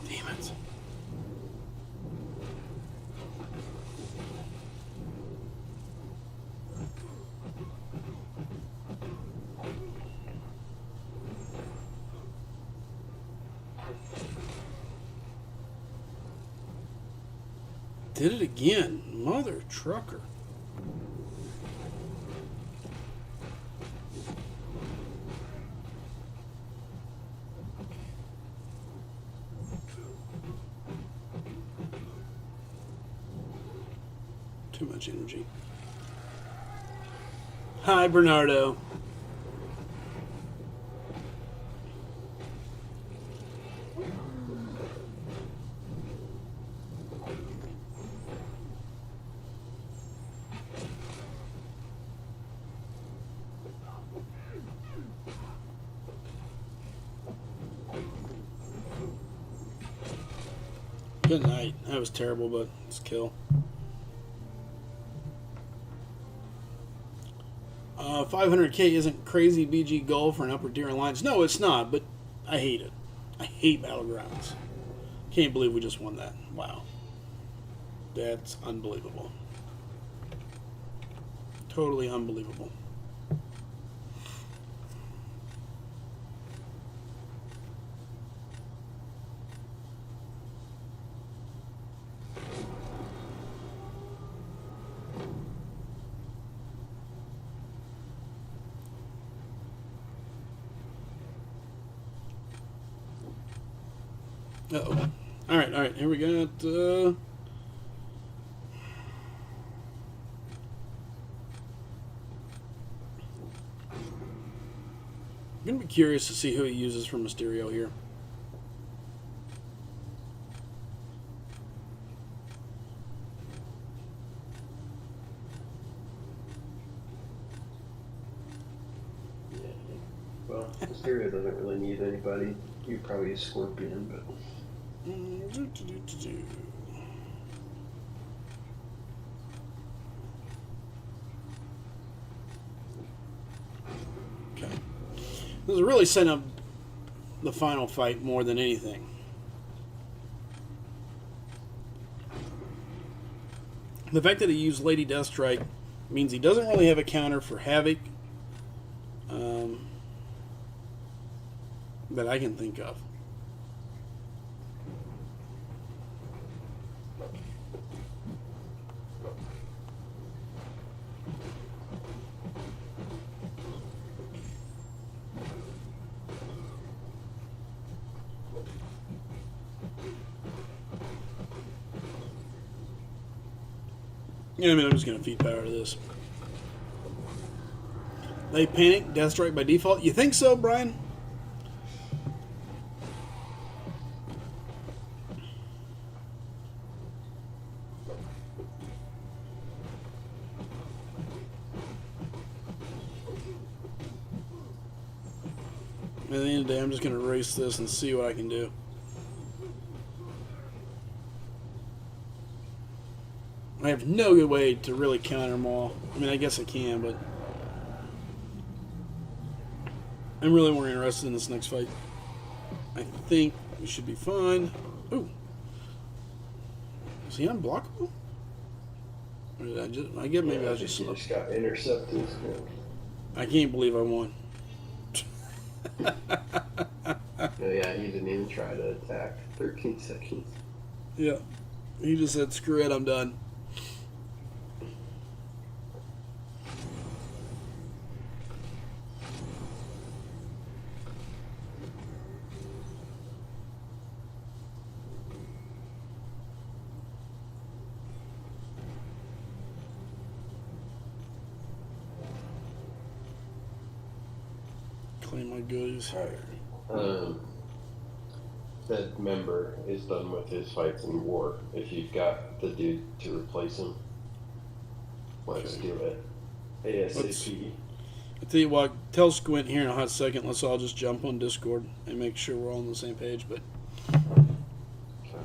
Damn it. Did it again. Mother trucker. Too much energy. Hi, Bernardo. Good night. That was terrible, but it's kill. 500k isn't crazy BG goal for an upper tier alliance. No, it's not, but I hate it. I hate Battlegrounds. Can't believe we just won that. Wow. That's unbelievable. Totally unbelievable. Uh-oh. All right. Here we got... I'm going to be curious to see who he uses for Mysterio here. Yeah. Well, Mysterio doesn't really need anybody. You probably use Scorpion, but... Okay. This is really setting up the final fight more than anything. The fact that he used Lady Deathstrike means he doesn't really have a counter for Havoc that I can think of. Yeah, I mean, I'm just going to feed power to this. They panic, Deathstrike by default. You think so, Brian? At the end of the day, I'm just going to erase this and see what I can do. I have no good way to really counter them all. I mean, I guess I can, but I'm really more interested in this next fight. I think we should be fine. Ooh. Is he unblockable? Or did I get maybe I was just slow. Just got intercepted. I can't believe I won. Oh, yeah, he didn't even try to attack. 13 seconds. Yeah. He just said, screw it, I'm done. Claim my goodies. Alright. That member is done with his fights in war. If you've got the dude to replace him, let's do it. ASAP. I'll tell you what, tell Squint here in a hot second. Let's all just jump on Discord and make sure we're all on the same page. But Okay.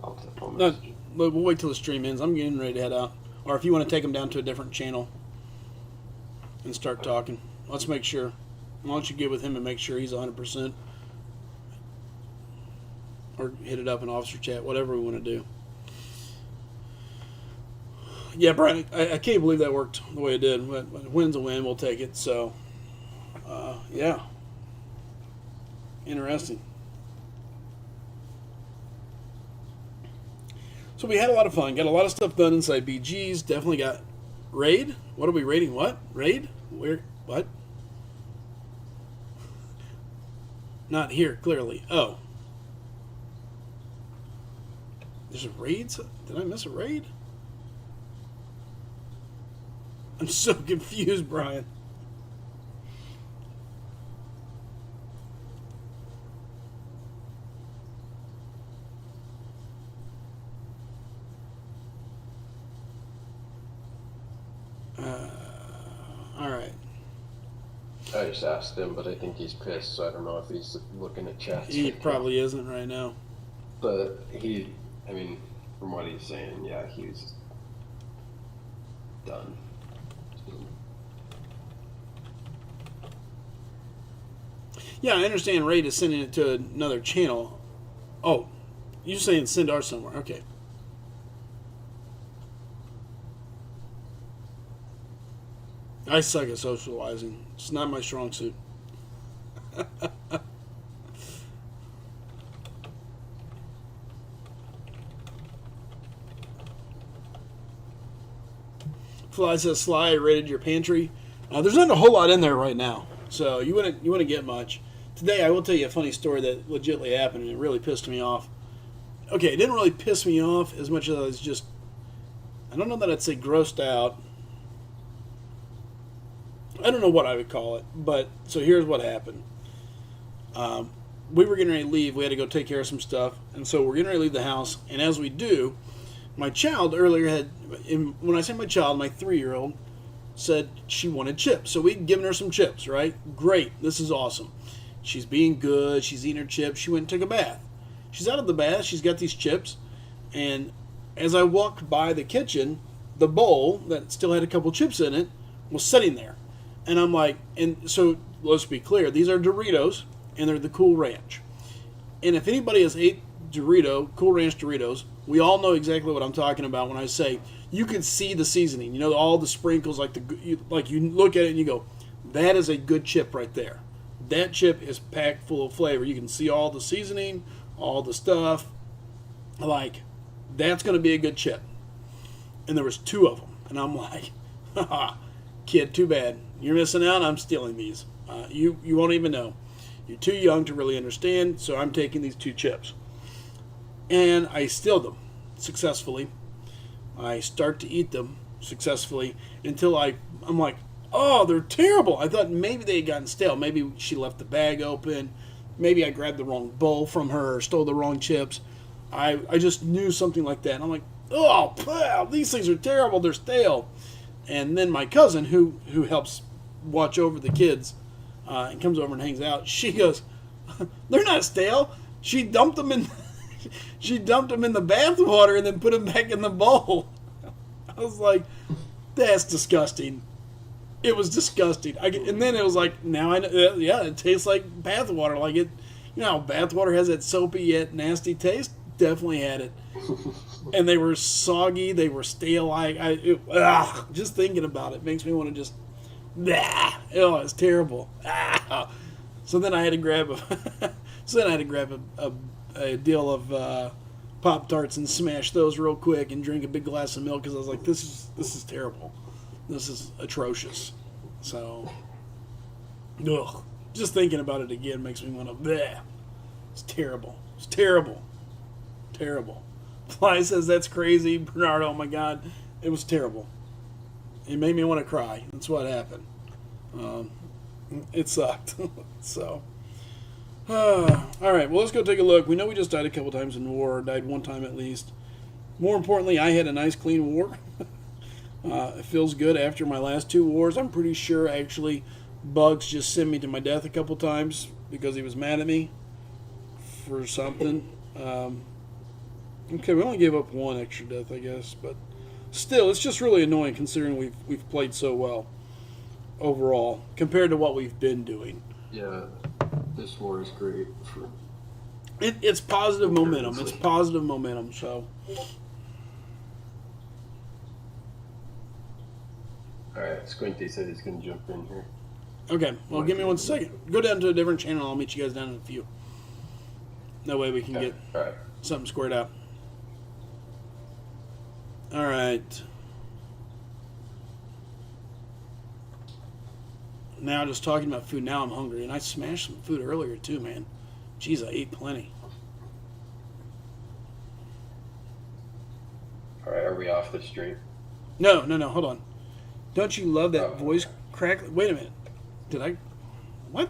I'll tip on no, this. we'll wait till the stream ends. I'm getting ready to head out. Or if you want to take them down to a different channel and start talking, let's make sure. Why don't you get with him and make sure he's 100%? Or hit it up in officer chat, whatever we want to do. Yeah, Brian, I can't believe that worked the way it did. But a win's a win, we'll take it. So, yeah. Interesting. So we had a lot of fun. Got a lot of stuff done inside BGs. Definitely got raid. What are we raiding? What? Raid? Where? What? Not here, clearly. Oh. There's a raid? Did I miss a raid? I'm so confused, Brian. All right. I just asked him, but I think he's pissed, so I don't know if he's looking at chat. He probably isn't right now. But from what he's saying, yeah, he's done. Yeah, I understand Raid is sending it to another channel. Oh, you're saying send ours somewhere. Okay. I suck at socializing. It's not my strong suit. Fly says, Sly, I raided your pantry. There's not a whole lot in there right now, so you wouldn't get much. Today, I will tell you a funny story that legitimately happened, and it really pissed me off. Okay, it didn't really piss me off as much as I was just, I don't know that I'd say grossed out. I don't know what I would call it, but so here's what happened. We were getting ready to leave. We had to go take care of some stuff, and so we're getting ready to leave the house, and as we do, my child earlier had, when I say my child, my 3-year-old, said she wanted chips. So we'd given her some chips, right? Great. This is awesome. She's being good. She's eating her chips. She went and took a bath. She's out of the bath. She's got these chips. And as I walked by the kitchen, the bowl that still had a couple chips in it was sitting there. And I'm like, and so let's be clear. These are Doritos, and they're the Cool Ranch. And if anybody has ate Cool Ranch Doritos, we all know exactly what I'm talking about when I say you can see the seasoning. You know, all the sprinkles, you look at it and you go, that is a good chip right there. That chip is packed full of flavor. You can see all the seasoning, all the stuff. Like, that's going to be a good chip. And there was 2 of them. And I'm like, haha, kid, too bad. You're missing out. I'm stealing these. You won't even know. You're too young to really understand, so I'm taking these 2 chips. And I steal them successfully. I start to eat them successfully until I'm like, oh, they're terrible. I thought maybe they had gotten stale. Maybe she left the bag open. Maybe I grabbed the wrong bowl from her or stole the wrong chips. I just knew something like that. And I'm like, oh, wow, these things are terrible. They're stale. And then my cousin, who helps watch over the kids and comes over and hangs out, she goes, they're not stale. She dumped them in the bath water and then put them back in the bowl. I was like, that's disgusting. It was disgusting. And then it was like, now I know, yeah, it tastes like bath water. Like it, you know, bath water has that soapy yet nasty taste. Definitely had it. And they were soggy. They were stale. Just thinking about it makes me want to just, oh, it's terrible. So then I had to grab a deal of Pop-Tarts and smash those real quick and drink a big glass of milk because I was like, this is terrible. This is atrocious. So, just thinking about it again makes me want to, it's terrible. It's terrible. Terrible. Fly says that's crazy. Bernard, oh my God. It was terrible. It made me want to cry. That's what happened. It sucked. So, all right, well, let's go take a look. We know we just died a couple times in war, died one time at least. More importantly, I had a nice clean war. It feels good after my last 2 wars. I'm pretty sure, actually, Bugs just sent me to my death a couple times because he was mad at me for something. Okay, we only gave up 1 extra death, I guess, but still, it's just really annoying considering we've played so well overall compared to what we've been doing. Yeah, this war is great. It's positive momentum. It's positive momentum, so. Alright, Squinty said he's going to jump in here. Okay, well, give me 1 second. Go down to a different channel. I'll meet you guys down in a few. That way we can get something squared out. All right. Now, just talking about food, now I'm hungry. And I smashed some food earlier, too, man. Jeez, I ate plenty. All right, are we off the stream? No, hold on. Don't you love that voice crack? Wait a minute. Did I? What?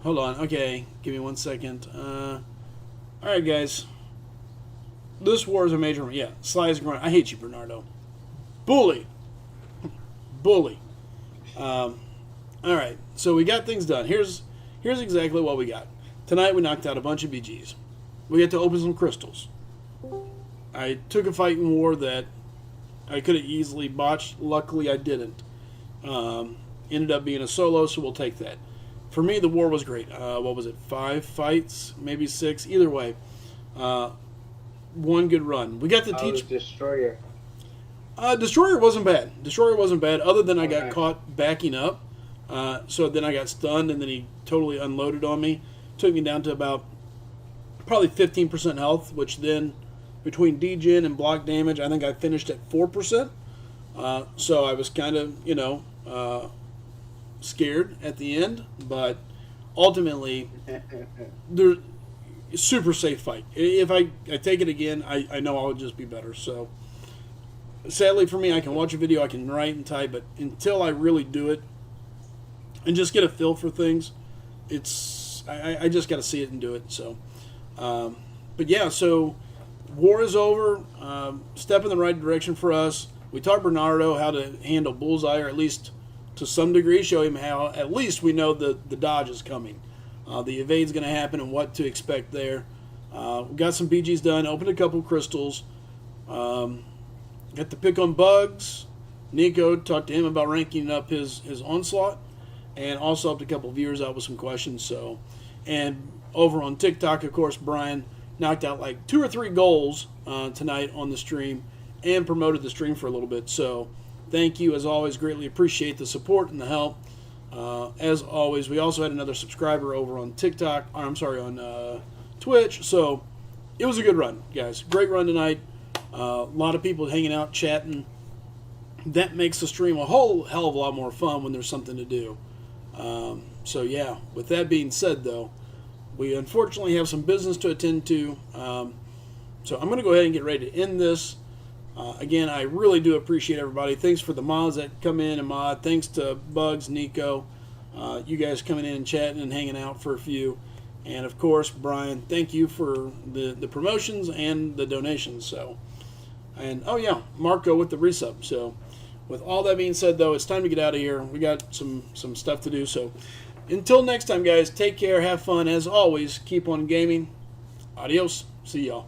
Hold on. Okay, give me 1 second. All right, guys. This war is a major. Yeah, Sly is growing. I hate you, Bernardo. Bully. Bully. All right, so we got things done. Here's exactly what we got. Tonight we knocked out a bunch of BGs. We got to open some crystals. I took a fight in war that I could have easily botched. Luckily, I didn't. Ended up being a solo, so we'll take that. For me, the war was great. What was it? 5 fights, maybe 6. Either way, one good run. We got to teach. Destroyer. Destroyer wasn't bad. Destroyer wasn't bad, other than I got caught backing up. So then I got stunned, and then he totally unloaded on me. Took me down to about probably 15% health, which then between degen and block damage, I think I finished at 4%. So I was kind of, scared at the end, but ultimately, they're super safe fight. If I take it again, I know I'll just be better. So sadly for me, I can watch a video, I can write and type, but until I really do it and just get a feel for things, I just got to see it and do it. So, but yeah, so war is over. Step in the right direction for us. We taught Bernardo how to handle bullseye, or at least to some degree, show him how at least we know the dodge is coming. The evade's going to happen and what to expect there. We got some BGs done, opened a couple crystals. Got the pick on bugs. Nico, talked to him about ranking up his onslaught, and also helped a couple viewers out with some questions. So, and over on TikTok, of course, Brian knocked out like 2 or 3 goals tonight on the stream and promoted the stream for a little bit. So thank you, as always. Greatly appreciate the support and the help. As always, we also had another subscriber over on TikTok. Or, I'm sorry, on Twitch. So it was a good run, guys. Great run tonight. A lot of people hanging out, chatting. That makes the stream a whole hell of a lot more fun when there's something to do. So yeah, with that being said, though, we unfortunately have some business to attend to. So I'm going to go ahead and get ready to end this. Again, I really do appreciate everybody. Thanks for the mods that come in and mod. Thanks to Bugs, Nico, you guys coming in and chatting and hanging out for a few. And of course, Brian, thank you for the promotions and the donations. So, and oh yeah, Marco with the resub. So, with all that being said, though, it's time to get out of here. We got some stuff to do. So, until next time, guys, take care, have fun. As always, keep on gaming. Adios. See y'all.